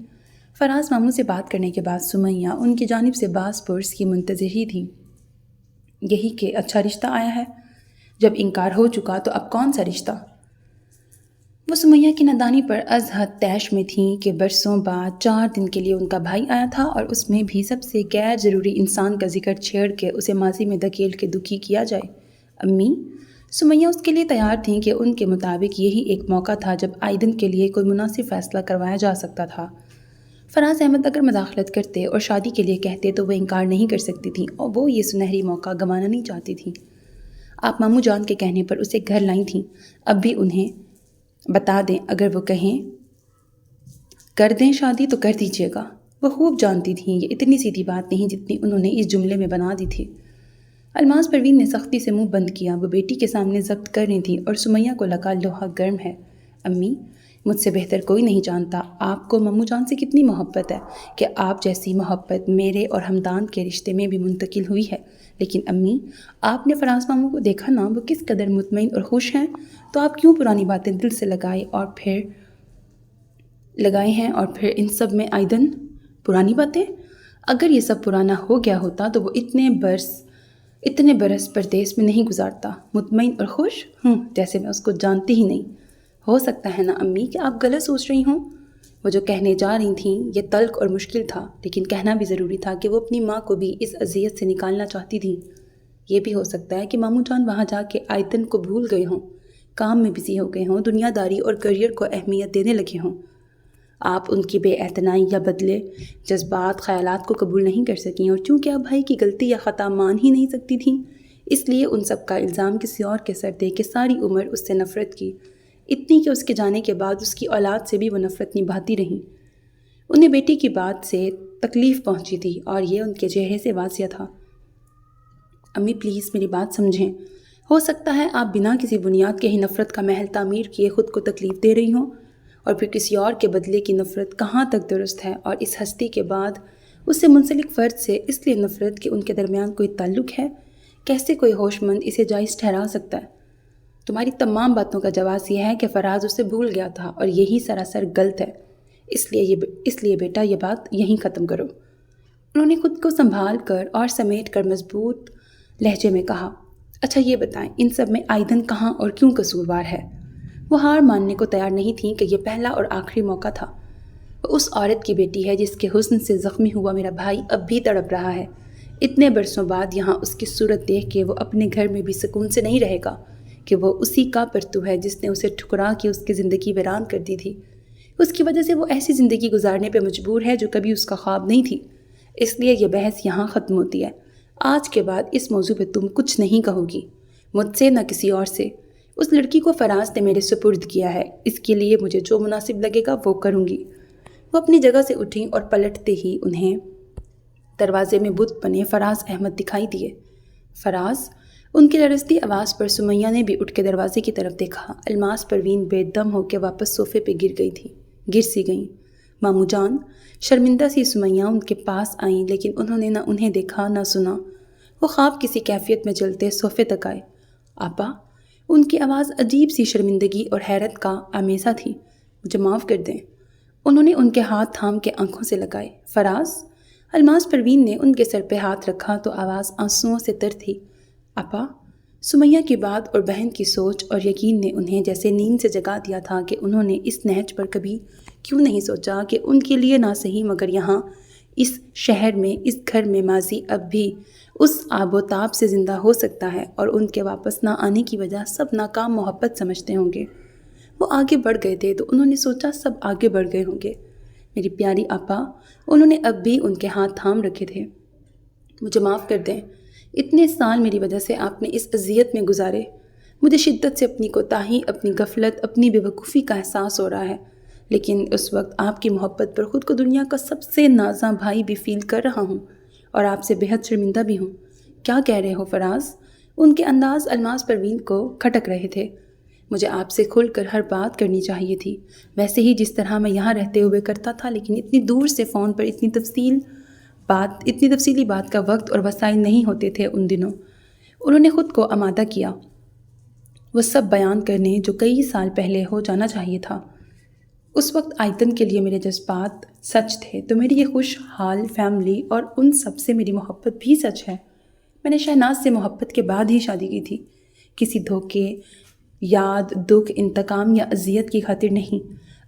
فراز ماموں سے بات کرنے کے بعد سمیہ ان کی جانب سے بعض پرس کی منتظر ہی تھی، یہی کہ اچھا رشتہ آیا ہے۔ جب انکار ہو چکا تو اب کون سا رشتہ؟ وہ سمیہ کی نادانی پر از حد طیش میں تھیں کہ برسوں بعد 4 دن کے لیے ان کا بھائی آیا تھا، اور اس میں بھی سب سے غیر ضروری انسان کا ذکر چھیڑ کے اسے ماضی میں دھکیل کے دکھی کیا جائے۔ امی؟ سمیہ اس کے لیے تیار تھیں کہ ان کے مطابق یہی ایک موقع تھا جب آئیدن کے لیے کوئی مناسب فیصلہ کروایا جا سکتا تھا۔ فراز احمد اگر مداخلت کرتے اور شادی کے لیے کہتے تو وہ انکار نہیں کر سکتی تھیں، اور وہ یہ سنہری موقع گنوانا نہیں چاہتی تھیں۔ آپ ماموں جان کے کہنے پر اسے گھر لائی تھیں، اب بھی انہیں بتا دیں، اگر وہ کہیں کر دیں شادی تو کر دیجیے گا۔ وہ خوب جانتی تھیں یہ اتنی سیدھی بات نہیں جتنی انہوں نے اس جملے میں بنا دی تھی۔ الماس پروین نے سختی سے منہ بند کیا۔ وہ بیٹی کے سامنے ضبط کر رہی تھی اور سمیہ کو لگا لوہا گرم ہے۔ امی، مجھ سے بہتر کوئی نہیں جانتا آپ کو ماموں جان سے کتنی محبت ہے، کہ آپ جیسی محبت میرے اور ہمدان کے رشتے میں بھی منتقل ہوئی ہے۔ لیکن امی، آپ نے فراز ماموں کو دیکھا نا، وہ کس قدر مطمئن اور خوش ہیں، تو آپ کیوں پرانی باتیں دل سے لگائے ہیں، اور پھر ان سب میں آئیدن؟ پرانی باتیں؟ اگر یہ سب پرانا ہو گیا ہوتا تو وہ اتنے برس پردیس میں نہیں گزارتا۔ مطمئن اور خوش؟ جیسے میں اس کو جانتی ہی نہیں۔ ہو سکتا ہے نا امی کہ آپ غلط سوچ رہی ہوں۔ وہ جو کہنے جا رہی تھیں یہ تلخ اور مشکل تھا، لیکن کہنا بھی ضروری تھا کہ وہ اپنی ماں کو بھی اس اذیت سے نکالنا چاہتی تھیں۔ یہ بھی ہو سکتا ہے کہ ماموں جان وہاں جا کے آئیدن کو بھول گئے ہوں، کام میں بزی ہو گئے ہوں، دنیا داری اور کریئر کو اہمیت دینے لگے ہوں۔ آپ ان کی بے اعتنائی یا بدلے جذبات، خیالات کو قبول نہیں کر سکیں، اور چونکہ آپ بھائی کی غلطی یا خطا مان ہی نہیں سکتی تھیں، اس لیے ان سب کا الزام کسی اور کے سر دے کے ساری عمر اس سے نفرت کی، اتنی کہ اس کے جانے کے بعد اس کی اولاد سے بھی وہ نفرت نبھاتی رہیں۔ انہیں بیٹی کی بات سے تکلیف پہنچی تھی اور یہ ان کے چہرے سے واضح تھا۔ امی پلیز میری بات سمجھیں، ہو سکتا ہے آپ بنا کسی بنیاد کے ہی نفرت کا محل تعمیر کیے خود کو تکلیف دے رہی ہوں، اور پھر کسی اور کے بدلے کی نفرت کہاں تک درست ہے، اور اس ہستی کے بعد اس سے منسلک فرد سے اس لیے نفرت کہ ان کے درمیان کوئی تعلق ہے؟ کیسے کوئی ہوش مند اسے جائز ٹھہرا سکتا ہے؟ تمہاری تمام باتوں کا جواز یہ ہے کہ فراز اسے بھول گیا تھا اور یہی سراسر غلط ہے، اس لیے بیٹا یہ بات یہیں ختم کرو۔ انہوں نے خود کو سنبھال کر اور سمیٹ کر مضبوط لہجے میں کہا، اچھا یہ بتائیں ان سب میں آئدن کہاں اور کیوں قصوروار ہے؟ وہ ہار ماننے کو تیار نہیں تھی کہ یہ پہلا اور آخری موقع تھا۔ وہ اس عورت کی بیٹی ہے جس کے حسن سے زخمی ہوا میرا بھائی اب بھی تڑپ رہا ہے۔ اتنے برسوں بعد یہاں اس کی صورت دیکھ کے وہ اپنے گھر میں بھی سکون سے نہیں رہے گا کہ وہ اسی کا پرتو ہے جس نے اسے ٹھکرا کے اس کی زندگی ویران کر دی تھی۔ اس کی وجہ سے وہ ایسی زندگی گزارنے پہ مجبور ہے جو کبھی اس کا خواب نہیں تھی۔ اس لیے یہ بحث یہاں ختم ہوتی ہے۔ آج کے بعد اس موضوع پہ تم کچھ نہیں کہو گی، مجھ سے نہ کسی اور سے۔ اس لڑکی کو فراز نے میرے سپرد کیا ہے، اس کے لیے مجھے جو مناسب لگے گا وہ کروں گی۔ وہ اپنی جگہ سے اٹھیں اور پلٹتے ہی انہیں دروازے میں بت بنے فراز احمد دکھائی دیے۔ فراز؟ ان کی لرزتی آواز پر سمیہ نے بھی اٹھ کے دروازے کی طرف دیکھا۔ الماس پروین بے دم ہو کے واپس صوفے پہ گر سی گئیں۔ ماموں جان؟ شرمندہ سی سمیہ ان کے پاس آئیں، لیکن انہوں نے نہ انہیں دیکھا نہ سنا۔ وہ خواب کسی کیفیت میں چلتے صوفے تک آئے۔ آپا؟ ان کی آواز عجیب سی شرمندگی اور حیرت کا آمیزہ تھی۔ مجھے معاف کر دیں۔ انہوں نے ان کے ہاتھ تھام کے آنکھوں سے لگائے۔ فراز؟ الماس پروین نے ان کے سر پہ ہاتھ رکھا تو آواز آنسوؤں سے تر تھی۔ آپا؟ سمیہ کی بات اور بہن کی سوچ اور یقین نے انہیں جیسے نیند سے جگا دیا تھا کہ انہوں نے اس نہج پر کبھی کیوں نہیں سوچا کہ ان کے لیے نہ صحیح مگر یہاں اس شہر میں اس گھر میں ماضی اب بھی اس آب و تاب سے زندہ ہو سکتا ہے اور ان کے واپس نہ آنے کی وجہ سب ناکام محبت سمجھتے ہوں گے۔ وہ آگے بڑھ گئے تھے تو انہوں نے سوچا سب آگے بڑھ گئے ہوں گے۔ میری پیاری آپا، انہوں نے اب بھی ان کے ہاتھ تھام رکھے تھے۔ مجھے معاف کر دیں، اتنے سال میری وجہ سے آپ نے اس اذیت میں گزارے۔ مجھے شدت سے اپنی کوتاہی، اپنی غفلت، اپنی بے وقوفی کا احساس ہو رہا ہے، لیکن اس وقت آپ کی محبت پر خود کو دنیا کا سب سے نازاں بھائی بھی فیل کر رہا ہوں اور آپ سے بہت شرمندہ بھی ہوں۔ کیا کہہ رہے ہو فراز؟ ان کے انداز الماس پروین کو کھٹک رہے تھے۔ مجھے آپ سے کھل کر ہر بات کرنی چاہیے تھی، ویسے ہی جس طرح میں یہاں رہتے ہوئے کرتا تھا، لیکن اتنی دور سے فون پر اتنی تفصیلی بات کا وقت اور وسائل نہیں ہوتے تھے ان دنوں۔ انہوں نے خود کو آمادہ کیا وہ سب بیان کرنے جو کئی سال پہلے ہو جانا چاہیے تھا۔ اس وقت آئتن کے لیے میرے جذبات سچ تھے تو میری یہ خوشحال فیملی اور ان سب سے میری محبت بھی سچ ہے۔ میں نے شہناز سے محبت کے بعد ہی شادی کی تھی، کسی دھوکے، یاد، دکھ، انتقام یا اذیت کی خاطر نہیں۔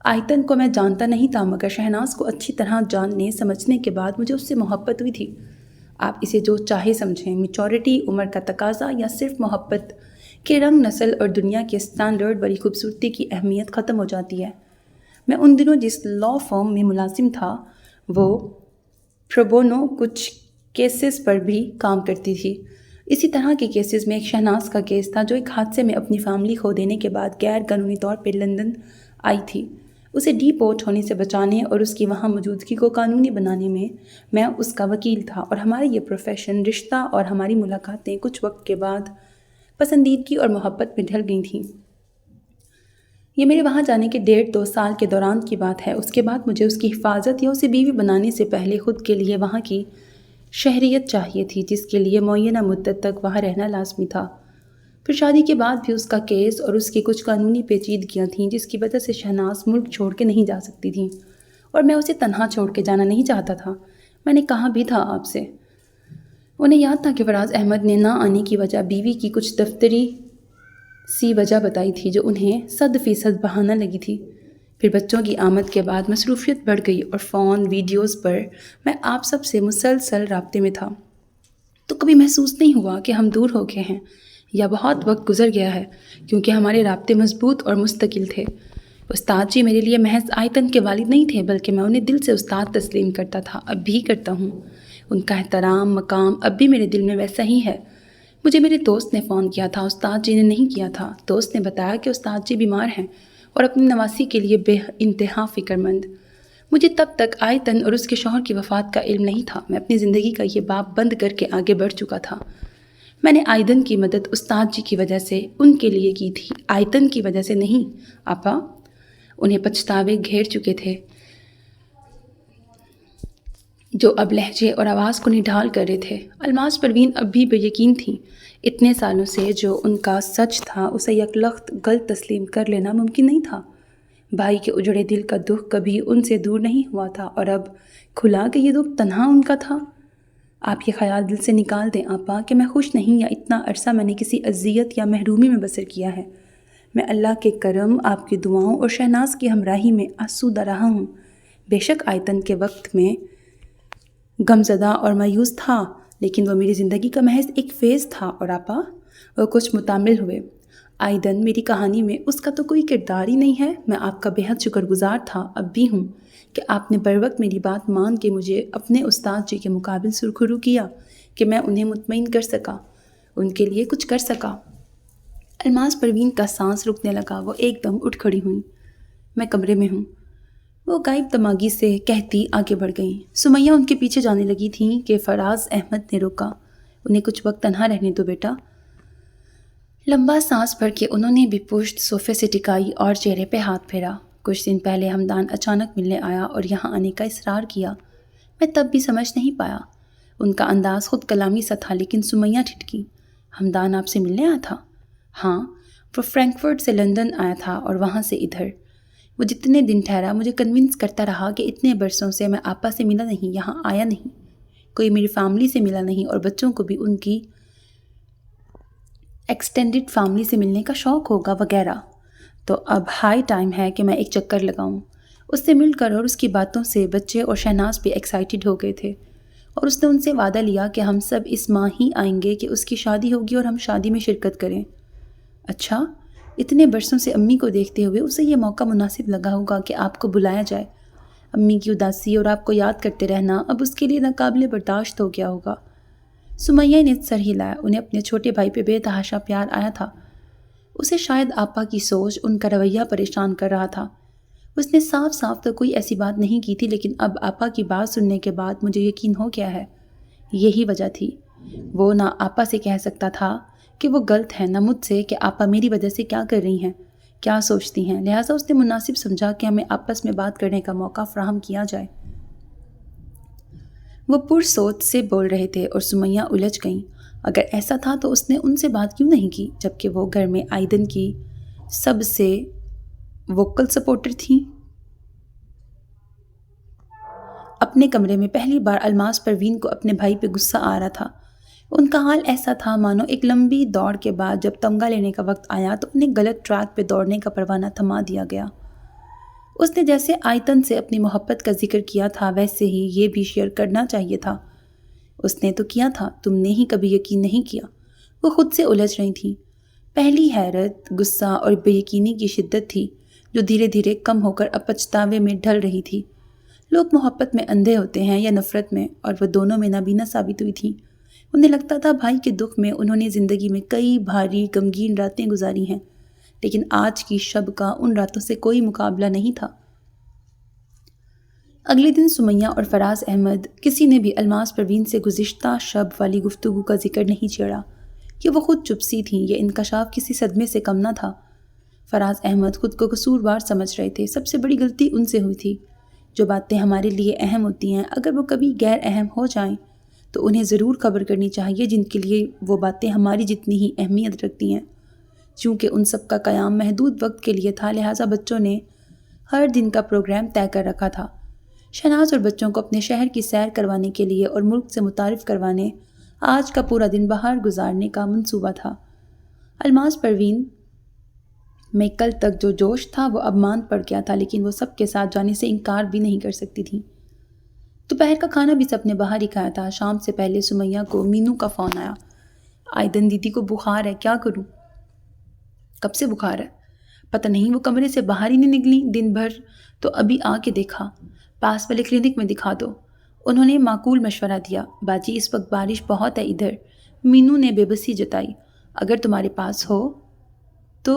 آئتن کو میں جانتا نہیں تھا مگر شہناز کو اچھی طرح جاننے سمجھنے کے بعد مجھے اس سے محبت ہوئی تھی۔ آپ اسے جو چاہے سمجھیں، میچورٹی، عمر کا تقاضا یا صرف محبت کے رنگ، نسل اور دنیا کے اسٹینڈرڈ والی خوبصورتی کی اہمیت ختم ہو جاتی ہے۔ میں ان دنوں جس لا فرم میں ملازم تھا وہ پروبونو کچھ کیسز پر بھی کام کرتی تھی۔ اسی طرح کے کیسز میں ایک شہناز کا کیس تھا جو ایک حادثے میں اپنی فیملی کھو دینے کے بعد غیر قانونی طور پہ لندن آئی تھی۔ اسے ڈی پورٹ ہونے سے بچانے اور اس کی وہاں موجودگی کو قانونی بنانے میں اس کا وکیل تھا، اور ہمارا یہ پروفیشن، رشتہ اور ہماری ملاقاتیں کچھ وقت کے بعد پسندیدگی اور محبت میں ڈھل گئی تھیں۔ یہ میرے وہاں جانے کے 1.5-2 سال کے دوران کی بات ہے۔ اس کے بعد مجھے اس کی حفاظت یا اسے بیوی بنانے سے پہلے خود کے لیے وہاں کی شہریت چاہیے تھی، جس کے لیے معینہ مدت تک وہاں رہنا لازمی تھا۔ پھر شادی کے بعد بھی اس کا کیس اور اس کی کچھ قانونی پیچیدگیاں تھیں جس کی وجہ سے شہناز ملک چھوڑ کے نہیں جا سکتی تھیں، اور میں اسے تنہا چھوڑ کے جانا نہیں چاہتا تھا۔ میں نے کہا بھی تھا آپ سے۔ انہیں یاد تھا کہ فراز احمد نے نہ آنے کی وجہ بیوی کی کچھ دفتری سی وجہ بتائی تھی جو انہیں 100% بہانہ لگی تھی۔ پھر بچوں کی آمد کے بعد مصروفیت بڑھ گئی اور فون، ویڈیوز پر میں آپ سب سے مسلسل رابطے میں تھا، تو کبھی محسوس نہیں ہوا کہ ہم دور ہو گئے ہیں یا بہت وقت گزر گیا ہے، کیونکہ ہمارے رابطے مضبوط اور مستقل تھے۔ استاد جی میرے لیے محض آئتن کے والد نہیں تھے، بلکہ میں انہیں دل سے استاد تسلیم کرتا تھا، اب بھی کرتا ہوں۔ ان کا احترام، مقام اب بھی میرے دل میں ویسا ہی ہے۔ مجھے میرے دوست نے فون کیا تھا، استاد جی نے نہیں کیا تھا۔ دوست نے بتایا کہ استاد جی بیمار ہیں اور اپنی نواسی کے لیے بے انتہا فکر مند۔ مجھے تب تک آیتن اور اس کے شوہر کی وفات کا علم نہیں تھا۔ میں اپنی زندگی کا یہ باب بند کر کے آگے بڑھ چکا تھا۔ میں نے آیتن کی مدد استاد جی کی وجہ سے ان کے لیے کی تھی، آیتن کی وجہ سے نہیں۔ آپا انہیں پچھتاوے گھیر چکے تھے جو اب لہجے اور آواز کو نڈھال کر رہے تھے۔ الماس پروین اب بھی بے یقین تھی۔ اتنے سالوں سے جو ان کا سچ تھا اسے یکلخت غلط تسلیم کر لینا ممکن نہیں تھا۔ بھائی کے اجڑے دل کا دکھ کبھی ان سے دور نہیں ہوا تھا، اور اب کھلا کہ یہ دکھ تنہا ان کا تھا۔ آپ یہ خیال دل سے نکال دیں آپا کہ میں خوش نہیں، یا اتنا عرصہ میں نے کسی اذیت یا محرومی میں بسر کیا ہے۔ میں اللہ کے کرم، آپ کی دعاؤں اور شہناز کی ہمراہی میں آسودہ رہا ہوں۔ بے شک آیتن کے وقت میں غمزدہ اور مایوس تھا، لیکن وہ میری زندگی کا محض ایک فیز تھا۔ اور آپا وہ کچھ متامل ہوئے۔ آیتن میری کہانی میں اس کا تو کوئی کردار ہی نہیں ہے۔ میں آپ کا بہت شکر گزار تھا، اب بھی ہوں، کہ آپ نے بر وقت میری بات مان کے مجھے اپنے استاد جی کے مقابل سرخرو کیا، کہ میں انہیں مطمئن کر سکا، ان کے لیے کچھ کر سکا۔ الماس پروین کا سانس رکنے لگا۔ وہ ایک دم اٹھ کھڑی ہوئیں۔ میں کمرے میں ہوں، وہ غائب دماغی سے کہتی آگے بڑھ گئیں۔ سمیہ ان کے پیچھے جانے لگی تھیں کہ فراز احمد نے روکا۔ انہیں کچھ وقت تنہا رہنے دو بیٹا۔ لمبا سانس بھر کے انہوں نے بھی پشت صوفے سے ٹکائی اور چہرے پہ ہاتھ پھیرا۔ کچھ دن پہلے ہمدان اچانک ملنے آیا اور یہاں آنے کا اصرار کیا۔ میں تب بھی سمجھ نہیں پایا۔ ان کا انداز خود کلامی سا تھا، لیکن سمیہ ٹھٹکی۔ ہمدان آپ سے ملنے آیا تھا؟ ہاں، وہ فرینکفرٹ سے لندن آیا تھا اور وہاں سے ادھر۔ وہ جتنے دن ٹھہرا مجھے کنونس کرتا رہا کہ اتنے برسوں سے میں آپا سے ملا نہیں، یہاں آیا نہیں، کوئی میری فیملی سے ملا نہیں، اور بچوں کو بھی ان کی ایکسٹینڈڈ فیملی سے ملنے کا شوق ہوگا وغیرہ۔ تو اب ہائی ٹائم ہے کہ میں ایک چکر لگاؤں۔ اس سے مل کر اور اس کی باتوں سے بچے اور شہناز بھی ایکسائٹڈ ہو گئے تھے، اور اس نے ان سے وعدہ لیا کہ ہم سب اس ماہ ہی آئیں گے، کہ اس کی شادی ہوگی اور ہم شادی میں شرکت کریں۔ اچھا، اتنے برسوں سے امی کو دیکھتے ہوئے اسے یہ موقع مناسب لگا ہوگا کہ آپ کو بلایا جائے۔ امی کی اداسی اور آپ کو یاد کرتے رہنا اب اس کے لیے ناقابل برداشت ہو گیا ہوگا۔ سمیہ نے سر ہلایا۔ انہیں اپنے چھوٹے بھائی پہ بے تحاشا پیار آیا تھا۔ اسے شاید آپا کی سوچ، ان کا رویہ پریشان کر رہا تھا۔ اس نے صاف صاف تو کوئی ایسی بات نہیں کی تھی، لیکن اب آپا کی بات سننے کے بعد مجھے یقین ہو گیا ہے، یہی وجہ تھی۔ وہ نہ آپا سے کہہ سکتا تھا کہ وہ غلط ہے، نہ مجھ سے کہ آپا میری وجہ سے کیا کر رہی ہیں، کیا سوچتی ہیں، لہٰذا اس نے مناسب سمجھا کہ ہمیں آپس میں بات کرنے کا موقع فراہم کیا جائے۔ وہ پرسوچ سے بول رہے تھے اور سمیہ الجھ گئیں۔ اگر ایسا تھا تو اس نے ان سے بات کیوں نہیں کی، جبکہ وہ گھر میں آیتن کی سب سے ووکل سپورٹر تھیں؟ اپنے کمرے میں پہلی بار الماس پروین کو اپنے بھائی پہ غصہ آ رہا تھا۔ ان کا حال ایسا تھا مانو ایک لمبی دوڑ کے بعد جب تمغہ لینے کا وقت آیا تو انہیں غلط ٹریک پہ دوڑنے کا پروانہ تھما دیا گیا۔ اس نے جیسے آیتن سے اپنی محبت کا ذکر کیا تھا، ویسے ہی یہ بھی شیئر کرنا چاہیے تھا۔ اس نے تو کیا تھا، تم نے ہی کبھی یقین نہیں کیا۔ وہ خود سے الجھ رہی تھیں۔ پہلی حیرت، غصہ اور بے یقینی کی شدت تھی، جو دھیرے دھیرے کم ہو کر اب پچھتاوے میں ڈھل رہی تھی۔ لوگ محبت میں اندھے ہوتے ہیں یا نفرت میں، اور وہ دونوں میں نابینا ثابت ہوئی تھیں۔ انہیں لگتا تھا بھائی کے دکھ میں انہوں نے زندگی میں کئی بھاری غمگین راتیں گزاری ہیں، لیکن آج کی شب کا ان راتوں سے کوئی مقابلہ نہیں تھا۔ اگلے دن سمیہ اور فراز احمد کسی نے بھی الماس پروین سے گزشتہ شب والی گفتگو کا ذکر نہیں چھیڑا، کہ وہ خود چپ سی تھیں۔ یہ انکشاف کسی صدمے سے کم نہ تھا۔ فراز احمد خود کو قصوروار سمجھ رہے تھے۔ سب سے بڑی غلطی ان سے ہوئی تھی۔ جو باتیں ہمارے لیے اہم ہوتی ہیں، اگر وہ کبھی غیر اہم ہو جائیں تو انہیں ضرور خبر کرنی چاہیے، جن کے لیے وہ باتیں ہماری جتنی ہی اہمیت رکھتی ہیں۔ چونکہ ان سب کا قیام محدود وقت کے لیے تھا، لہٰذا بچوں نے ہر دن کا پروگرام طے کر رکھا تھا۔ شہناز اور بچوں کو اپنے شہر کی سیر کروانے کے لیے اور ملک سے متعارف کروانے آج کا پورا دن باہر گزارنے کا منصوبہ تھا۔ الماس پروین میں کل تک جو جوش تھا وہ اب ماند پڑ گیا تھا، لیکن وہ سب کے ساتھ جانے سے انکار بھی نہیں کر سکتی تھی۔ دوپہر کا کھانا بھی سب نے باہر ہی کھایا تھا۔ شام سے پہلے سمیہ کو مینو کا فون آیا۔ آیتن دیدی کو بخار ہے، کیا کروں؟ کب سے بخار ہے؟ پتہ نہیں، وہ کمرے سے باہر ہی نہیں نکلی دن بھر، تو ابھی آ کے دیکھا۔ پاس والے کلینک میں دکھا دو۔ انہوں نے معقول مشورہ دیا۔ باجی اس وقت بارش بہت ہے ادھر۔ مینو نے بے بسی جتائی۔ اگر تمہارے پاس ہو تو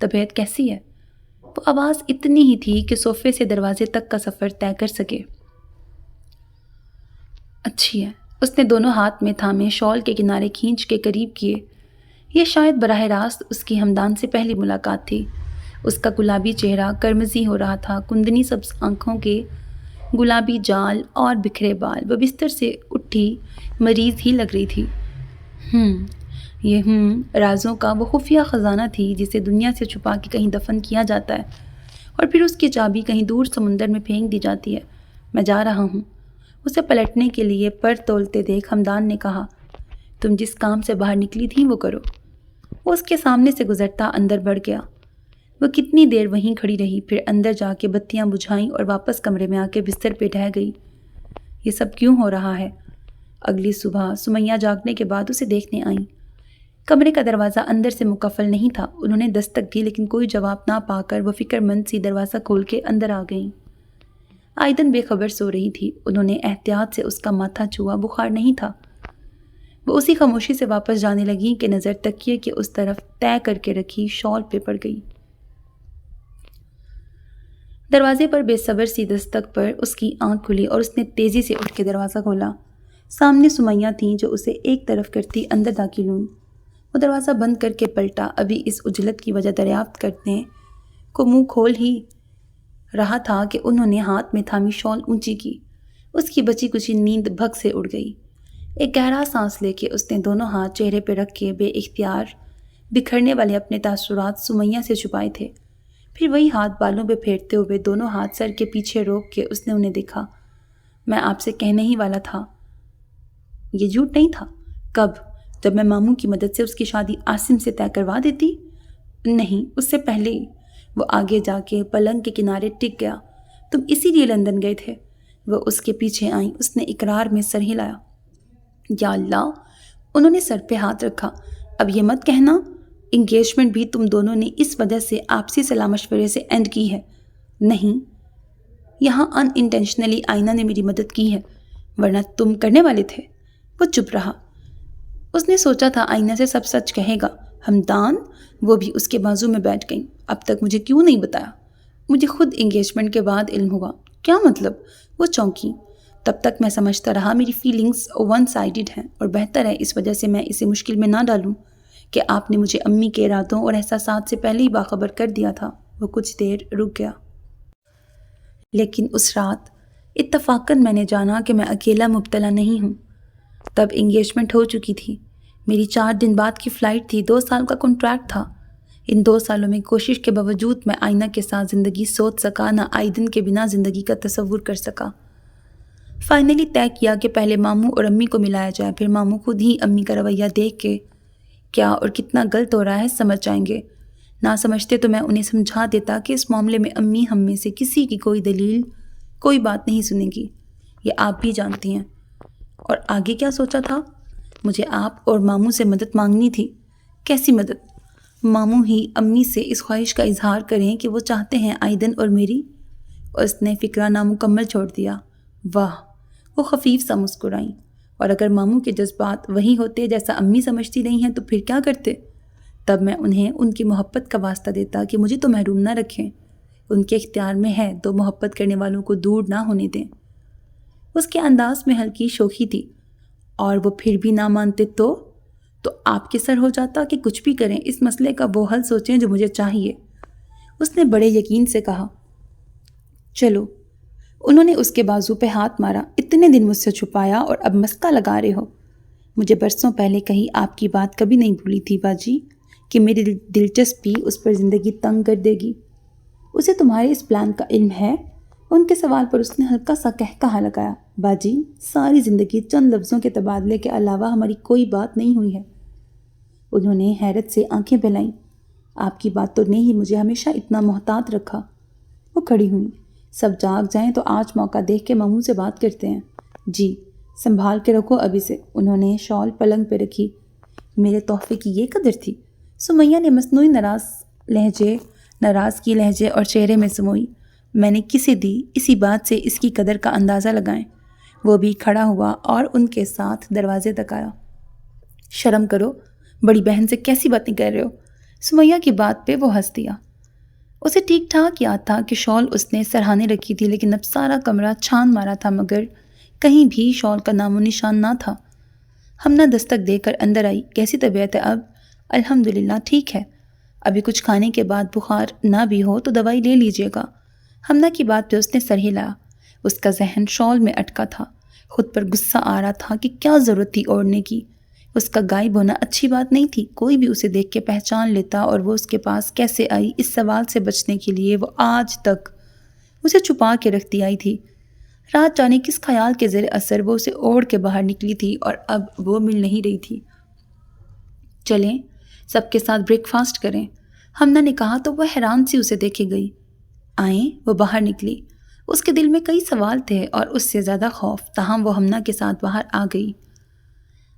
طبیعت کیسی ہے؟ وہ آواز اتنی ہی تھی کہ صوفے سے دروازے تک کا سفر طے کر سکے۔ اچھی ہے۔ اس نے دونوں ہاتھ میں تھامے شال کے کنارے کھینچ کے قریب کیے۔ یہ شاید براہ راست اس کی ہمدان سے پہلی ملاقات تھی۔ اس کا گلابی چہرہ کرمزی ہو رہا تھا، کندنی سبز آنکھوں کے گلابی جال اور بکھرے بال۔ وہ بستر سے اٹھی مریض ہی لگ رہی تھی۔ یہ رازوں کا وہ خفیہ خزانہ تھی جسے دنیا سے چھپا کے کہیں دفن کیا جاتا ہے اور پھر اس کی چابی کہیں دور سمندر میں پھینک دی جاتی ہے۔ میں جا رہا ہوں۔ اسے پلٹنے کے لیے پر تولتے دیکھ ہمدان نے کہا، تم جس کام سے باہر نکلی تھی وہ کرو۔ وہ اس کے سامنے سے گزرتا اندر بڑھ گیا۔ وہ کتنی دیر وہیں کھڑی رہی، پھر اندر جا کے بتیاں بجھائیں اور واپس کمرے میں آ کے بستر پہ ڈھہ گئی۔ یہ سب کیوں ہو رہا ہے؟ اگلی صبح سمیہ جاگنے کے بعد اسے دیکھنے آئیں۔ کمرے کا دروازہ اندر سے مقفل نہیں تھا۔ انہوں نے دستک دی لیکن کوئی جواب نہ پا کر وہ فکر مند سی دروازہ کھول کے اندر آ گئیں۔ آئدن بے خبر سو رہی تھی۔ انہوں نے احتیاط سے اس کا ماتھا چھوا، بخار نہیں تھا۔ وہ اسی خاموشی سے واپس جانے لگی کہ نظر تکیے کے اس طرف طے کر کے رکھی شال پہ پڑ گئی۔ دروازے پر بے صبر سی دستک پر اس کی آنکھ کھلی اور اس نے تیزی سے اٹھ کے دروازہ کھولا۔ سامنے سمیہ تھیں جو اسے ایک طرف کرتی اندر داخل ہوئیں۔ وہ دروازہ بند کر کے پلٹا، ابھی اس عجلت کی وجہ دریافت کرنے کو منہ کھول ہی رہا تھا کہ انہوں نے ہاتھ میں تھامی شال اونچی کی۔ اس کی بچی کچی نیند بھگ سے اڑ گئی۔ ایک گہرا سانس لے کے اس نے دونوں ہاتھ چہرے پہ رکھ کے بے اختیار بکھرنے والے اپنے تاثرات سمیہ سے چھپائے تھے۔ پھر وہی ہاتھ بالوں پہ پھیرتے ہوئے دونوں ہاتھ سر کے پیچھے روک کے اس نے انہیں دیکھا۔ میں آپ سے کہنے ہی والا تھا۔ یہ جھوٹ نہیں تھا۔ کب؟ جب میں ماموں کی مدد سے اس کی شادی عاصم سے طے کروا دیتی؟ نہیں، اس سے پہلے ہی۔ وہ آگے جا کے پلنگ کے کنارے ٹک گیا۔ تم اسی لیے لندن گئے تھے؟ وہ اس کے پیچھے آئیں۔ اس نے اقرار میں سر ہلایا۔ یا اللہ! انہوں نے سر پہ ہاتھ رکھا۔ اب یہ مت کہنا انگیجمنٹ بھی تم دونوں نے اس وجہ سے آپسی صلاح مشورے سے اینڈ کی ہے۔ نہیں، یہاں ان انٹینشنلی آئینہ نے میری مدد کی ہے، ورنہ تم کرنے والے تھے۔ وہ چپ رہا۔ اس نے سوچا تھا آئینہ سے سب سچ کہے گا۔ ہمدان وہ بھی اس کے بازو میں بیٹھ گئیں۔ اب تک مجھے کیوں نہیں بتایا؟ مجھے خود انگیجمنٹ کے بعد علم ہوا۔ کیا مطلب؟ وہ چونکی۔ تب تک میں سمجھتا رہا میری فیلنگز ون سائیڈڈ ہیں اور بہتر ہے اس وجہ سے میں اسے مشکل میں نہ ڈالوں کہ آپ نے مجھے امی کے ارادوں اور احساسات سے پہلے ہی باخبر کر دیا تھا۔ وہ کچھ دیر رک گیا۔ لیکن اس رات اتفاقاً میں نے جانا کہ میں اکیلا مبتلا نہیں ہوں۔ تب انگیجمنٹ ہو چکی تھی۔ میری 4 دن بعد کی فلائٹ تھی۔ 2 سال کا کنٹریکٹ تھا۔ ان 2 سالوں میں کوشش کے باوجود میں آئینہ کے ساتھ زندگی سوچ سکا، نہ آئدن کے بنا زندگی کا تصور کر سکا۔ فائنلی طے کیا کہ پہلے ماموں اور امی کو ملایا جائے، پھر ماموں خود ہی امی کا رویہ دیکھ کے کیا اور کتنا غلط ہو رہا ہے سمجھ جائیں گے۔ نہ سمجھتے تو میں انہیں سمجھا دیتا کہ اس معاملے میں امی ہم میں سے کسی کی کوئی دلیل، کوئی بات نہیں سنیں گی۔ یہ آپ بھی جانتی ہیں۔ اور آگے کیا سوچا تھا؟ مجھے آپ اور ماموں سے مدد مانگنی تھی۔ کیسی مدد؟ ماموں ہی امی سے اس خواہش کا اظہار کریں کہ وہ چاہتے ہیں آئدن اور میری۔ اس نے فکرہ نامکمل چھوڑ دیا۔ واہ! وہ خفیف سا مسکرائیں۔ اور اگر ماموں کے جذبات وہی ہوتے جیسا امی سمجھتی نہیں ہیں تو پھر کیا کرتے؟ تب میں انہیں ان کی محبت کا واسطہ دیتا کہ مجھے تو محروم نہ رکھیں۔ ان کے اختیار میں ہے تو محبت کرنے والوں کو دور نہ ہونے دیں۔ اس کے انداز میں ہلکی شوخی تھی۔ اور وہ پھر بھی نہ مانتے تو آپ کے سر ہو جاتا کہ کچھ بھی کریں، اس مسئلے کا وہ حل سوچیں جو مجھے چاہیے۔ اس نے بڑے یقین سے کہا۔ چلو۔ انہوں نے اس کے بازو پہ ہاتھ مارا۔ اتنے دن مجھ سے چھپایا اور اب مسکا لگا رہے ہو؟ مجھے برسوں پہلے کہی آپ کی بات کبھی نہیں بھولی تھی باجی کہ میری دلچسپی اس پر زندگی تنگ کر دے گی۔ اسے تمہارے اس پلان کا علم ہے؟ ان کے سوال پر اس نے ہلکا سا کہا لگایا۔ باجی، ساری زندگی چند لفظوں کے تبادلے کے علاوہ ہماری کوئی بات نہیں ہوئی ہے۔ انہوں نے حیرت سے آنکھیں پھیلائیں۔ آپ کی بات تو نے ہی مجھے ہمیشہ اتنا محتاط رکھا۔ وہ کھڑی ہوئیں۔ سب جاگ جائیں تو آج موقع دیکھ کے ماموں سے بات کرتے ہیں۔ جی، سنبھال کے رکھو ابھی سے۔ انہوں نے شال پلنگ پہ رکھی۔ میرے تحفے کی یہ قدر تھی؟ سمیہ نے مصنوعی ناراضگی لہجے اور چہرے میں سموئی۔ میں نے کسے دی؟ اسی بات سے اس کی قدر کا اندازہ لگائیں۔ وہ بھی کھڑا ہوا اور ان کے ساتھ دروازے تک آیا۔ شرم کرو، بڑی بہن سے کیسی باتیں کر رہے ہو؟ سمیہ کی بات پہ وہ ہنس دیا۔ اسے ٹھیک ٹھاک یاد تھا کہ شال اس نے سرہانے رکھی تھی، لیکن اب سارا کمرہ چھان مارا تھا مگر کہیں بھی شال کا نام و نشان نہ تھا۔ ہمنا دستک دے کر اندر آئی۔ کیسی طبیعت ہے اب؟ الحمدللہ ٹھیک ہے۔ ابھی کچھ کھانے کے بعد بخار نہ بھی ہو تو دوائی لے لیجیے گا۔ ہمنا کی بات پہ اس نے سر ہلایا۔ اس کا ذہن شال میں اٹکا تھا۔ خود پر غصہ آ رہا تھا کہ کیا ضرورت تھی اوڑھنے کی۔ اس کا غائب ہونا اچھی بات نہیں تھی، کوئی بھی اسے دیکھ کے پہچان لیتا، اور وہ اس کے پاس کیسے آئی؟ اس سوال سے بچنے کے لیے وہ آج تک اسے چھپا کے رکھتی آئی تھی۔ رات جانے کس خیال کے زیر اثر وہ اسے اوڑھ کے باہر نکلی تھی اور اب وہ مل نہیں رہی تھی۔ چلیں سب کے ساتھ بریک فاسٹ کریں، ہمنا نے کہا تو وہ حیران سی اسے دیکھے گئی۔ آئیں، وہ باہر نکلی۔ اس کے دل میں کئی سوال تھے اور اس سے زیادہ خوف، تاہم وہ ہمنا کے ساتھ باہر آ گئی۔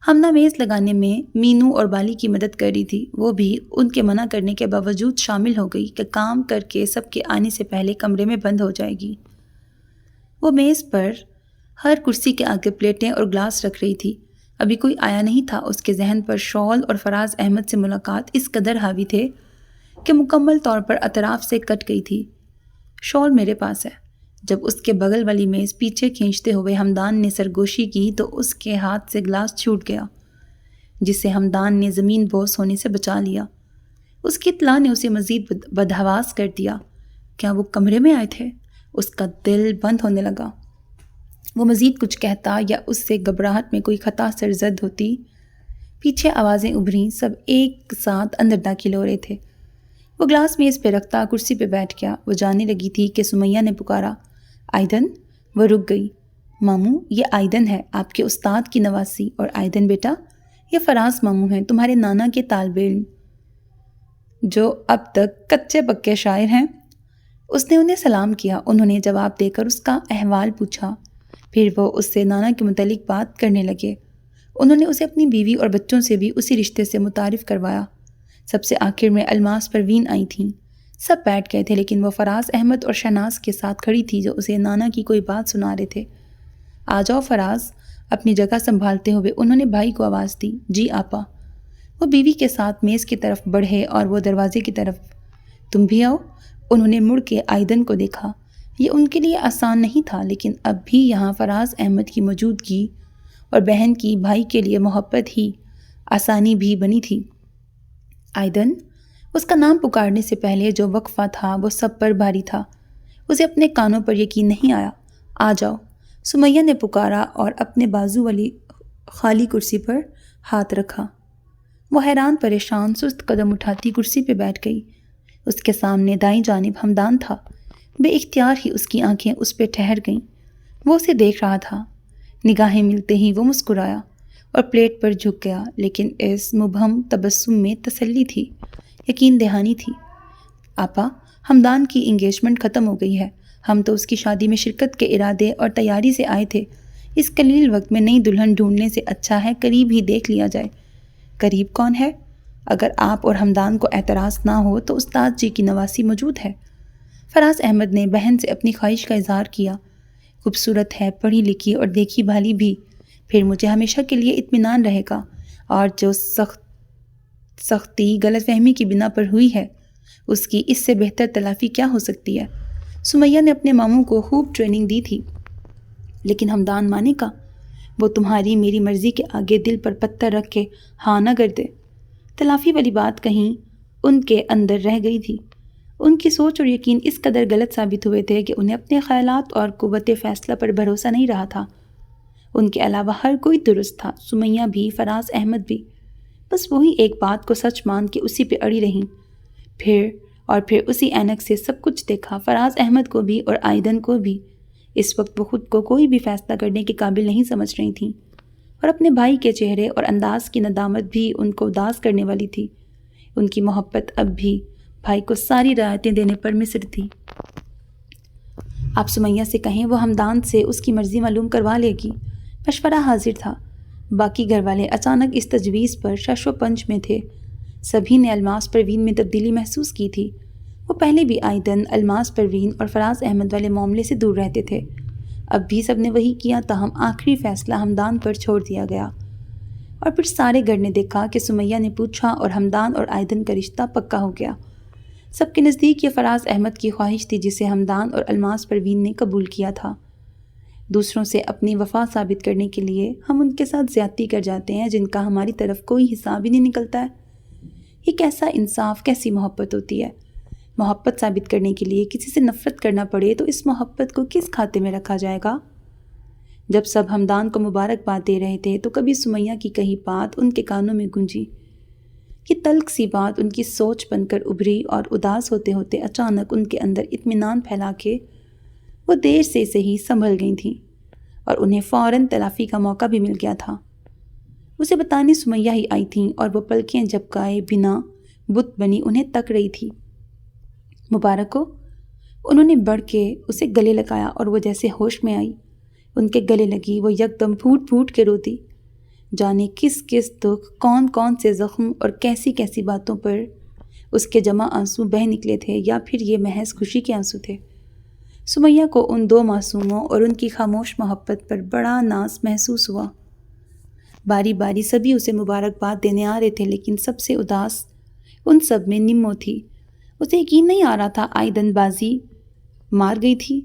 ہمنا میز لگانے میں مینو اور بالی کی مدد کر رہی تھی۔ وہ بھی ان کے منع کرنے کے باوجود شامل ہو گئی کہ کام کر کے سب کے آنے سے پہلے کمرے میں بند ہو جائے گی۔ وہ میز پر ہر کرسی کے آگے پلیٹیں اور گلاس رکھ رہی تھی۔ ابھی کوئی آیا نہیں تھا۔ اس کے ذہن پر شال اور فراز احمد سے ملاقات اس قدر حاوی تھے کہ مکمل طور پر اطراف سے کٹ گئی تھی۔ شال میرے پاس ہے۔ جب اس کے بغل والی میز پیچھے کھینچتے ہوئے ہمدان نے سرگوشی کی تو اس کے ہاتھ سے گلاس چھوٹ گیا، جسے ہمدان نے زمین بوس ہونے سے بچا لیا۔ اس کی اطلاع نے اسے مزید بدحواس کر دیا۔ کیا وہ کمرے میں آئے تھے؟ اس کا دل بند ہونے لگا۔ وہ مزید کچھ کہتا یا اس سے گھبراہٹ میں کوئی خطا سرزد ہوتی۔ پیچھے آوازیں ابھریں، سب ایک ساتھ اندر داخل ہو رہے تھے۔ وہ گلاس میز پہ رکھتا کرسی پہ بیٹھ گیا۔ وہ جانے لگی تھی کہ سمیہ نے پکارا، آئیدن؟ وہ رک گئی۔ ماموں، یہ آئیدن ہے، آپ کے استاد کی نواسی۔ اور آئیدن بیٹا، یہ فراز ماموں ہیں، تمہارے نانا کے طالب علم، جو اب تک کچے پکے شاعر ہیں۔ اس نے انہیں سلام کیا۔ انہوں نے جواب دے کر اس کا احوال پوچھا۔ پھر وہ اس سے نانا کے متعلق بات کرنے لگے۔ انہوں نے اسے اپنی بیوی اور بچوں سے بھی اسی رشتے سے متعارف کروایا۔ سب سے آخر میں الماس پروین آئی تھیں۔ سب بیٹھ گئے تھے لیکن وہ فراز احمد اور شہناز کے ساتھ کھڑی تھی جو اسے نانا کی کوئی بات سنا رہے تھے۔ آ جاؤ فراز، اپنی جگہ سنبھالتے ہوئے انہوں نے بھائی کو آواز دی۔ جی آپا۔ وہ بیوی کے ساتھ میز کی طرف بڑھے اور وہ دروازے کی طرف۔ تم بھی آؤ۔ انہوں نے مڑ کے آئیدن کو دیکھا۔ یہ ان کے لیے آسان نہیں تھا، لیکن اب بھی یہاں فراز احمد کی موجودگی اور بہن کی بھائی کے لیے محبت ہی آسانی بھی بنی تھی۔ آئیدن، اس کا نام پکارنے سے پہلے جو وقفہ تھا وہ سب پر بھاری تھا۔ اسے اپنے کانوں پر یقین نہیں آیا۔ آ جاؤ، سمیہ نے پکارا اور اپنے بازو والی خالی کرسی پر ہاتھ رکھا۔ وہ حیران پریشان سست قدم اٹھاتی کرسی پہ بیٹھ گئی۔ اس کے سامنے دائیں جانب ہمدان تھا۔ بے اختیار ہی اس کی آنکھیں اس پہ ٹھہر گئیں۔ وہ اسے دیکھ رہا تھا۔ نگاہیں ملتے ہی وہ مسکرایا اور پلیٹ پر جھک گیا، لیکن اس مبہم تبسم میں تسلی تھی، یقین دہانی تھی۔ آپا، ہمدان کی انگیجمنٹ ختم ہو گئی ہے۔ ہم تو اس کی شادی میں شرکت کے ارادے اور تیاری سے آئے تھے۔ اس قلیل وقت میں نئی دلہن ڈھونڈنے سے اچھا ہے قریب ہی دیکھ لیا جائے۔ قریب کون ہے؟ اگر آپ اور ہمدان کو اعتراض نہ ہو تو استاد جی کی نواسی موجود ہے۔ فراز احمد نے بہن سے اپنی خواہش کا اظہار کیا۔ خوبصورت ہے، پڑھی لکھی اور دیکھی بھالی بھی، پھر مجھے ہمیشہ کے لیے اطمینان رہے گا۔ اور جو سختی غلط فہمی کی بنا پر ہوئی ہے، اس کی اس سے بہتر تلافی کیا ہو سکتی ہے؟ سمیہ نے اپنے ماموں کو خوب ٹریننگ دی تھی، لیکن ہمدان مانے کا؟ وہ تمہاری میری مرضی کے آگے دل پر پتھر رکھ کے ہاں نہ کر دے۔ تلافی والی بات کہیں ان کے اندر رہ گئی تھی۔ ان کی سوچ اور یقین اس قدر غلط ثابت ہوئے تھے کہ انہیں اپنے خیالات اور قوت فیصلہ پر بھروسہ نہیں رہا تھا۔ ان کے علاوہ ہر کوئی درست تھا، سمیہ بھی، فراز احمد بھی۔ بس وہی ایک بات کو سچ مان کے اسی پہ اڑی رہیں۔ پھر اسی اینک سے سب کچھ دیکھا، فراز احمد کو بھی اور آئیدن کو بھی۔ اس وقت وہ خود کو کوئی بھی فیصلہ کرنے کے قابل نہیں سمجھ رہی تھیں، اور اپنے بھائی کے چہرے اور انداز کی ندامت بھی ان کو اداس کرنے والی تھی۔ ان کی محبت اب بھی بھائی کو ساری رعایتیں دینے پر مصر تھی۔ آپ سمیہ سے کہیں وہ ہمدان سے اس کی مرضی معلوم کروا لے گی۔ مشورہ حاضر تھا۔ باقی گھر والے اچانک اس تجویز پر شش و پنج میں تھے۔ سبھی نے الماس پروین میں تبدیلی محسوس کی تھی۔ وہ پہلے بھی آئیدن، الماس پروین اور فراز احمد والے معاملے سے دور رہتے تھے۔ اب بھی سب نے وہی کیا، تاہم آخری فیصلہ ہمدان پر چھوڑ دیا گیا۔ اور پھر سارے گھر نے دیکھا کہ سمیہ نے پوچھا اور ہمدان اور آئدن کا رشتہ پکا ہو گیا۔ سب کے نزدیک یہ فراز احمد کی خواہش تھی جسے ہمدان اور الماس پروین نے قبول کیا تھا۔ دوسروں سے اپنی وفا ثابت کرنے کے لیے ہم ان کے ساتھ زیادتی کر جاتے ہیں جن کا ہماری طرف کوئی حساب ہی نہیں نکلتا ہے۔ یہ کیسا انصاف، کیسی محبت ہوتی ہے۔ محبت ثابت کرنے کے لیے کسی سے نفرت کرنا پڑے تو اس محبت کو کس کھاتے میں رکھا جائے گا؟ جب سب ہمدان کو مبارکباد دے رہے تھے تو کبھی سمیہ کی کہی بات ان کے کانوں میں گونجی۔ یہ تلخ سی بات ان کی سوچ بن کر ابھری اور اداس ہوتے ہوتے اچانک ان کے اندر اطمینان پھیلا کے وہ دیر سے ہی سنبھل گئی تھیں اور انہیں فوراً تلافی کا موقع بھی مل گیا تھا۔ اسے بتانے سمیہ ہی آئی تھیں اور وہ پلکیں جھپکائے بنا بت بنی انہیں تک رہی تھی۔ مبارک ہو، انہوں نے بڑھ کے اسے گلے لگایا اور وہ جیسے ہوش میں آئی، ان کے گلے لگی۔ وہ یکدم پھوٹ پھوٹ کے روتی، جانے کس کس دکھ، کون کون سے زخم اور کیسی کیسی باتوں پر اس کے جمع آنسو بہہ نکلے تھے، یا پھر یہ محض خوشی کے آنسو تھے۔ سمیہ کو ان دو معصوموں اور ان کی خاموش محبت پر بڑا ناز محسوس ہوا۔ باری باری سبھی اسے مبارکباد دینے آ رہے تھے، لیکن سب سے اداس ان سب میں نمو تھی۔ اسے یقین نہیں آ رہا تھا آئدن بازی مار گئی تھی۔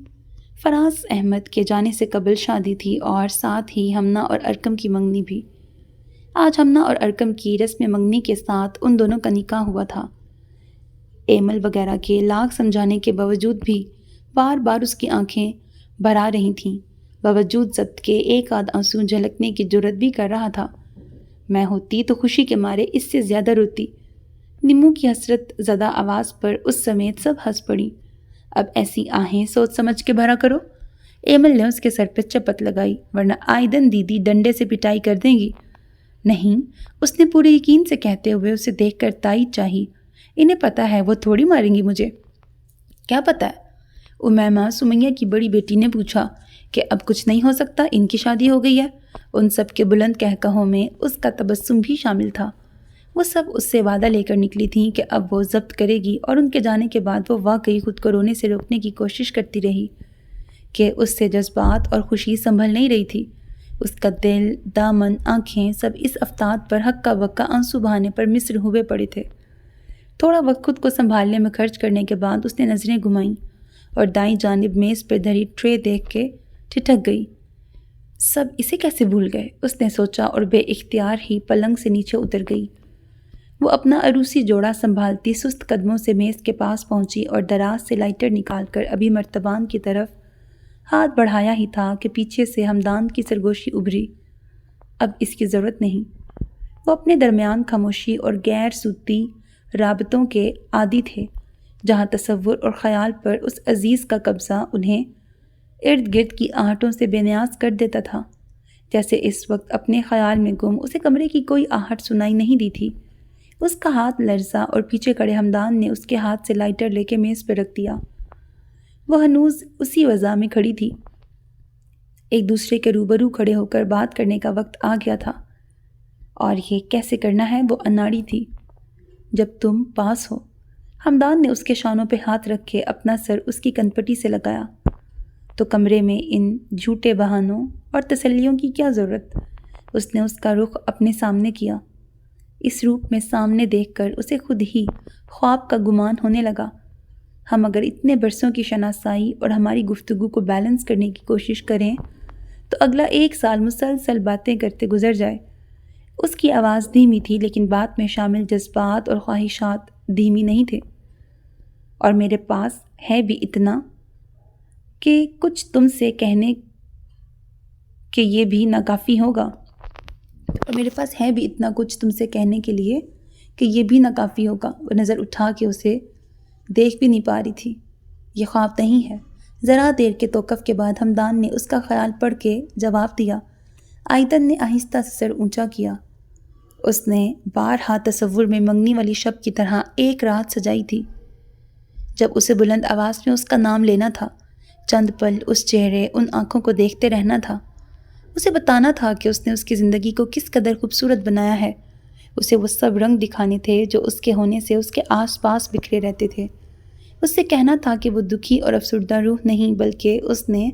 فراز احمد کے جانے سے قبل شادی تھی اور ساتھ ہی ہمنا اور ارکم کی منگنی بھی۔ آج ہمنا اور ارکم کی رسم منگنی کے ساتھ ان دونوں کا نکاح ہوا تھا۔ ایمل وغیرہ کے لاکھ سمجھانے کے باوجود بھی بار بار اس کی آنکھیں بھر آ رہی تھیں، باوجود ضبط کے ایک آدھ آنسو جھلکنے کی جرت بھی کر رہا تھا۔ میں ہوتی تو خوشی کے مارے اس سے زیادہ روتی۔ نمو کی حسرت زدہ آواز پر اس سمیت سب ہنس پڑی۔ اب ایسی آہیں سوچ سمجھ کے بھرا کرو۔ ایمل نے اس کے سر پہ چپت لگائی، ورنہ آئدن دیدی ڈنڈے سے پٹائی کر دیں گی۔ نہیں، اس نے پورے یقین سے کہتے ہوئے اسے دیکھ کر تائید چاہی۔ انہیں پتہ ہے وہ تھوڑی ماریں گی مجھے۔ کیا پتہ ہے؟ امیمہ سمیہ کی بڑی بیٹی نے پوچھا کہ اب کچھ نہیں ہو سکتا، ان کی شادی ہو گئی ہے۔ ان سب کے بلند کہکہوں میں اس کا تبسم بھی شامل تھا۔ وہ سب اس سے وعدہ لے کر نکلی تھیں کہ اب وہ ضبط کرے گی، اور ان کے جانے کے بعد وہ واقعی خود کو رونے سے روکنے کی کوشش کرتی رہی کہ اس سے جذبات اور خوشی سنبھل نہیں رہی تھی۔ اس کا دل، دامن، آنکھیں سب اس افتاد پر ہکا بکا آنسو بہانے پر مصر ہوئے پڑے تھے۔ تھوڑا وقت خود کو سنبھالنے میں خرچ کرنے کے بعد اس نے نظریں گھمائیں اور دائیں جانب میز پہ دھری ٹرے دیکھ کے ٹھٹک گئی۔ سب اسے کیسے بھول گئے، اس نے سوچا، اور بے اختیار ہی پلنگ سے نیچے اتر گئی۔ وہ اپنا عروسی جوڑا سنبھالتی سست قدموں سے میز کے پاس پہنچی اور دراز سے لائٹر نکال کر ابھی مرتبان کی طرف ہاتھ بڑھایا ہی تھا کہ پیچھے سے ہمدان کی سرگوشی ابھری۔ اب اس کی ضرورت نہیں۔ وہ اپنے درمیان خاموشی اور غیر صوتی رابطوں کے عادی تھے، جہاں تصور اور خیال پر اس عزیز کا قبضہ انہیں ارد گرد کی آہٹوں سے بے نیاز کر دیتا تھا۔ جیسے اس وقت اپنے خیال میں گم اسے کمرے کی کوئی آہٹ سنائی نہیں دی تھی۔ اس کا ہاتھ لرزا اور پیچھے کھڑے ہمدان نے اس کے ہاتھ سے لائٹر لے کے میز پہ رکھ دیا۔ وہ ہنوز اسی وضع میں کھڑی تھی۔ ایک دوسرے کے روبرو کھڑے ہو کر بات کرنے کا وقت آ گیا تھا، اور یہ کیسے کرنا ہے وہ اناڑی تھی۔ جب تم پاس ہو، ہمدان نے اس کے شانوں پہ ہاتھ رکھ کے اپنا سر اس کی کنپٹی سے لگایا، تو کمرے میں ان جھوٹے بہانوں اور تسلیوں کی کیا ضرورت؟ اس نے اس کا رخ اپنے سامنے کیا۔ اس روپ میں سامنے دیکھ کر اسے خود ہی خواب کا گمان ہونے لگا۔ ہم اگر اتنے برسوں کی شناسائی اور ہماری گفتگو کو بیلنس کرنے کی کوشش کریں تو اگلا 1 سال مسلسل باتیں کرتے گزر جائے۔ اس کی آواز دھیمی تھی، لیکن بات میں شامل جذبات اور خواہشات دھیمی نہیں تھے۔ اور میرے پاس ہے بھی اتنا کہ کچھ تم سے کہنے کہ یہ بھی ناکافی ہوگا، اور میرے پاس ہے بھی اتنا کچھ تم سے کہنے کے لیے کہ یہ بھی ناکافی ہوگا۔ وہ نظر اٹھا کے اسے دیکھ بھی نہیں پا رہی تھی۔ یہ خواب نہیں ہے۔ ذرا دیر کے توقف کے بعد ہمدان نے اس کا خیال پڑھ کے جواب دیا۔ آئدن نے آہستہ سے سر اونچا کیا۔ اس نے بارہا تصور میں منگنی والی شب کی طرح ایک رات سجائی تھی، جب اسے بلند آواز میں اس کا نام لینا تھا، چند پل اس چہرے، ان آنکھوں کو دیکھتے رہنا تھا۔ اسے بتانا تھا کہ اس نے اس کی زندگی کو کس قدر خوبصورت بنایا ہے۔ اسے وہ سب رنگ دکھانے تھے جو اس کے ہونے سے اس کے آس پاس بکھرے رہتے تھے۔ اس سے کہنا تھا کہ وہ دکھی اور افسردہ روح نہیں، بلکہ اس نے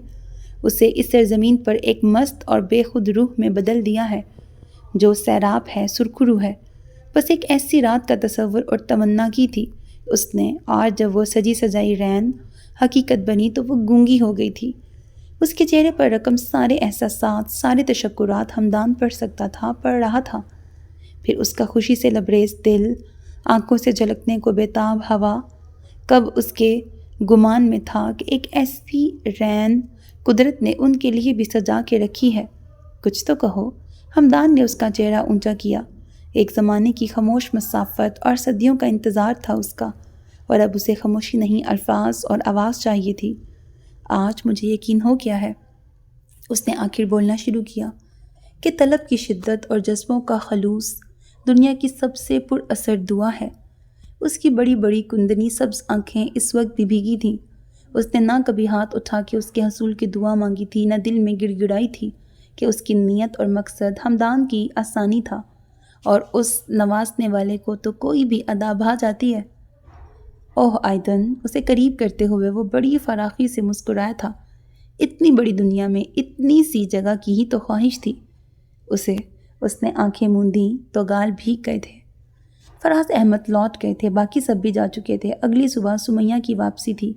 اسے اس سرزمین پر ایک مست اور بے خود روح میں بدل دیا ہے، جو سیراب ہے، سرخرو ہے، بس ایک ایسی رات کا تصور اور تمنا کی تھی اس نے، اور جب وہ سجی سجائی رین حقیقت بنی تو وہ گونگی ہو گئی تھی۔ اس کے چہرے پر رقم سارے احساسات، سارے تشکرات ہمدان پڑھ سکتا تھا، پڑھ رہا تھا۔ پھر اس کا خوشی سے لبریز دل، آنکھوں سے جھلکنے کو بیتاب ہوا، کب اس کے گمان میں تھا کہ ایک ایسی رین قدرت نے ان کے لیے بھی سجا کے رکھی ہے۔ کچھ تو کہو۔ ہمدان نے اس کا چہرہ اونچا کیا۔ ایک زمانے کی خاموش مسافت اور صدیوں کا انتظار تھا اس کا، اور اب اسے خاموشی نہیں، الفاظ اور آواز چاہیے تھی۔ آج مجھے یقین ہو گیا ہے، اس نے آخر بولنا شروع کیا، کہ طلب کی شدت اور جذبوں کا خلوص دنیا کی سب سے پر اثر دعا ہے۔ اس کی بڑی بڑی کندنی سبز آنکھیں اس وقت بھی بھیگی تھیں۔ اس نے نہ کبھی ہاتھ اٹھا کے اس کے حصول کی دعا مانگی تھی، نہ دل میں گڑ گڑائی تھی کہ اس کی نیت اور مقصد ہمدان کی آسانی تھا، اور اس نوازنے والے کو تو کوئی بھی ادا بھا جاتی ہے۔ اوہ آئدن، اسے قریب کرتے ہوئے وہ بڑی فراخی سے مسکرایا تھا۔ اتنی بڑی دنیا میں اتنی سی جگہ کی ہی تو خواہش تھی اسے۔ اس نے آنکھیں موندیں تو گال بھیگ گئے تھے۔ فراز احمد لوٹ گئے تھے، باقی سب بھی جا چکے تھے۔ اگلی صبح سمیہ کی واپسی تھی۔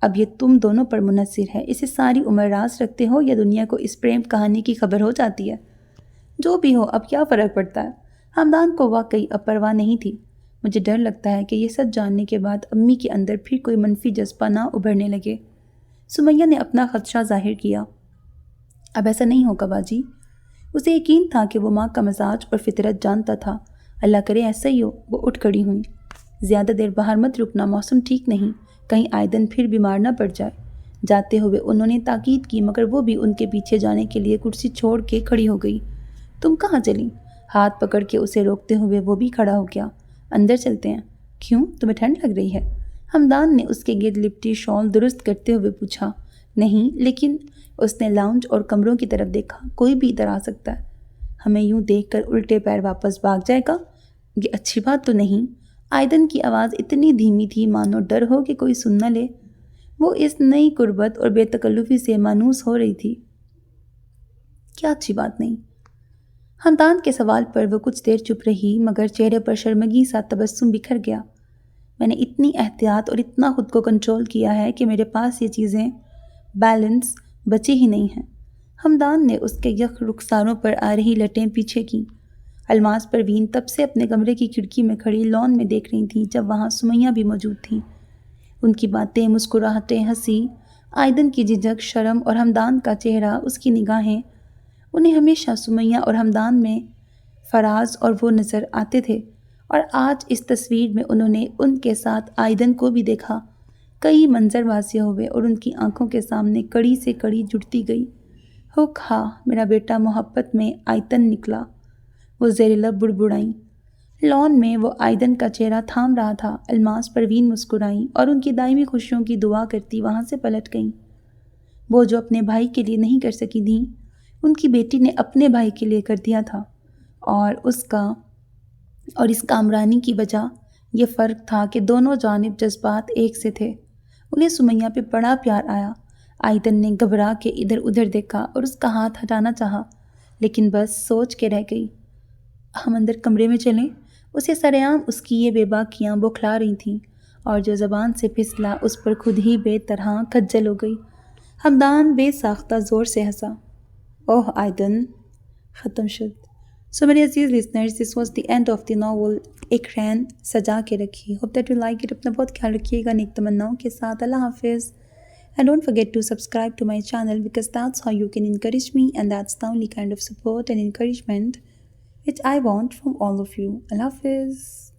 اب یہ تم دونوں پر منحصر ہے، اسے ساری عمر راز رکھتے ہو یا دنیا کو اس پریم کہانی کی خبر ہو جاتی ہے۔ جو بھی ہو، اب کیا فرق پڑتا ہے؟ ہمدان کو واقعی اب پرواہ نہیں تھی۔ مجھے ڈر لگتا ہے کہ یہ سچ جاننے کے بعد امی کے اندر پھر کوئی منفی جذبہ نہ ابھرنے لگے۔ سمیہ نے اپنا خدشہ ظاہر کیا۔ اب ایسا نہیں ہوگا باجی۔ اسے یقین تھا کہ وہ ماں کا مزاج اور فطرت جانتا تھا۔ اللہ کرے ایسا ہی ہو۔ وہ اٹھ کھڑی ہوئیں۔ زیادہ دیر باہر مت رکنا، موسم ٹھیک نہیں، کہیں آئدن پھر بیمار نہ پڑ جائے۔ جاتے ہوئے انہوں نے تاکید کی، مگر وہ بھی ان کے پیچھے جانے کے لیے کرسی چھوڑ کے کھڑی ہو گئی۔ تم کہاں چلیں؟ ہاتھ پکڑ کے اسے روکتے ہوئے وہ بھی کھڑا ہو گیا۔ اندر چلتے ہیں۔ کیوں؟ تمہیں ٹھنڈ لگ رہی ہے؟ ہمدان نے اس کے گرد لپٹی شال درست کرتے ہوئے پوچھا۔ نہیں، لیکن اس نے لاؤنج اور کمروں کی طرف دیکھا۔ کوئی بھی ادھر آ سکتا ہے۔ ہمیں یوں دیکھ کر الٹے پیر واپس بھاگ جائے گا؟ یہ اچھی بات تو نہیں۔ آئدن کی آواز اتنی دھیمی تھی مانو ڈر ہو کہ کوئی سن نہ لے۔ وہ اس نئی قربت اور بے تکلفی سے مانوس ہو رہی تھی۔ کیا اچھی بات نہیں؟ ہمدان کے سوال پر وہ کچھ دیر چپ رہی، مگر چہرے پر شرمگی سا تبسم بکھر گیا۔ میں نے اتنی احتیاط اور اتنا خود کو کنٹرول کیا ہے کہ میرے پاس یہ چیزیں بیلنس بچے ہی نہیں ہیں۔ ہمدان نے اس کے یک رخساروں پر آ رہی لٹیں پیچھے کیں۔ الماس پروین تب سے اپنے کمرے کی کھڑکی میں کھڑی لان میں دیکھ رہی تھیں جب وہاں سمیہ بھی موجود تھیں۔ ان کی باتیں، مسکراہٹیں، ہنسی، آئدن کی جھجک، شرم اور ہمدان کا چہرہ، اس کی نگاہیں، انہیں ہمیشہ سمیہ اور ہمدان میں فراز اور وہ نظر آتے تھے، اور آج اس تصویر میں انہوں نے ان کے ساتھ آئدن کو بھی دیکھا۔ کئی منظر واضح ہوئے اور ان کی آنکھوں کے سامنے کڑی سے کڑی جڑتی گئی۔ ہو کھا، میرا بیٹا محبت میں آئدن نکلا، وہ زیر لب بڑبڑائیں۔ لان میں وہ آئدن کا چہرہ تھام رہا تھا۔ الماس پروین مسکرائیں اور ان کی دائمی خوشیوں کی دعا کرتی وہاں سے پلٹ گئیں۔ وہ جو اپنے بھائی کے لیے نہیں کر سکی تھیں، ان کی بیٹی نے اپنے بھائی کے لیے کر دیا تھا، اور اس کامرانی کی وجہ یہ فرق تھا کہ دونوں جانب جذبات ایک سے تھے۔ انہیں سمیہ پہ بڑا پیار آیا۔ آئدن نے گھبرا کے ادھر ادھر دیکھا اور اس کا ہاتھ ہٹانا چاہا، لیکن بس سوچ کے رہ گئی۔ ہم اندر کمرے میں چلیں؟ اسے سرعام اس کی یہ بے باکیاں بوکھلا رہی تھیں، اور جو زبان سے پھسلا اس پر خود ہی بے طرح کھجل ہو گئی۔ ہمدان بے ساختہ زور سے ہنسا۔ اوہ آئدن، ختم شد۔ سو میرے عزیز listeners, this was the end of the novel ایک رین سجا کے رکھی۔ Hope that you like it. اپنا بہت خیال رکھیے گا نیک تمناؤں کے ساتھ۔ اللہ حافظ۔ And don't forget to subscribe to my channel, because that's how you can encourage me, and that's the only kind of support and encouragement which I want from all of you. Allah Hafiz.